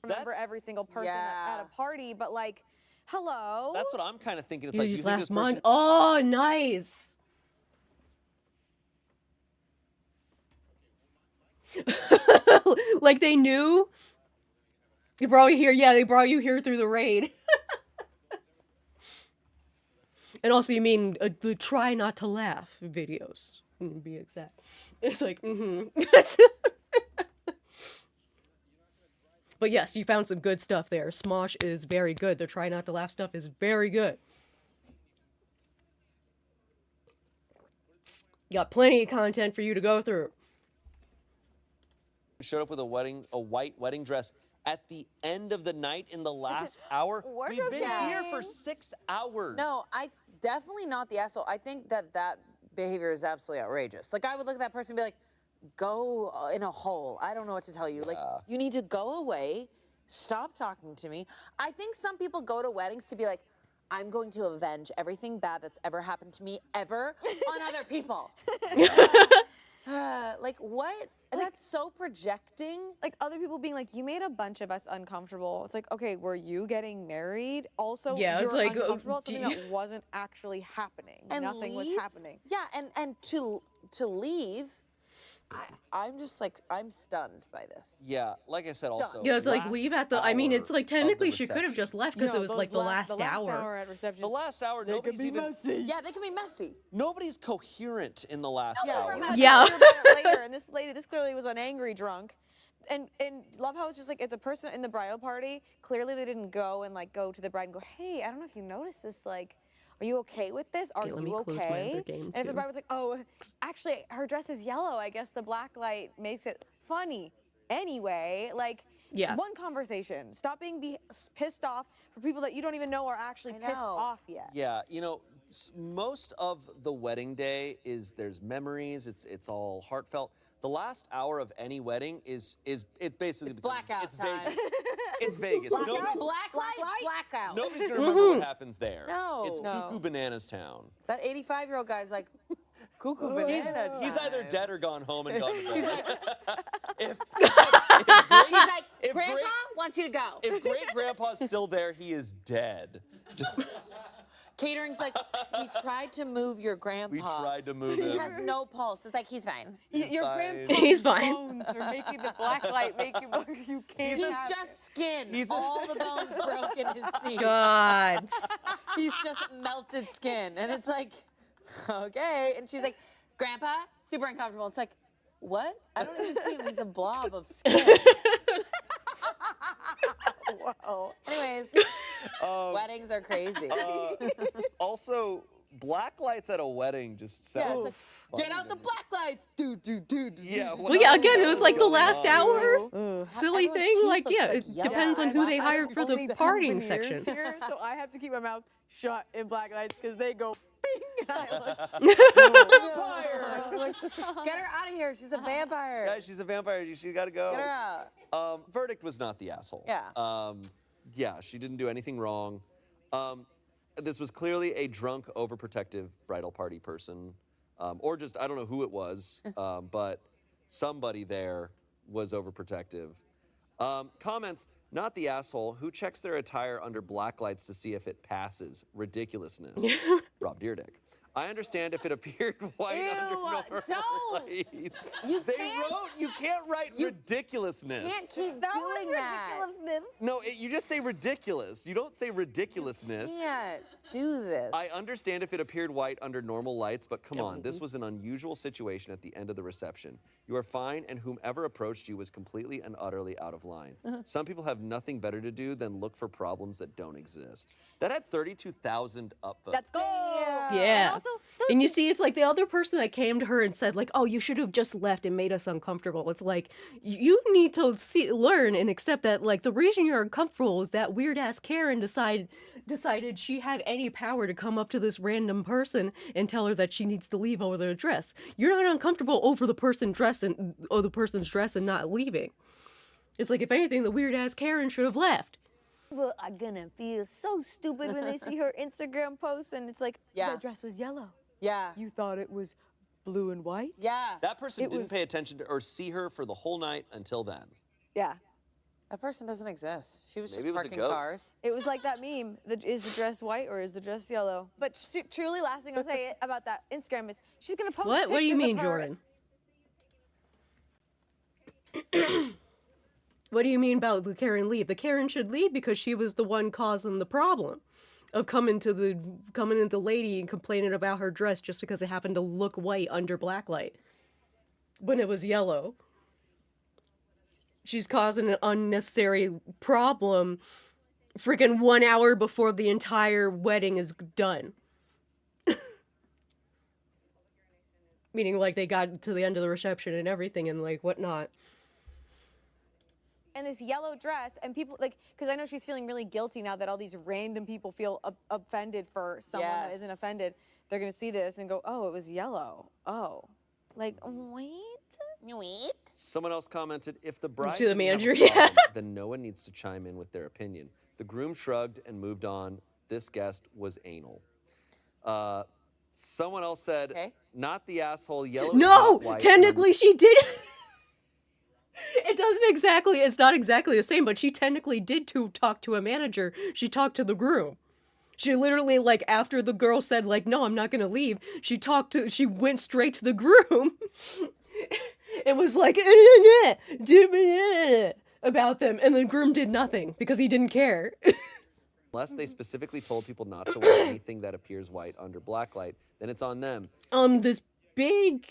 remember every single person at a party, but like, hello. That's what I'm kind of thinking. It's You like, you just think last this month. person? Oh, nice. Like they knew. They brought you here. Yeah, they brought you here through the raid. And also, you mean the try not to laugh videos, to be exact. It's like, But yes, you found some good stuff there. Smosh is very good. The try not to laugh stuff is very good. Got plenty of content for you to go through. Showed up with a white wedding dress at the end of the night in the last hour. We've been here for 6 hours. No, I definitely not the asshole. I think that behavior is absolutely outrageous. Like, I would look at that person and be like, go in a hole. I don't know what to tell you. Like, you need to go away. Stop talking to me. I think some people go to weddings to be like, I'm going to avenge everything bad that's ever happened to me ever on other people. Like, what? That's so projecting. Like other people being like, you made a bunch of us uncomfortable. It's like, okay, were you getting married? Also, Yeah, you're it's like, uncomfortable at something that wasn't actually happening. And Nothing was leave? happening. Yeah, and to leave, I'm just like, I'm stunned by this. Yeah, like I said, also. Yeah, it's like last leave at the. I mean, hour it's like of the technically she could have reception. just left because No, it was those like the last hour. at reception. The last hour, nobody's even. Yeah, they can be messy. Nobody's coherent in the last Yeah, hour. we had to Yeah. hear about it later, and this clearly was an angry drunk. And Love How it's just like, it's a person in the bridal party. Clearly they didn't go and like go to the bride and go, hey, I don't know if you noticed this, like, are you okay with this? Are Okay, let me you close my okay? other game, And if the too. bride was like, oh, actually her dress is yellow, I guess the black light makes it funny. Anyway, like, Yeah. one conversation. Stop being pissed off for people that you don't even know are actually pissed off yet. Yeah, you know, most of the wedding day there's memories. It's all heartfelt. The last hour of any wedding is it's basically Blackout it's time. Vegas. It's Vegas. Blackout? Nobody's, Blackout. nobody's gonna remember what happens there. No. It's No. Cuckoo Bananas Town. That 85-year-old guy's like, cuckoo banana. He's either dead or gone home and gone to bed. He's like, if she's like, if Grandpa great- wants you to go. if great grandpa's still there, he is dead. Just Catering's like, we tried to move your grandpa. we tried to move He him. has no pulse. It's like, he's fine. Your fine. grandpa's He's fine. bones are making the black light make you can't He's have just skin. He's a- All the bones broke in his seat. God. He's just melted skin. And it's like, okay. And she's like, Grandpa, super uncomfortable. It's like, what? I don't even see him. He's a blob of skin. Whoa. Anyways, weddings are crazy. Also, black lights at a wedding just Yeah, sounds it's like, get out the black lights. Dude. Yeah, Well, yeah, again, it was like the last hour. Ooh, Silly everyone's thing. teeth Like, looks yeah, like it yellow. depends on who they I hired have for only the 2 partying veneers section. Here, so I have to keep my mouth shut in black lights because they go bing. And I like, Get her out of here. She's a vampire. Guys, she's a vampire. She got to go. Get her out. Verdict was not the asshole. Yeah. Yeah, she didn't do anything wrong. This was clearly a drunk, overprotective bridal party person. Or just, I don't know who it was, but somebody there was overprotective. Comments, not the asshole. Who checks their attire under black lights to see if it passes? Ridiculousness. Rob Deerdick. I understand if it appeared white under normal don't. lights. You You can't write ridiculousness. Can't keep doing that. No, you just say ridiculous. You don't say ridiculousness. Can't do this. I understand if it appeared white under normal lights, but come on, this was an unusual situation at the end of the reception. You are fine, and whomever approached you was completely and utterly out of line. Some people have nothing better to do than look for problems that don't exist. That had 32,000 upvotes. let's go. Yeah. And you see, it's like the other person that came to her and said, like, oh, you should have just left and made us uncomfortable. It's like, you need to learn and accept that, like, the reason you're uncomfortable is that weird-ass Karen decided she had any power to come up to this random person and tell her that she needs to leave over their dress. You're not uncomfortable over the person's dress and not leaving. It's like, if anything, the weird-ass Karen should have left. People are gonna feel so stupid when they see her Instagram post and it's like, Yeah. that dress was yellow. Yeah. You thought it was blue and white. Yeah. That person It didn't was- pay attention to or see her for the whole night until then. Yeah. That person doesn't exist. She was Maybe just it was a parking ghost. cars. It was like that meme. Is the dress white or is the dress yellow? But truly, last thing I'll say about that Instagram is she's gonna post What? What do you pictures mean, of her. Jordan? What do you mean about the Karen leave? The Karen should leave because she was the one causing the problem of coming into the lady and complaining about her dress just because it happened to look white under black light when it was yellow. She's causing an unnecessary problem freaking 1 hour before the entire wedding is done. Meaning, like, they got to the end of the reception and everything and, like, whatnot. And this yellow dress, and people, like, because I know she's feeling really guilty now that all these random people feel offended for someone that isn't Yes. offended. They're gonna see this and go, oh, it was yellow. Oh. Like, wait. Someone else commented, if the bride To the didn't have a manager, yeah. problem, then no one needs to chime in with their opinion. The groom shrugged and moved on. This guest was anal. Someone else said, not the asshole, yellow is No, not white. technically she did. It's not exactly the same, but she technically did talk to a manager. She talked to the groom. She literally, like, after the girl said, like, no, I'm not gonna leave, she went straight to the groom and was like, about them, and the groom did nothing because he didn't care. Unless they specifically told people not to wear anything that appears white under black light, then it's on them. This big,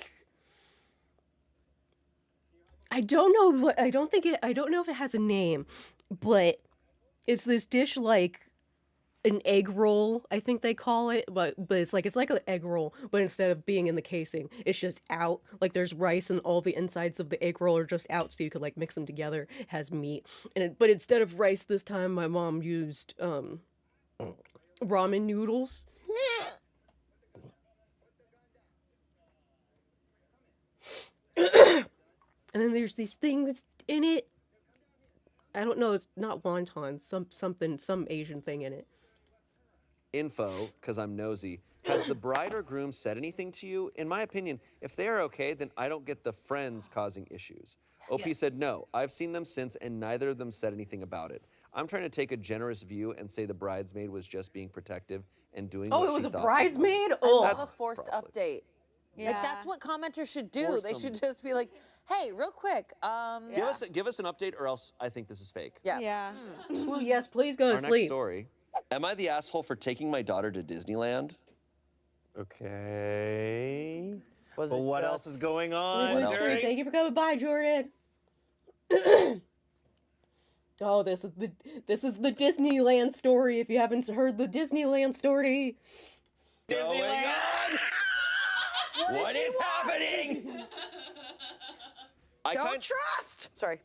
I don't know if it has a name, but it's this dish like an egg roll, I think they call it, but it's like an egg roll, but instead of being in the casing, it's just out. Like, there's rice and all the insides of the egg roll are just out, so you could, like, mix them together. It has meat, but instead of rice this time, my mom used ramen noodles. And then there's these things in it. I don't know, it's not wontons, some Asian thing in it. Info, because I'm nosy. Has the bride or groom said anything to you? In my opinion, if they are okay, then I don't get the friends causing issues. OP said no. I've seen them since, and neither of them said anything about it. I'm trying to take a generous view and say the bridesmaid was just being protective and doing what Oh, she it was a thought bridesmaid? right. Oh, That's a forced update. Like, that's what commenters should do. Or They some- should just be like, hey, real quick. Give us an update, or else I think this is fake. Yeah. Well, yes, please go to Our next sleep. story. Am I the asshole for taking my daughter to Disneyland? Okay. Was But it what else just- is going on? Good else? story. Thank you for coming by, Jordan. Oh, this is the Disneyland story. If you haven't heard the Disneyland story, Disneyland! What is happening? Don't trust! Sorry.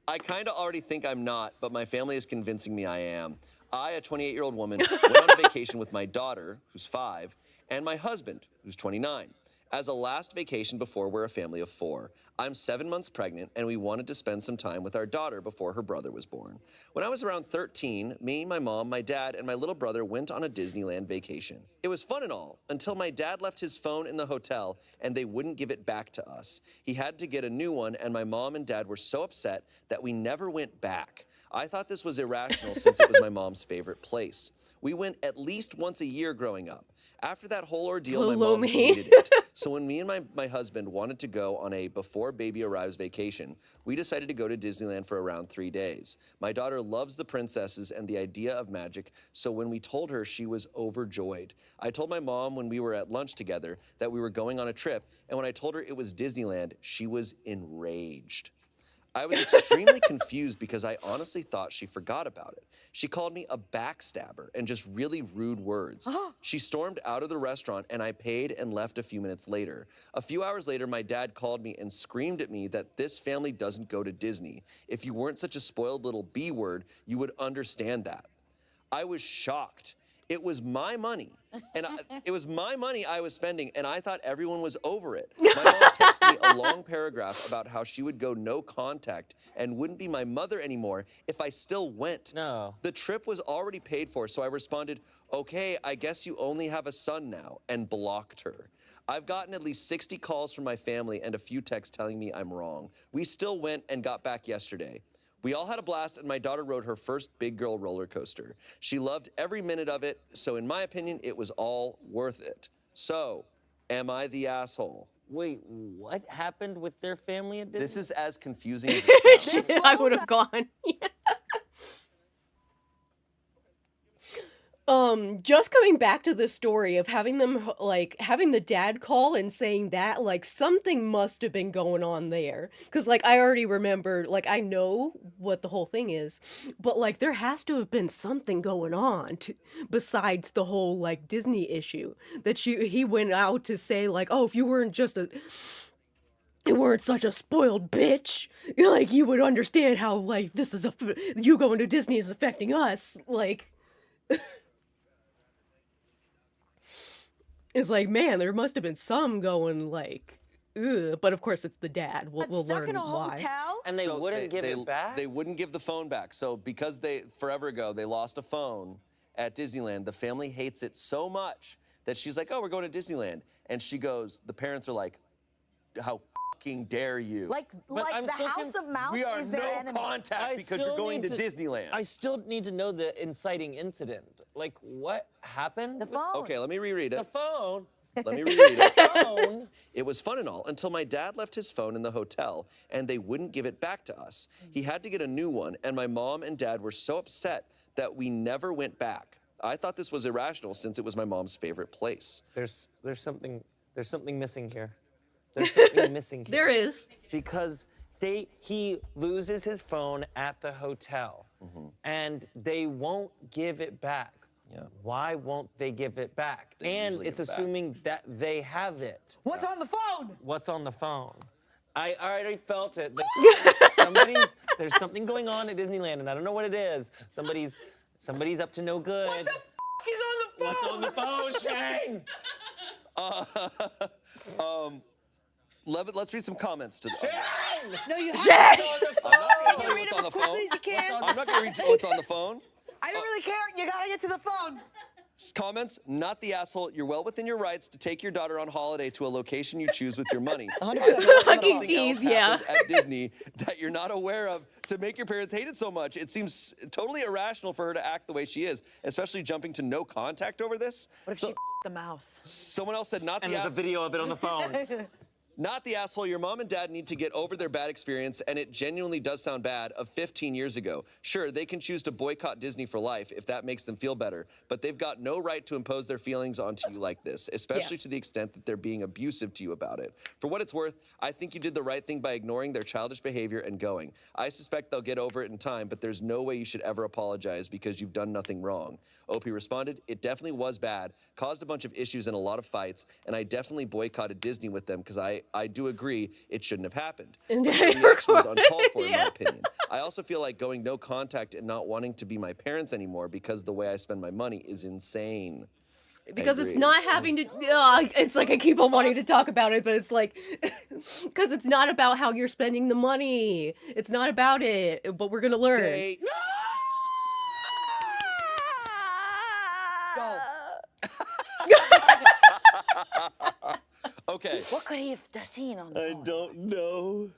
I kind of already think I'm not, but my family is convincing me I am. I, a 28-year-old woman, went on a vacation with my daughter, who's 5, and my husband, who's 29. As a last vacation before we're a family of 4. I'm 7 months pregnant, and we wanted to spend some time with our daughter before her brother was born. When I was around 13, me, my mom, my dad, and my little brother went on a Disneyland vacation. It was fun and all, until my dad left his phone in the hotel, and they wouldn't give it back to us. He had to get a new one, and my mom and dad were so upset that we never went back. I thought this was irrational since it was my mom's favorite place. We went at least once a year growing up. After that whole ordeal, my mom hated it. So when me and my husband wanted to go on a before baby arrives vacation, we decided to go to Disneyland for around 3 days. My daughter loves the princesses and the idea of magic, so when we told her, she was overjoyed. I told my mom when we were at lunch together that we were going on a trip, and when I told her it was Disneyland, she was enraged. I was extremely confused because I honestly thought she forgot about it. She called me a backstabber and just really rude words. She stormed out of the restaurant and I paid and left a few minutes later. A few hours later, my dad called me and screamed at me that this family doesn't go to Disney. If you weren't such a spoiled little B word, you would understand that. I was shocked. It was my money, and it was my money I was spending, and I thought everyone was over it. My mom texted me a long paragraph about how she would go no contact and wouldn't be my mother anymore if I still went. No. The trip was already paid for, so I responded, okay, I guess you only have a son now, and blocked her. I've gotten at least 60 calls from my family and a few texts telling me I'm wrong. We still went and got back yesterday. We all had a blast, and my daughter rode her first big girl roller coaster. She loved every minute of it, so in my opinion, it was all worth it. So, am I the asshole? Wait, what happened with their family at Disney? This is as confusing as it sounds. Shit, I would have gone. Just coming back to the story of having them, like, having the dad call and saying that, like, something must have been going on there. Because, like, I already remember, like, I know what the whole thing is, but, like, there has to have been something going on besides the whole, like, Disney issue. That he went out to say, like, oh, if you weren't just you weren't such a spoiled bitch, like, you would understand how, like, this is you going to Disney is affecting us, like... It's like, man, there must have been some going, like, ugh. But of course, it's the dad. We'll learn why. And they So wouldn't give it back? They wouldn't give the phone back. So because forever ago, they lost a phone at Disneyland, the family hates it so much that she's like, oh, we're going to Disneyland. And she goes, the parents are like, how fucking dare you? Like the House of Mouse we are is their no enemy. contact because you're going to Disneyland. I still need to know the inciting incident. Like, what happened? The phone. Okay, let me reread it. The phone. Let me reread it. Phone. It was fun and all until my dad left his phone in the hotel and they wouldn't give it back to us. He had to get a new one, and my mom and dad were so upset that we never went back. I thought this was irrational since it was my mom's favorite place. There's something missing here. There's something missing here. There is. Because he loses his phone at the hotel, and they won't give it back. Yeah. Why won't they give it back? And it's assuming that they have it. What's on the phone? What's on the phone? I already felt it. There's something going on at Disneyland, and I don't know what it is. Somebody's up to no good. What the f is on the phone? What's on the phone, Shane? Let's read some comments to the. No, you Shane! have I'm not going to tell you read what's on them the as quickly phone. as you can. I'm not going to read what's on the phone. I don't really care. You gotta get to the phone. Comments, not the asshole. You're well within your rights to take your daughter on holiday to a location you choose with your money. Fucking tease, yeah. At Disney that you're not aware of to make your parents hate it so much. It seems totally irrational for her to act the way she is, especially jumping to no contact over this. What if she the mouse? Someone else said not the And there's a video of it on the phone. Not the asshole. Your mom and dad need to get over their bad experience, and it genuinely does sound bad, of 15 years ago. Sure, they can choose to boycott Disney for life if that makes them feel better, but they've got no right to impose their feelings onto you like this, especially to the extent that they're being abusive to you about it. For what it's worth, I think you did the right thing by ignoring their childish behavior and going. I suspect they'll get over it in time, but there's no way you should ever apologize because you've done nothing wrong. Opie responded, it definitely was bad, caused a bunch of issues and a lot of fights, and I definitely boycotted Disney with them because I do agree it shouldn't have happened. But their reaction was uncalled for in my opinion. I also feel like going no contact and not wanting to be my parents anymore because the way I spend my money is insane. Because it's not having to, it's like I keep on wanting to talk about it, but it's like, because it's not about how you're spending the money. It's not about it, but we're going to learn. Go. Okay. What could he have seen on the phone? I don't know.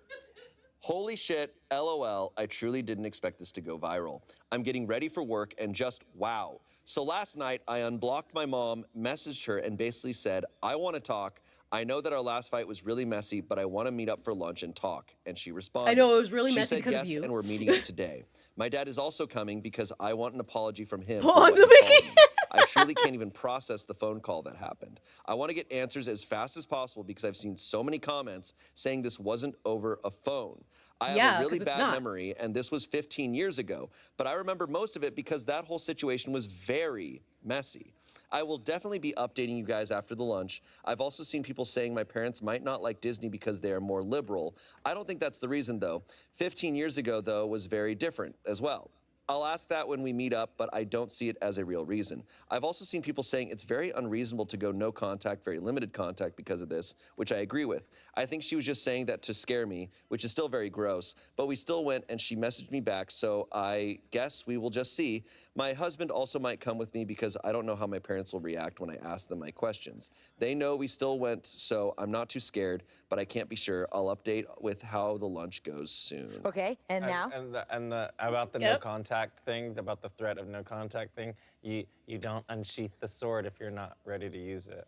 Holy shit, LOL, I truly didn't expect this to go viral. I'm getting ready for work and just wow. So last night, I unblocked my mom, messaged her, and basically said, I want to talk. I know that our last fight was really messy, but I want to meet up for lunch and talk. And she responded. I know it was really she messy said because yes, of you. and we're meeting up today. My dad is also coming because I want an apology from him. Oh, for I'm what the he called Mickey. me. I truly can't even process the phone call that happened. I want to get answers as fast as possible because I've seen so many comments saying this wasn't over a phone. I have a really bad memory, and this was 15 years ago, but I remember most of it because that whole situation was very messy. I will definitely be updating you guys after the lunch. I've also seen people saying my parents might not like Disney because they are more liberal. I don't think that's the reason, though. 15 years ago, though, was very different as well. I'll ask that when we meet up, but I don't see it as a real reason. I've also seen people saying it's very unreasonable to go no contact, very limited contact because of this, which I agree with. I think she was just saying that to scare me, which is still very gross, but we still went and she messaged me back, so I guess we will just see. My husband also might come with me because I don't know how my parents will react when I ask them my questions. They know we still went, so I'm not too scared, but I can't be sure. I'll update with how the lunch goes soon. Okay, and now? And the about the no contact thing, about the threat of no contact thing, you don't unsheath the sword if you're not ready to use it.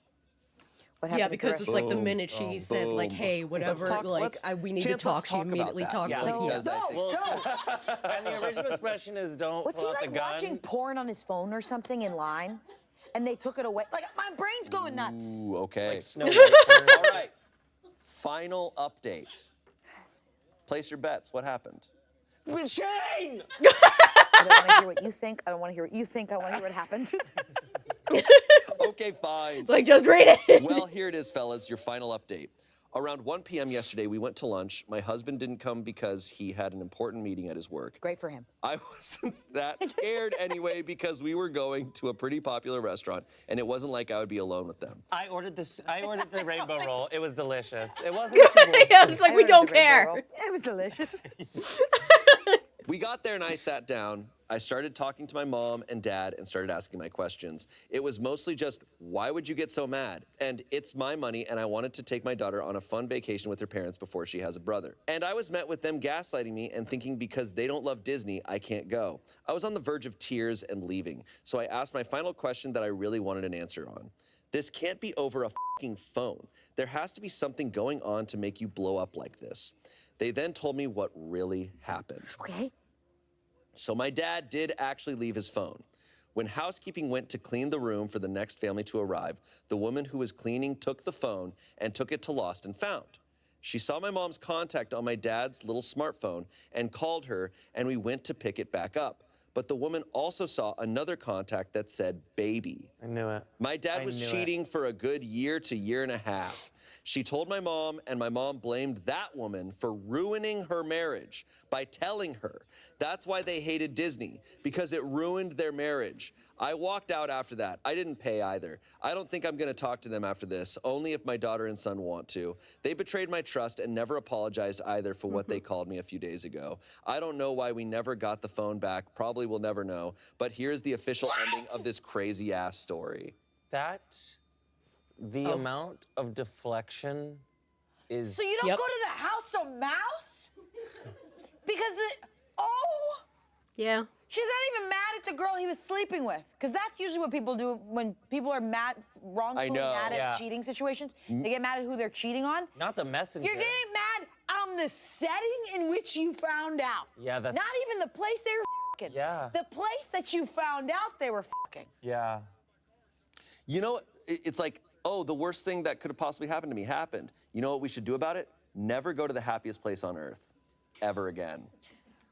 Yeah, because it's like the minute she said like, "Hey, whatever," we need to talk. She immediately talked. Yeah, Like, and the original expression is don't Was he pull out the like gun. watching porn on his phone or something in line? And they took it away. Like, my brain's going nuts. Ooh, okay. Like Snow White porn. All right. Final update. Place your bets. What happened? With Shane! I don't want to hear what you think. I don't want to hear what you think. I want to hear what happened. Okay, fine. It's like, just read it. Well, here it is, fellas, your final update. Around 1 p.m. yesterday, we went to lunch. My husband didn't come because he had an important meeting at his work. Great for him. I wasn't that scared anyway because we were going to a pretty popular restaurant, and it wasn't like I would be alone with them. I ordered the rainbow roll. It was delicious. It wasn't too Yeah, it's like we don't care. It was delicious. We got there and I sat down. I started talking to my mom and dad and started asking my questions. It was mostly just, why would you get so mad? And it's my money and I wanted to take my daughter on a fun vacation with her parents before she has a brother. And I was met with them gaslighting me and thinking because they don't love Disney, I can't go. I was on the verge of tears and leaving. So I asked my final question that I really wanted an answer on. This can't be over a fucking phone. There has to be something going on to make you blow up like this. They then told me what really happened. Okay. So my dad did actually leave his phone. When housekeeping went to clean the room for the next family to arrive, the woman who was cleaning took the phone and took it to Lost and Found. She saw my mom's contact on my dad's little smartphone and called her, and we went to pick it back up. But the woman also saw another contact that said baby. I knew it. My dad was cheating for a good year to year and a half. She told my mom, and my mom blamed that woman for ruining her marriage by telling her. That's why they hated Disney, because it ruined their marriage. I walked out after that. I didn't pay either. I don't think I'm going to talk to them after this, only if my daughter and son want to. They betrayed my trust and never apologized either for what they called me a few days ago. I don't know why we never got the phone back. Probably we'll never know. But here's the official ending of this crazy-ass story. The amount of deflection is... So you don't go to the house of mouse? Because yeah. She's not even mad at the girl he was sleeping with. Because that's usually what people do when people are wrongfully mad at cheating situations. They get mad at who they're cheating on. Not the messenger. You're getting mad on the setting in which you found out. Yeah, that's... Not even the place they were fucking. Yeah. The place that you found out they were fucking. Yeah. You know, it's like, oh, the worst thing that could have possibly happened to me happened. You know what we should do about it? Never go to the happiest place on earth ever again.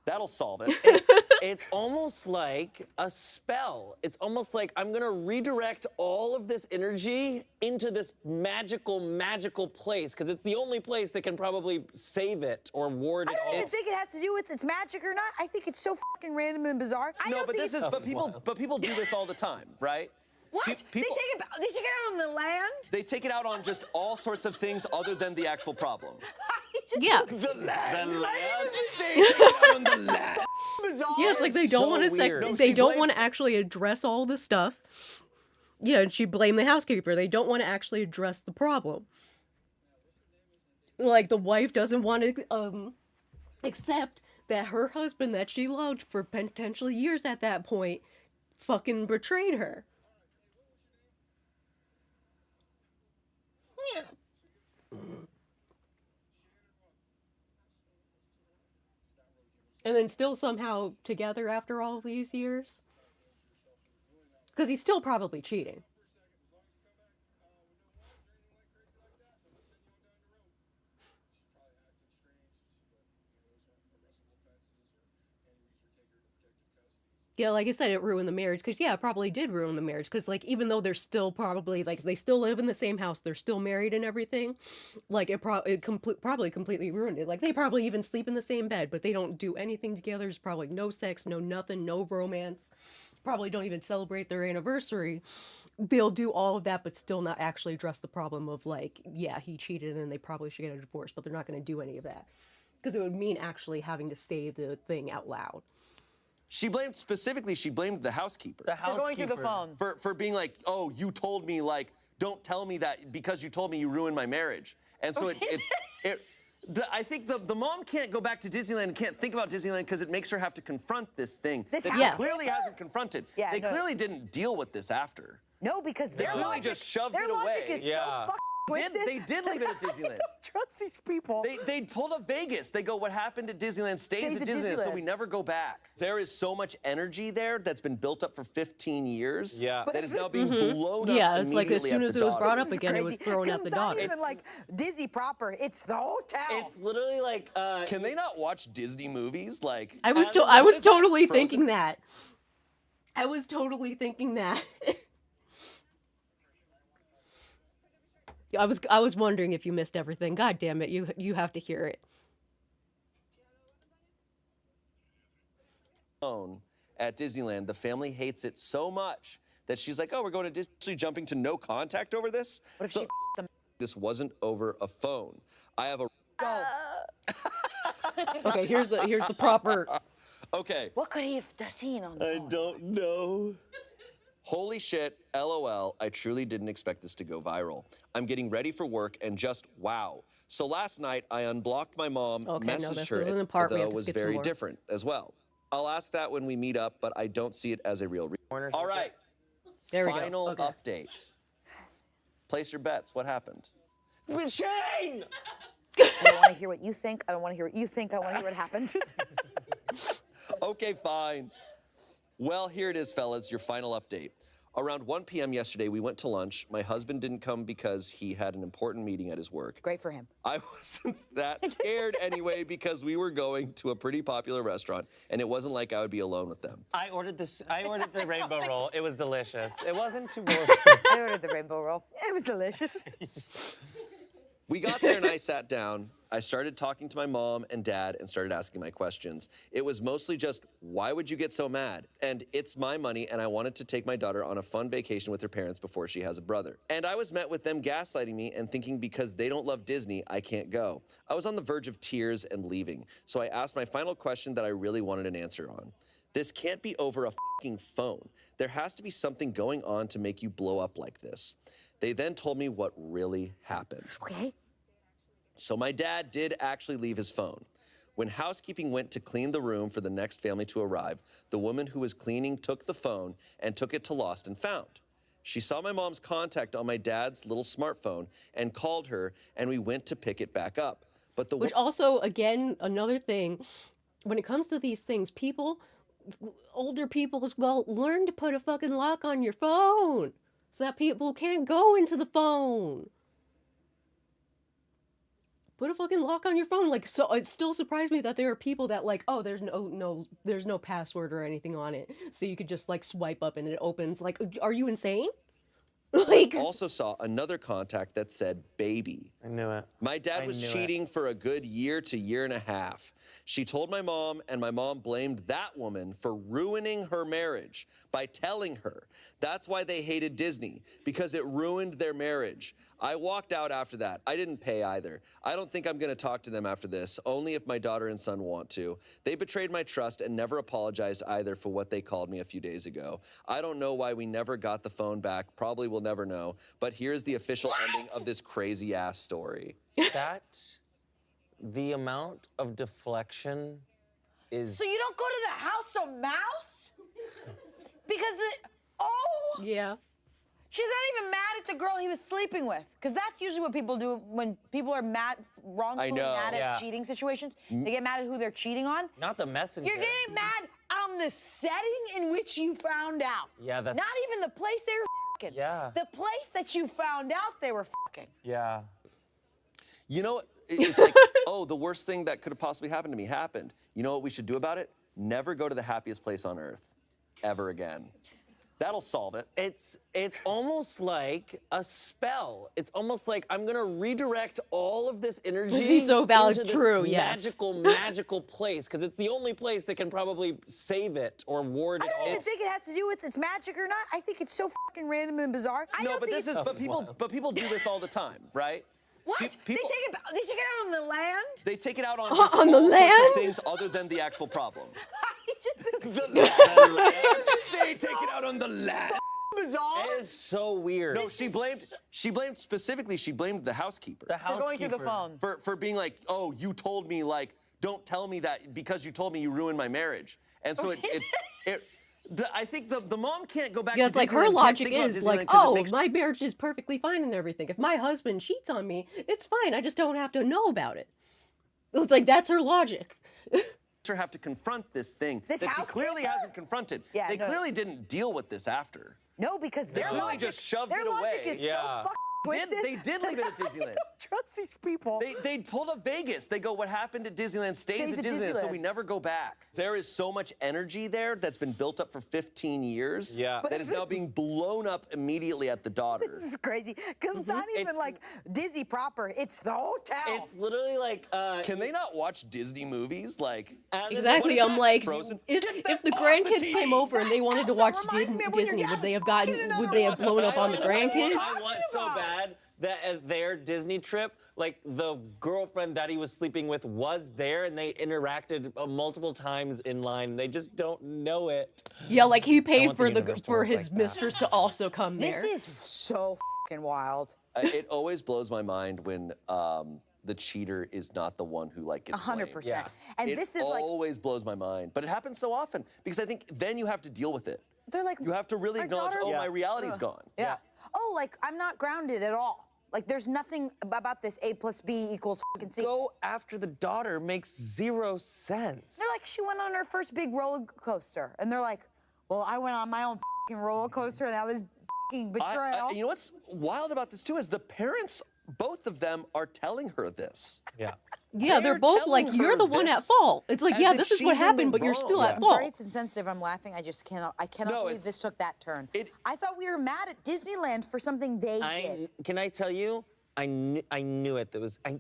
That'll solve it. It's almost like a spell. It's almost like I'm gonna redirect all of this energy into this magical, magical place, because it's the only place that can probably save it or ward it off. I don't even think it has to do with its magic or not. I think it's so fucking random and bizarre. But people do this all the time, right? What? They take it out on the land? They take it out on just all sorts of things other than the actual problem. Yeah. The land. Yeah, it's like they don't want to they don't want to actually address all the stuff. Yeah, and she blamed the housekeeper. They don't want to actually address the problem. Like the wife doesn't want to accept that her husband that she loved for potentially years at that point fucking betrayed her. And then still somehow together after all these years? Because he's still probably cheating. Yeah, like I said, it ruined the marriage because yeah, it probably did ruin the marriage because like even though they're still probably like they still live in the same house, they're still married and everything, like probably completely ruined it. Like they probably even sleep in the same bed, but they don't do anything together. There's probably no sex, no nothing, no romance. Probably don't even celebrate their anniversary. They'll do all of that, but still not actually address the problem of like, yeah, he cheated and they probably should get a divorce, but they're not going to do any of that because it would mean actually having to say the thing out loud. She blamed the housekeeper. The housekeeper. For going through the phone. For being like, oh, you told me, like, don't tell me that because you told me you ruined my marriage. And so I think the mom can't go back to Disneyland and can't think about Disneyland because it makes her have to confront this thing that she clearly hasn't confronted. Yeah, they clearly didn't deal with this after. No, because They their clearly logic, just shoved their it away. logic is so fucking twisted. They did leave it at Disneyland. I don't trust these people. They pulled up Vegas. They go, what happened at Disneyland stays at Disneyland, so we never go back. There is so much energy there that's been built up for 15 years that is now being blown up. Yeah, it's like as immediately soon at as the it was daughter. brought up again, it was thrown at the It's not daughter. even like Disney proper. It's the hotel. It's literally like. Can they not watch Disney movies? Like I was totally thinking that. I was totally thinking that. I was wondering if you missed everything. God damn it, you have to hear it. At Disneyland, the family hates it so much that she's like, oh, we're going to Disney, actually jumping to no contact over this? What if she This wasn't over a phone. I have a Go. Okay, here's the proper. Okay. What could he have seen on the phone? don't know. Holy shit, LOL, I truly didn't expect this to go viral. I'm getting ready for work and just wow. So last night I unblocked my mom, Okay, no, messaged this her, isn't the part we though have to was skip some very more. different as well. I'll ask that when we meet up, but I don't see it as a real reason. All right, There we go. final Okay. update. Place your bets, what happened? Shane! I don't want to hear what you think. I don't want to hear what you think. I want to hear what happened. Okay, fine. Well, here it is, fellas, your final update. Around 1 p.m. yesterday, we went to lunch. My husband didn't come because he had an important meeting at his work. Great for him. I wasn't that scared anyway because we were going to a pretty popular restaurant, and it wasn't like I would be alone with them. I ordered the rainbow roll. It was delicious. It wasn't too boring. I ordered the rainbow roll. It was delicious. We got there and I sat down. I started talking to my mom and dad and started asking my questions. It was mostly just, why would you get so mad? And it's my money and I wanted to take my daughter on a fun vacation with her parents before she has a brother. And I was met with them gaslighting me and thinking because they don't love Disney, I can't go. I was on the verge of tears and leaving. So I asked my final question that I really wanted an answer on. This can't be over a fucking phone. There has to be something going on to make you blow up like this. They then told me what really happened. Okay. So my dad did actually leave his phone. When housekeeping went to clean the room for the next family to arrive, the woman who was cleaning took the phone and took it to Lost and Found. She saw my mom's contact on my dad's little smartphone and called her, and we went to pick it back up. But the Which also, again, another thing, when it comes to these things, people, older people as well, learn to put a fucking lock on your phone so that people can't go into the phone. Put a fucking lock on your phone. Like, so it still surprised me that there are people that like, oh, there's no password or anything on it, so you could just like swipe up and it opens. Like, are you insane? Like, I also saw another contact that said baby. I knew it. My dad was cheating for a good year to year and a half. She told my mom, and my mom blamed that woman for ruining her marriage by telling her. That's why they hated Disney, because it ruined their marriage. I walked out after that. I didn't pay either. I don't think I'm going to talk to them after this, only if my daughter and son want to. They betrayed my trust and never apologized either for what they called me a few days ago. I don't know why we never got the phone back. Probably will never know. But here's the official ending of this crazy-ass story. The amount of deflection is... So you don't go to the house of mouse? Yeah. She's not even mad at the girl he was sleeping with. Because that's usually what people do when people are mad, wrongfully mad at cheating situations. They get mad at who they're cheating on. Not the messenger. You're getting mad on the setting in which you found out. Yeah, that's... Not even the place they were fucking. Yeah. The place that you found out they were fucking. Yeah. You know, it's like, oh, the worst thing that could have possibly happened to me happened. You know what we should do about it? Never go to the happiest place on earth. ever again. That'll solve it. It's almost like a spell. It's almost like I'm gonna redirect all of this energy This is so valid. into this True, yes. magical place, because it's the only place that can probably save it or ward it I don't off. even think it has to do with its magic or not. I think it's so fucking random and bizarre. I No, don't but think this is but people do this all the time, right? What? People, They take it out on the land? they take it out on, On just the all sorts land? of things other than the actual problem. The land. They take it out on the land. Bizarre. It is so weird. No, she blamed specifically, she blamed the housekeeper. The For going through the phone. For being like, oh, you told me, like, don't tell me that because you told me you ruined my marriage. And so I think the mom can't go back Yeah, to it's like Disneyland, her can't logic think about is Disneyland like, 'cause it oh, makes my marriage is perfectly fine and everything. If my husband cheats on me, it's fine. I just don't have to know about it. It's like that's her logic. her have to confront this thing This that she clearly housekeeper? hasn't confronted. Yeah, They no. clearly didn't deal with this after. No, because They their clearly logic, just shoved their it logic away. is Yeah. so fucking twisted. They did leave it at I Disneyland. don't trust these people. They pulled a Vegas. They go, what happened at Disneyland stays at Disneyland, so we never go back. There is so much energy there that's been built up for 15 years Yeah. that is now being blown up immediately at the daughter. This is crazy because it's not even like Disney proper. It's the hotel. It's literally like. Can they not watch Disney movies? Like Exactly. I'm like, Frozen? if the grandkids came over and they wanted to watch Disney, would they have blown up on the grandkids? I want so bad that at their Disney trip, like the girlfriend that he was sleeping with was there, and they interacted multiple times in line. They just don't know it. Yeah, like he I paid want for the universe to work his like that. mistress to also come This there. is so fucking wild. It always blows my mind when the cheater is not the one who like gets 100%. blamed. Yeah. And it this is like always blows my mind, but it happens so often because I think then you have to deal with it. they're like You have to really my acknowledge, daughter- oh, my reality's gone. Yeah. Oh, like I'm not grounded at all. Like there's nothing about this A plus B equals fucking C. Go after the daughter makes zero sense. They're like, she went on her first big roller coaster, and they're like, well, I went on my own fucking roller coaster, and that was fucking betrayal. You know what's wild about this too is the parents, both of them, are telling her this. Yeah. Yeah, they're both like, telling you're her the one at this fault. It's like, as yeah, if this is she's what in the happened, but you're still wrong. at I'm fault. sorry it's insensitive. I'm laughing. I cannot No, believe this took that turn. it- I thought we were mad at Disneyland for something they did. Can I tell you? I knew it. That was I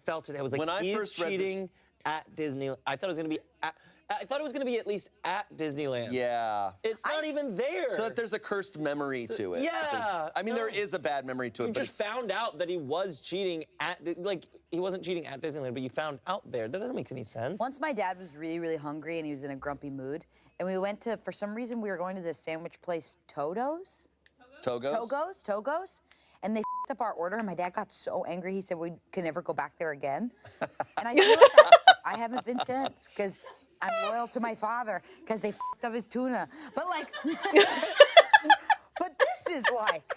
felt it. I was like, When I he's first read this- cheating at Disney. I thought it was gonna be. I thought it was gonna be at least at Disneyland. Yeah. It's not even there. So that there's a cursed memory to it. Yeah. I mean, there is a bad memory to it, You but just found out that he was cheating like he wasn't cheating at Disneyland, but you found out there. That doesn't make any sense. Once my dad was really, really hungry and he was in a grumpy mood, and we went to, for some reason, we were going to this sandwich place, Togo's, and they f***ed up our order, and my dad got so angry, he said we can never go back there again. And I feel like I haven't been since, because I'm loyal to my father, because they f***ed up his tuna. But like, but this is like,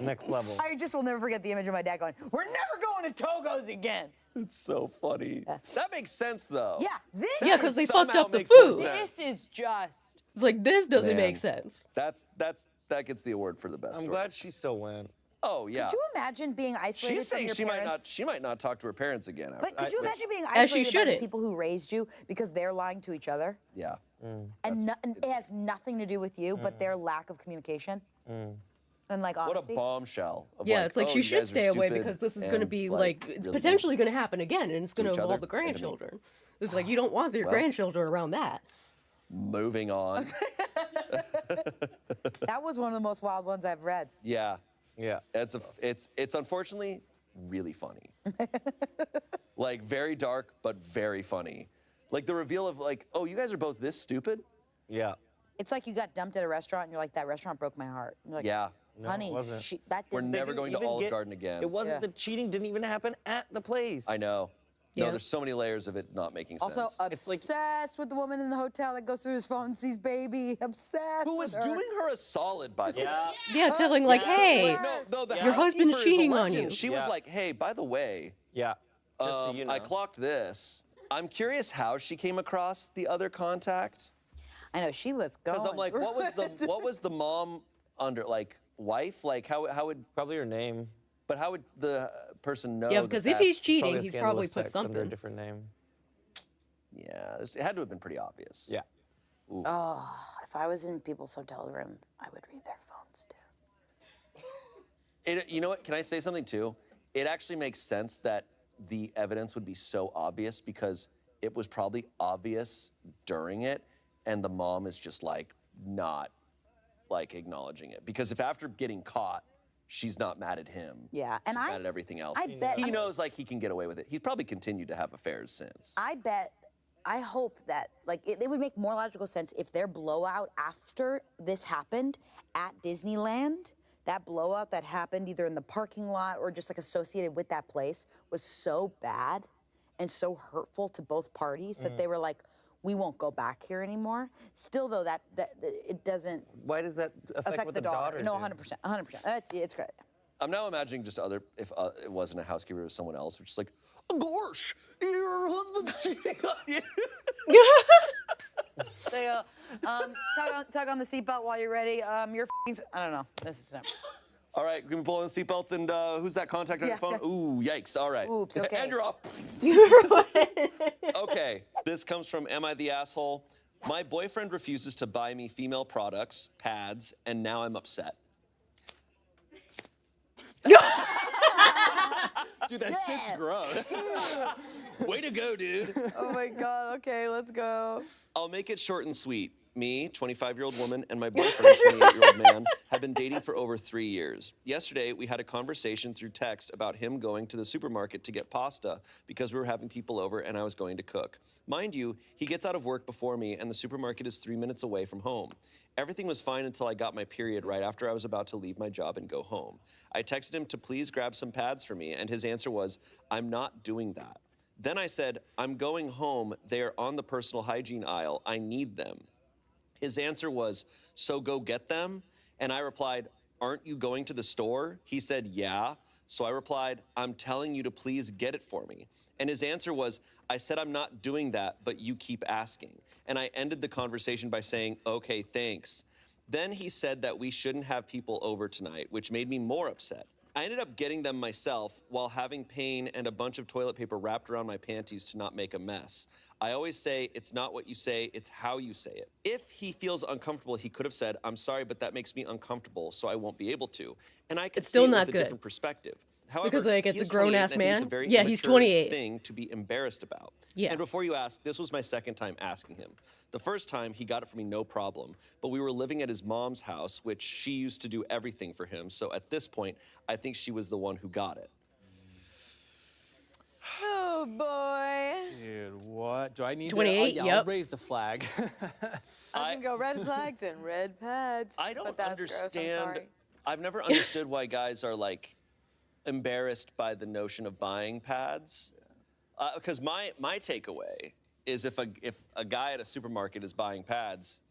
Next level. I just will never forget the image of my dad going, we're never going to Togo's again. It's so funny. That makes sense, though. Yeah, this Yeah, because they fucked somehow up the makes more food. sense. This is just. It's like, this doesn't Man. make sense. That gets the award for the best. I'm story. glad she still went. Oh yeah. Could you imagine being isolated She's from saying your she parents? might not talk to her parents again. But could you imagine being As she isolated by the shouldn't. people who raised you because they're lying to each other? Yeah. And it has nothing to do with you, but their lack of communication. And like What honesty. a bombshell. Of Yeah, it's like oh, she you should guys are stay away stupid because this is going to and, be like, it's really potentially going to happen again, and it's going to each other involve the and to me. grandchildren. It's like, you don't want your Well. grandchildren around that. Moving on. That was one of the most wild ones I've read. Yeah. Yeah. It's unfortunately really funny. Like very dark, but very funny. Like the reveal of like, oh, you guys are both this stupid? Yeah. It's like you got dumped at a restaurant and you're like, that restaurant broke my heart. And you're like, Yeah. No, honey, it wasn't. that We're didn't. never didn't going to even Olive get- Garden again. It wasn't Yeah. the cheating didn't even happen at the place. I know. No, Yeah. there's so many layers of it not making sense. Also, obsessed with the woman in the hotel that goes through his phone and sees baby. Obsessed. Who was with her. doing her a solid, by the way. Yeah. Yeah, telling like, hey, No, the your husband's housekeeper is a cheating on legend. you. She was Yeah. like, hey, by the way, Yeah. Just so you know. I clocked this. I'm curious how she came across the other contact. I know, she was going. Because I'm like, what was the mom under, like, wife? Like, how would, Probably her name. but how would the person know? Yeah, that because if he's that's- cheating, a he's scandalous probably put text under a something. different name. Yeah, it had to have been pretty obvious. Yeah. Oh, if I was in people's hotel room, I would read their phones too. You know what? Can I say something too? It actually makes sense that the evidence would be so obvious because it was probably obvious during it, and the mom is just like not like acknowledging it. Because if after getting caught, she's not mad at him. Yeah, and she's mad at everything else. I bet he knows like he can get away with it. He's probably continued to have affairs since. I hope that, like, it would make more logical sense if their blowout after this happened at Disneyland, that blowout that happened either in the parking lot or just like associated with that place was so bad and so hurtful to both parties that they were like, we won't go back here anymore. Still, though, that it doesn't. Why does that affect what the daughter? No, do? 100%. It's great. I'm now imagining just if it wasn't a housekeeper, it was someone else, which is like, Gorsh, your husband's cheating on you. They tug on the seatbelt while you're ready. You're I don't know. This is not. All right, can we pull in the seatbelts and who's that contact on your phone? Ooh, yikes. All right. Oops, okay. And you're off. Okay, this comes from Am I the Asshole? My boyfriend refuses to buy me female products, pads, and now I'm upset. Dude, that shit's gross. Way to go, dude. Oh my God, okay, let's go. I'll make it short and sweet. Me, 25-year-old woman, and my boyfriend, 28-year-old man, have been dating for over 3 years. Yesterday, we had a conversation through text about him going to the supermarket to get pasta because we were having people over and I was going to cook. Mind you, he gets out of work before me and the supermarket is 3 minutes away from home. Everything was fine until I got my period right after I was about to leave my job and go home. I texted him to please grab some pads for me, and his answer was, I'm not doing that. Then I said, I'm going home. They are on the personal hygiene aisle. I need them. His answer was, so go get them? And I replied, aren't you going to the store? He said, yeah. So I replied, I'm telling you to please get it for me. And his answer was, I said I'm not doing that, but you keep asking. And I ended the conversation by saying, okay, thanks. Then he said that we shouldn't have people over tonight, which made me more upset. I ended up getting them myself while having pain and a bunch of toilet paper wrapped around my panties to not make a mess. I always say, it's not what you say, it's how you say it. If he feels uncomfortable, he could have said, I'm sorry, but that makes me uncomfortable, so I won't be able to. And I could It's still see it not with good. a different perspective. However, Because, like, it's he a is grown-ass 28, and I think it's man. a very Yeah, he's immature 28. thing to be embarrassed about. Yeah. And before you ask, this was my second time asking him. The first time, he got it for me no problem, but we were living at his mom's house, which she used to do everything for him, so at this point, I think she was the one who got it. Oh boy. Dude, what? Do I need 28, to? I'll yep. raise the flag. I was gonna go red flags and red pads. I don't but that's understand. Gross, I'm sorry. I've never understood why guys are like embarrassed by the notion of buying pads. Because my takeaway is if a guy at a supermarket is buying pads,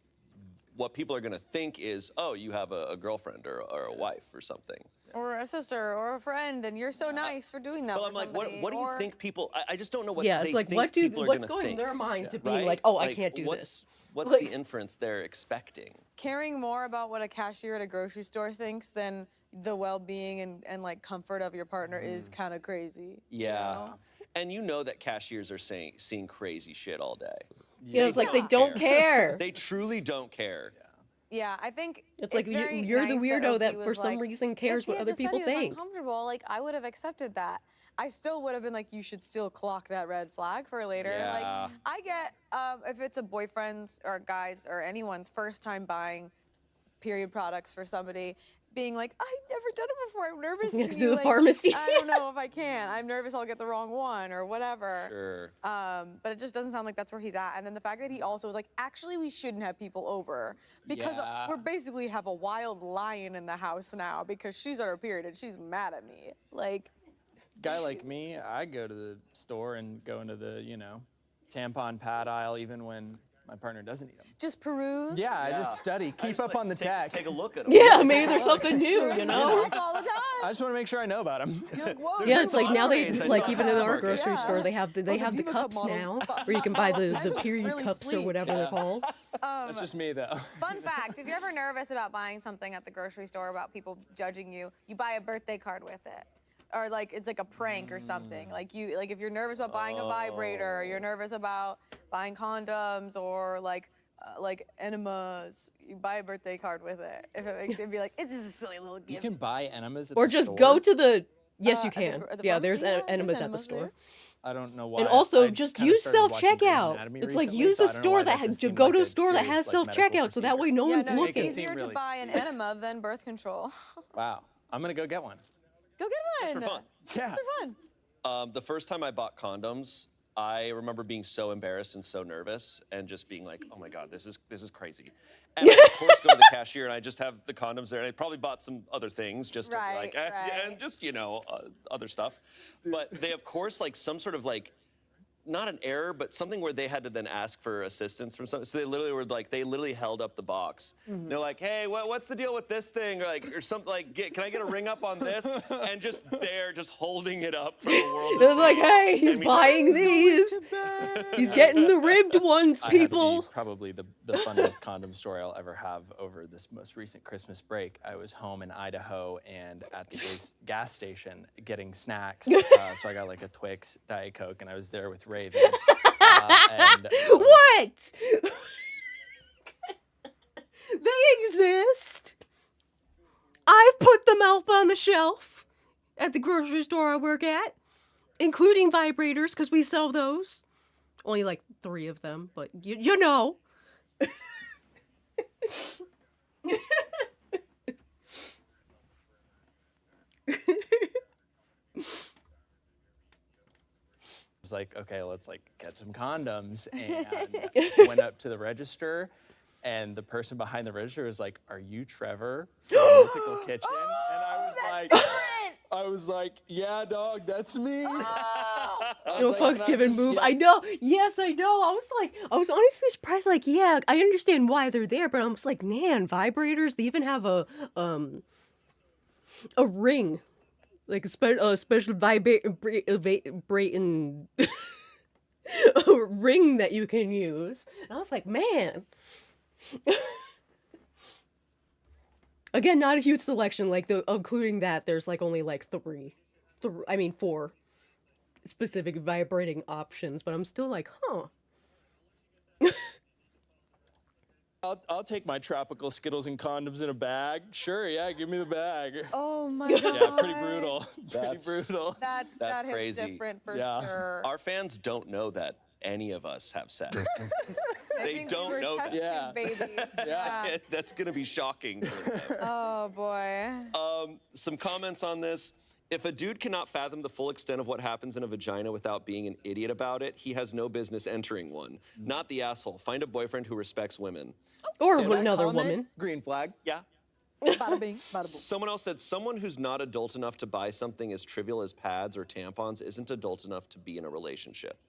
what people are going to think is, oh, you have a girlfriend or a wife or something. Or a sister or a friend, and you're so nice for doing that Well, for I'm like, somebody. what do you or- think people? I just don't know what. Yeah, they it's like, think what do people are what's gonna going in think, their mind to being right? like, oh, I can't do what's, this. What's Like- the inference they're expecting? Caring more about what a cashier at a grocery store thinks than the well-being and like comfort of your partner is kind of crazy. Yeah. You know? And you know that cashiers are seeing crazy shit all day. Yeah, it's like they don't care. They truly don't care. Yeah, I think It's like very you're the nice weirdo Oki that was for some like, reason cares if he what had other just said people he was think. uncomfortable, like I would have accepted that. I still would have been like, you should still clock that red flag for later. Yeah. Like I get if it's a boyfriend's or guys or anyone's first time buying period products for somebody, being like, I've never done it before. I'm nervous. You have Can to do the like, pharmacy. I don't know if I can. I'm nervous I'll get the wrong one or whatever. Sure. But it just doesn't sound like that's where he's at. And then the fact that he also was like, actually, we shouldn't have people over because Yeah. we're basically have a wild lion in the house now because she's on her period and she's mad at me. Like, Guy like me, I go to the store and go into the, tampon pad aisle even when my partner doesn't eat them. just peruse. Yeah, I just study, keep up on the tech. Take a look at them. Yeah, maybe there's something new, you know? all the time. I just want to make sure I know about them. You're like, whoa. Yeah, it's like now they Moderates, I like saw even in our that. grocery Yeah. store they have the Oh, the the Diva Cup cups model. now where you can buy the That looks period really cups or sleek. whatever they're called. That's just me, though. Fun fact, if you're ever nervous about buying something at the grocery store about people judging you, you buy a birthday card with it. Or like it's like a prank or something. Like if you're nervous about buying a vibrator, or you're nervous about buying condoms or like like enemas. You buy a birthday card with it if it makes you be like, it's just a silly little gift. You can buy enemas at Or the just store? go to the. Yes, you At the can. at the Yeah, there's pharmacy? Yeah, enemas there's at the enemas store. there. I don't know why. And also, I just kinda use started watching Grey's self-checkout. Anatomy It's like recently, use so a I don't know store why that just has seemed go like to a a store that serious, has like, self-checkout, medical so that way no Yeah, one's no, it's looking. easier seem to really buy an enema than birth control. Wow. I'm gonna go get one. Go get one. for fun. Yeah. Just for fun. The first time I bought condoms, I remember being so embarrassed and so nervous and just being like, oh my God, this is crazy. And I, of course, go to the cashier and I just have the condoms there. And I probably bought some other things just to Right, like, right. and just, other stuff. But they, of course, like some sort of like, not an error, but something where they had to then ask for assistance from something. So they literally were like, they literally held up the box. They're like, hey, what's the deal with this thing? Or something like, can I get a ring up on this? And just there, just holding it up for the world to It was like, see. hey, he's I mean, buying these. He's getting the ribbed ones, I had to be people. probably the funniest condom story I'll ever have over this most recent Christmas break. I was home in Idaho and at the gas station getting snacks. So I got like a Twix, Diet Coke, and I was there with Raven. What? They exist. I've put them out on the shelf at the grocery store I work at, including vibrators, because we sell those. Only like 3 of them, but you know. was like, okay, let's like get some condoms, and went up to the register, and the person behind the register was like, "Are you Trevor from Mythical Kitchen?" And I was like, "Yeah, dog, that's me." No fucks given move. I know. Yes, I know. I was honestly surprised. Like, yeah, I understand why they're there, but I'm just like, man, vibrators. They even have a ring, like a special vibrating a ring that you can use. And I was like, man. Again, not a huge selection. Like including that, there's like only like 4 specific vibrating options. But I'm still like, huh. I'll take my tropical Skittles and condoms in a bag. Sure, yeah, give me the bag. Oh my God. Yeah, pretty brutal. That's- brutal. That hits crazy. different for Yeah. sure. Our fans don't know that any of us have sex. They think don't we were know test that. tube babies. Yeah. That's gonna be shocking for them. Oh boy. Some comments on this. If a dude cannot fathom the full extent of what happens in a vagina without being an idiot about it, he has no business entering one. Not the asshole. Find a boyfriend who respects women. Or Say that another comment, woman. Green flag. Yeah. Bada bing, bada boom. Someone else said, someone who's not adult enough to buy something as trivial as pads or tampons isn't adult enough to be in a relationship.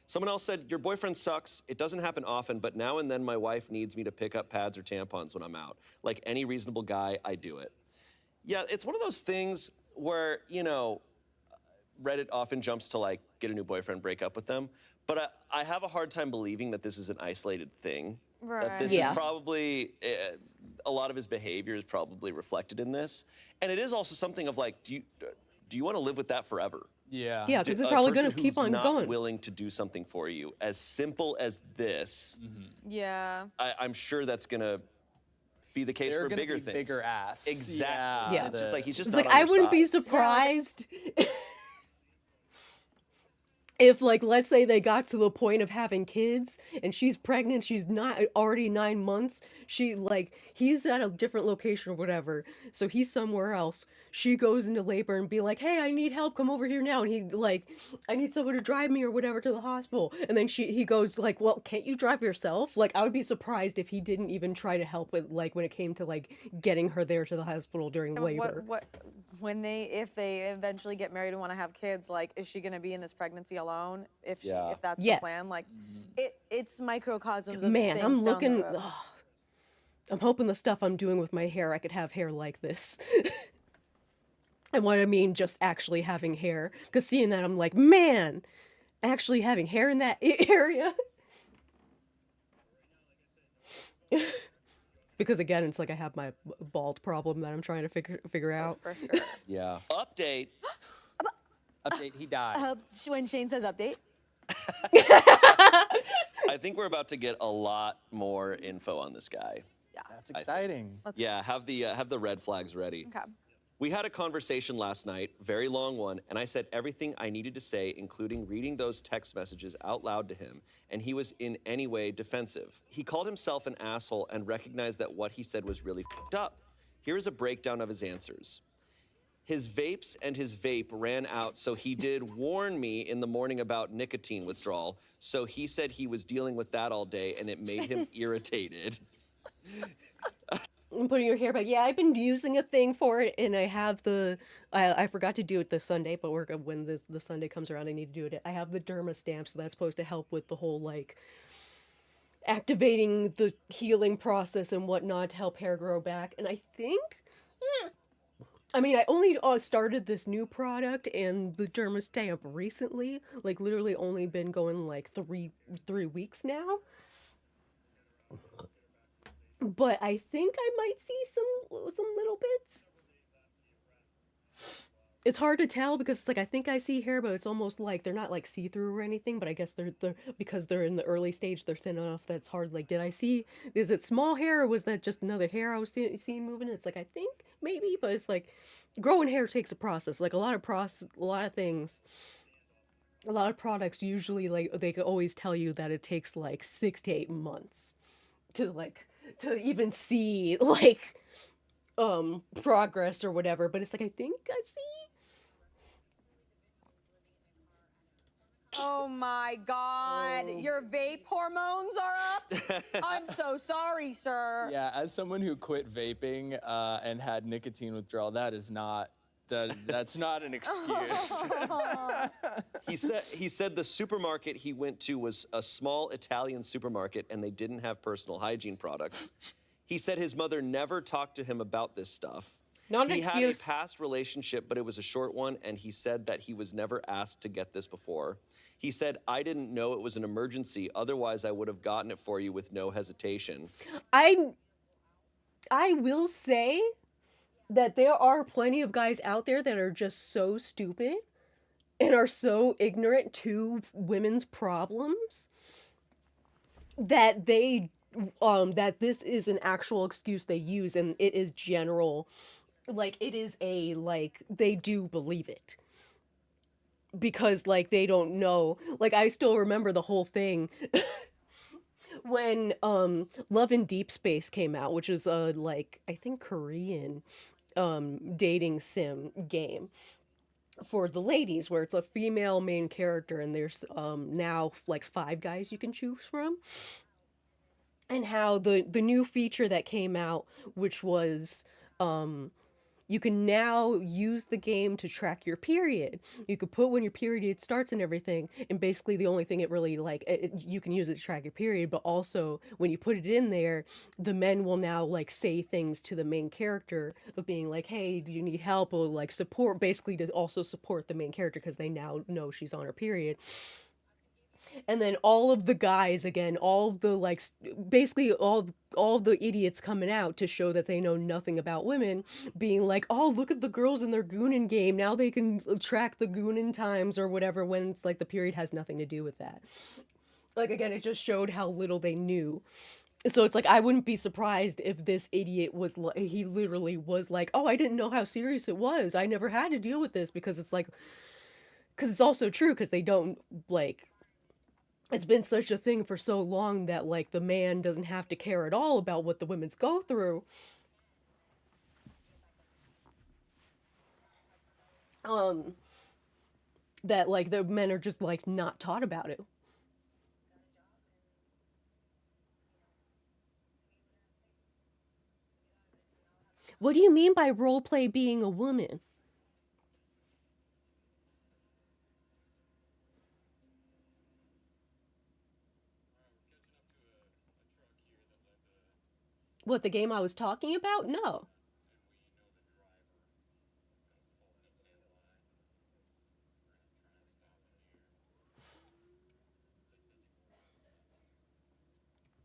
Someone else said, your boyfriend sucks. It doesn't happen often, but now and then my wife needs me to pick up pads or tampons when I'm out. Like any reasonable guy, I do it. Yeah, it's one of those things where, Reddit often jumps to like, get a new boyfriend, break up with them. But I have a hard time believing that this is an isolated thing. That this is probably, a lot of his behavior is probably reflected in this. And it is also something of like, do you want to live with that forever? Yeah. Yeah, because it's probably going to keep on not going. willing to do something for you, as simple as this, Yeah. I'm sure that's going to be the case There are for gonna bigger be things. bigger asks. Exactly. Yeah. It's just like, he's just It's not like on I your wouldn't be side. surprised if, like, let's say they got to the point of having kids and she's pregnant, she's not already 9 months. He's at a different location or whatever, so he's somewhere else. She goes into labor and be like, hey, I need help, come over here now. And he like, I need someone to drive me or whatever to the hospital. And then he goes like, well, can't you drive yourself? Like, I would be surprised if he didn't even try to help with, like, when it came to like getting her there to the hospital during labor. If they eventually get married and want to have kids, like, is she gonna be in this pregnancy alone? If that's Yes. the plan, like, it's microcosms of Man, things I'm down the looking. road. I'm hoping the stuff I'm doing with my hair, I could have hair like this. And what I mean, just actually having hair. Because seeing that, I'm like, man, actually having hair in that area. Because again, it's like I have my bald problem that I'm trying to figure out. For sure. Yeah. Update. Update, he died. When Shane says update. I think we're about to get a lot more info on this guy. Yeah. That's exciting. Yeah, have the red flags ready. Okay. We had a conversation last night, very long one, and I said everything I needed to say, including reading those text messages out loud to him, and he was in any way defensive. He called himself an asshole and recognized that what he said was really f***ed up. Here is a breakdown of his answers. His vapes and his vape ran out, so he did warn me in the morning about nicotine withdrawal. So he said he was dealing with that all day, and it made him irritated. Putting your hair back. Yeah, I've been using a thing for it, and I have the. I forgot to do it this Sunday, but when the Sunday comes around, I need to do it. I have the Derma stamp, so that's supposed to help with the whole like activating the healing process and whatnot to help hair grow back. And I think. I mean, I only started this new product and the Derma stamp recently. Like literally, only been going like three weeks now. But I think I might see some little bits. It's hard to tell because it's like I think I see hair, but it's almost like they're not like see-through or anything. But I guess they're because they're in the early stage, they're thin enough that's hard. Like, did I see? Is it small hair or was that just another hair I was seeing moving? It's like I think maybe, but it's like growing hair takes a process. Like a lot of things. A lot of products usually like they could always tell you that it takes like 6 to 8 months to even see like progress or whatever, but it's like I think I see. Oh my God, your vape hormones are up? I'm so sorry, sir. Yeah, as someone who quit vaping and had nicotine withdrawal, that's not an excuse. He said the supermarket he went to was a small Italian supermarket and they didn't have personal hygiene products. He said his mother never talked to him about this stuff. Not an he excuse. had a past relationship, but it was a short one, and he said that he was never asked to get this before. He said, I didn't know it was an emergency, otherwise I would have gotten it for you with no hesitation. I will say that there are plenty of guys out there that are just so stupid and are so ignorant to women's problems that that this is an actual excuse they use, and it is general. Like, it is they do believe it. Because, like, they don't know. Like, I still remember the whole thing when Love in Deep Space came out, which is I think Korean dating sim game for the ladies, where it's a female main character and there's now like 5 guys you can choose from. And how the new feature that came out, which was you can now use the game to track your period. You could put when your period starts and everything, and basically the only thing it really you can use it to track your period, but also when you put it in there, the men will now like say things to the main character of being like, hey, do you need help, or like support, basically to also support the main character because they now know she's on her period. And then all of the guys, again, all of the like, basically all the idiots coming out to show that they know nothing about women, being like, oh, look at the girls in their Goonin game. Now they can track the Goonin times or whatever, when it's like the period has nothing to do with that. Like, again, it just showed how little they knew. So it's like, I wouldn't be surprised if this idiot was like, he literally was like, oh, I didn't know how serious it was. I never had to deal with this, because it's like, because it's also true, because they don't like, it's been such a thing for so long that like the man doesn't have to care at all about what the women's go through. That like the men are just like not taught about it. What do you mean by roleplay being a woman? What, the game I was talking about? No.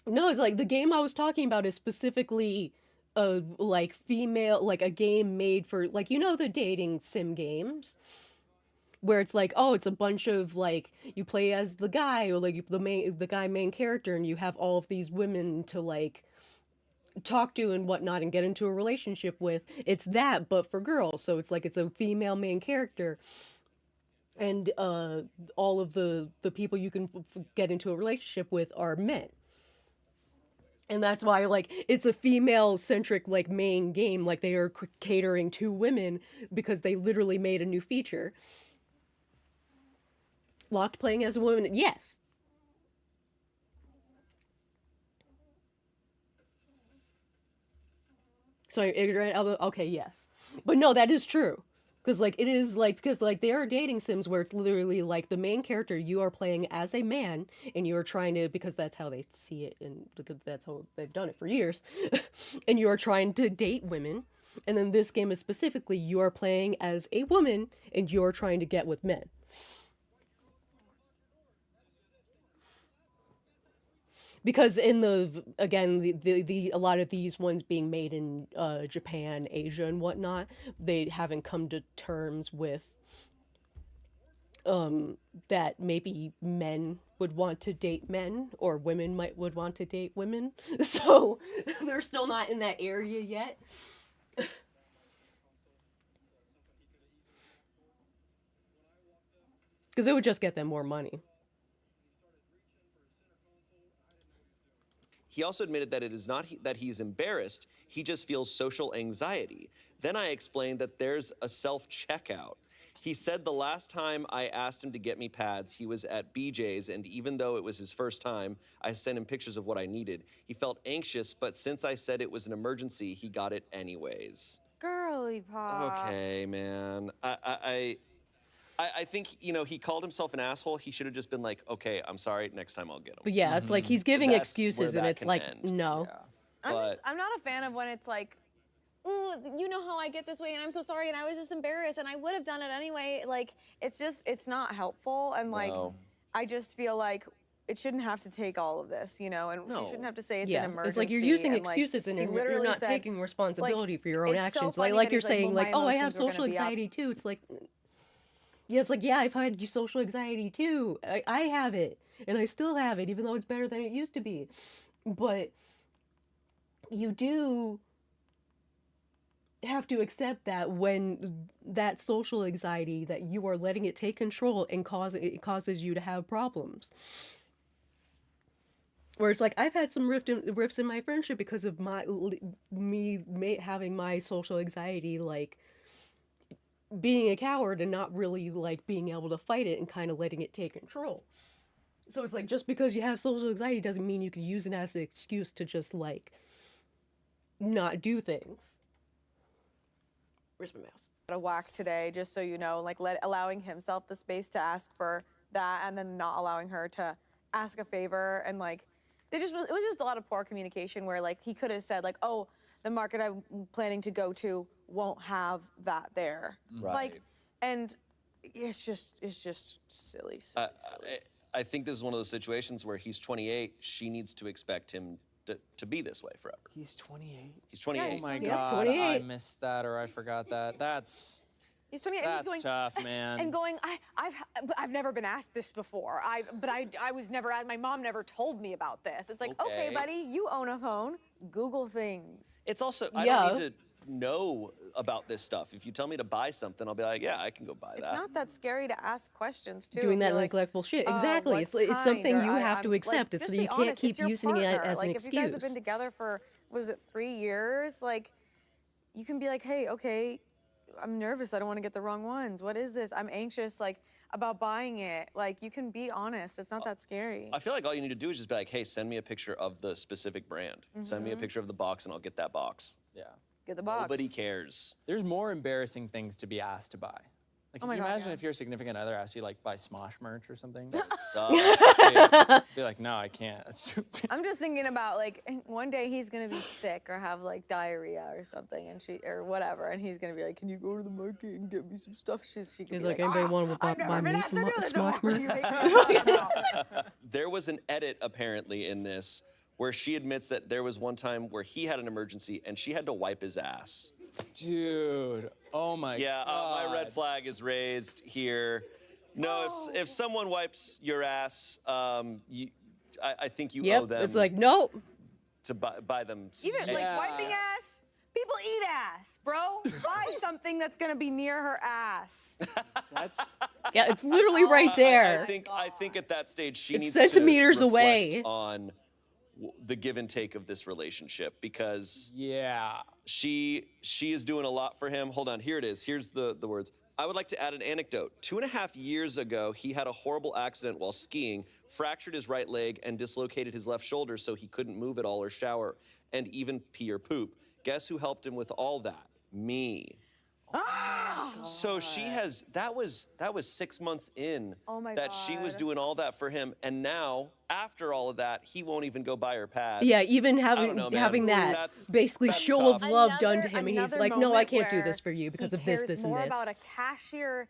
No, it's like the game I was talking about is specifically like female, like a game made for, like, you know, the dating sim games. where it's like, oh, it's a bunch of like you play as the guy or like the main character, and you have all of these women to like talk to and whatnot and get into a relationship with. It's that, but for girls. So it's like it's a female main character, and all of the people you can get into a relationship with are men. And that's why, like, it's a female-centric, like, main game. Like, they are catering to women because they literally made a new feature. Locked playing as a woman? Yes. So, ignorant? Okay, yes. But no, that is true. Because, like, it is, like, because, like, there are dating sims where it's literally, like, the main character, you are playing as a man, and you are trying to, because that's how they see it, and because that's how they've done it for years, and you are trying to date women, and then this game is specifically, you are playing as a woman, and you are trying to get with men. Because in the a lot of these ones being made in Japan, Asia, and whatnot, they haven't come to terms with that maybe men would want to date men or women would want to date women. So they're still not in that area yet. Because it would just get them more money. He also admitted that it is not that he's embarrassed, he just feels social anxiety. Then I explained that there's a self-checkout. He said the last time I asked him to get me pads, he was at BJ's, and even though it was his first time, I sent him pictures of what I needed. He felt anxious, but since I said it was an emergency, he got it anyways. Girly pop. Okay, man. I think, you know, he called himself an asshole. He should have just been like, okay, I'm sorry, next time I'll get him. But yeah, it's like he's giving That's excuses, where and that it's can like, end. no. I'm not a fan of when it's like, ooh, you know how I get this way, and I'm so sorry, and I was just embarrassed, and I would have done it anyway. Like, it's not helpful, and like, No. I just feel like it shouldn't have to take all of this, you know, and you shouldn't have to say it's an emergency. It's like you're using and, like, excuses and he you're literally not said, taking responsibility for your own it's so actions. funny Like that you're he's saying, well, like, my oh, I have emotions were gonna social be up. anxiety too. It's like, yeah, it's like, yeah, I've had social anxiety too. I have it, and I still have it, even though it's better than it used to be. But you do have to accept that when that social anxiety, that you are letting it take control and it causes you to have problems. Where it's like, I've had some rifts in my friendship because of me having my social anxiety, like being a coward and not really like being able to fight it and kind of letting it take control. So it's like, just because you have social anxiety doesn't mean you can use it as an excuse to just like not do things. Where's my mouse? A whack today, just so you know, like allowing himself the space to ask for that, and then not allowing her to ask a favor, and like it was just a lot of poor communication where like he could have said like, oh, the market I'm planning to go to won't have that there. Right. Like, and it's just silly. I think this is one of those situations where he's 28, she needs to expect him to be this way forever. He's 28. He's 28. Oh my Yeah, God, 28. I missed that or I forgot that. He's 28 and That's he's going, tough, man. And going, I've never been asked this before. I was never asked. My mom never told me about this. It's like, okay, buddy, you own a phone. Google things. It's also, I don't need to know about this stuff. If you tell me to buy something, I'll be like, yeah, I can go buy that. It's not that scary to ask questions too. Doing if that you're like, neglectful shit. Exactly. what It's something kind, you or have to I'm- accept. Like, It's just you be can't honest, keep it's your using it partner. as an like, excuse. If you guys have been together for, was it 3 years? Like, you can be like, hey, okay, I'm nervous. I don't want to get the wrong ones. What is this? I'm anxious, like, about buying it. Like, you can be honest. It's not that scary. I feel like all you need to do is just be like, hey, send me a picture of the specific brand. Send me a Mhm. picture of the box and I'll get that box. Yeah. Get the box. Nobody cares. There's more embarrassing things to be asked to buy. Like, Oh can my you God, imagine yeah. if your significant other asked you, like, buy Smosh merch or something? So, Be like, no, I can't. That's I'm just thinking about like one day he's gonna be sick or have like diarrhea or something, and or whatever, and he's gonna be like, "Can you go to the market and get me some stuff?" She can He's be like, anybody want to I've buy never been me asked some to do this Smosh before. merch? You make me there was an edit apparently in this where she admits that there was one time where he had an emergency and she had to wipe his ass. Dude. Oh my Yeah, god. my red flag is raised here. No, if someone wipes your ass, I think you owe Yep. them It's like, nope. to buy them. Even like wiping ass. People eat ass, bro. Buy something that's gonna be near her ass. That's Yeah, it's literally right there. I think at that stage she It's needs centimeters to reflect away. on the give and take of this relationship because yeah. she is doing a lot for him. Hold on, here it is. Here's the words. I would like to add an anecdote. 2.5 years ago, he had a horrible accident while skiing, fractured his right leg, and dislocated his left shoulder so he couldn't move at all or shower and even pee or poop. Guess who helped him with all that? Me. So she has, that was 6 months in Oh my that she was God. doing all that for him. And now, after all of that, he won't even go buy her pads. Yeah, even I having don't know, man. having that That's basically show tough. of love done to him, and he's Another like, no, I moment can't do where this for you because he of this, cares this, and more this. about a cashier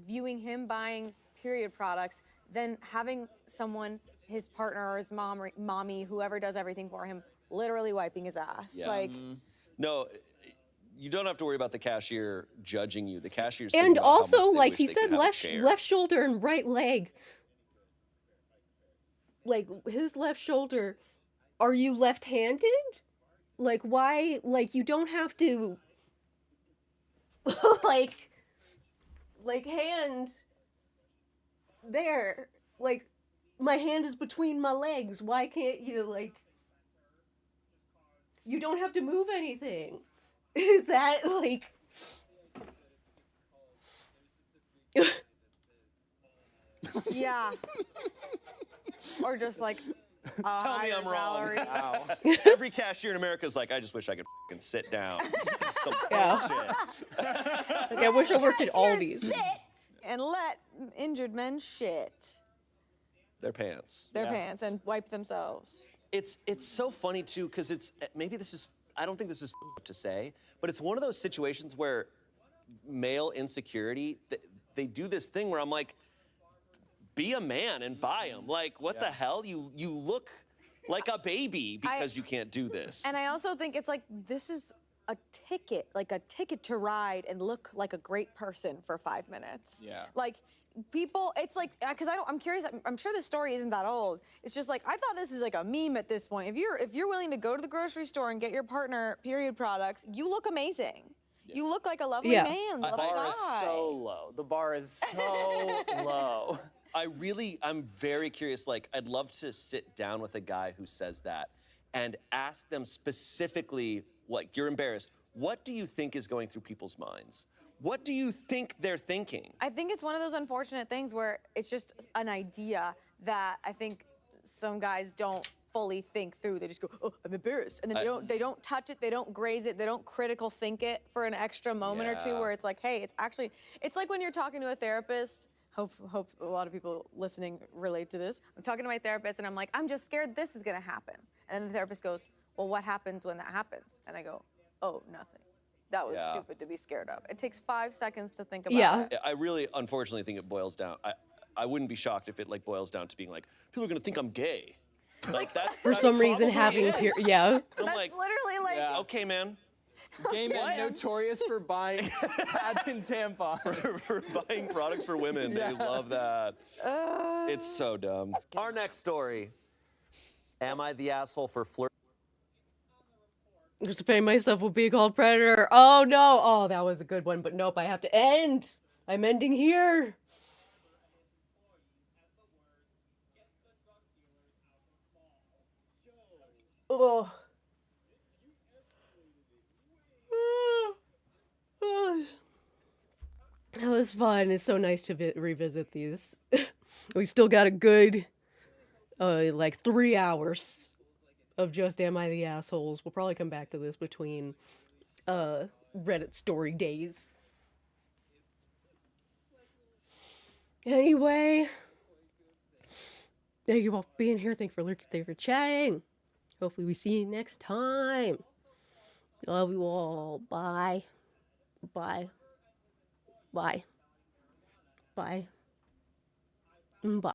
viewing him buying period products than having someone, his partner or his mom or mommy, whoever does everything for him, literally wiping his ass. Yeah. Like, No, you don't have to worry about the cashier judging you. The cashier's And thinking about how also, much they like wish he they said, could have a left chair. left shoulder and right leg. Like his left shoulder, are you left-handed? Like why? Like you don't have to. like hand. There, like my hand is between my legs. Why can't you like? You don't have to move anything. Is that like? yeah. Or just like, Tell me higher I'm wrong. salary. Wow. Every cashier in America is like, I just wish I could f***ing sit down. Some Yeah. bullshit. Like, I wish I worked at Cashiers Aldi's. sit and let injured men shit Their pants. their pants and wipe themselves. It's so funny too because it's maybe this is I don't think this is to say, but it's one of those situations where male insecurity they do this thing where I'm like, be a man and buy them. Like what the hell? You look like a baby because you can't do this. And I also think it's like this is a ticket to ride and look like a great person for 5 minutes. Yeah. Like people, it's like because I'm curious. I'm sure this story isn't that old. It's just like I thought this is like a meme at this point. If you're willing to go to the grocery store and get your partner period products, you look amazing. You look like a lovely Yeah. man, The lovely bar is guy. so low. The bar is so low. I'm very curious. Like, I'd love to sit down with a guy who says that and ask them specifically, like, you're embarrassed. What do you think is going through people's minds? What do you think they're thinking? I think it's one of those unfortunate things where it's just an idea that I think some guys don't fully think through. They just go, "Oh, I'm embarrassed," and then they don't touch it, they don't graze it, they don't critical think it for an extra moment or two. Yeah. Where it's like, hey, it's like when you're talking to a therapist. Hope a lot of people listening relate to this. I'm talking to my therapist and I'm like, I'm just scared this is gonna happen. And then the therapist goes, well, what happens when that happens? And I go, oh, nothing. That was Yeah. stupid to be scared of. It takes 5 seconds to think about Yeah. it. I really, unfortunately, think it boils down. I wouldn't be shocked if it like boils down to being like, people are gonna think I'm gay. Like that's For some reason, probably having is. yeah. I'm like, Literally like, okay, man. Gay men notorious for buying pads and tampons. for buying products for women. They love that. It's so dumb. Our next story. Am I the asshole for flirting? Just defending myself with being called predator. Oh no! Oh, that was a good one, but nope. I have to end. I'm ending here. Oh. That was fun. It's so nice to revisit these. We still got a good, like 3 hours of just Am I the Assholes. We'll probably come back to this between Reddit story days. Anyway, thank you all for being here. Thank you for lurking. Thank you for chatting. Hopefully we see you next time. Love you all. Bye. Bye. Bye. Bye. Bye.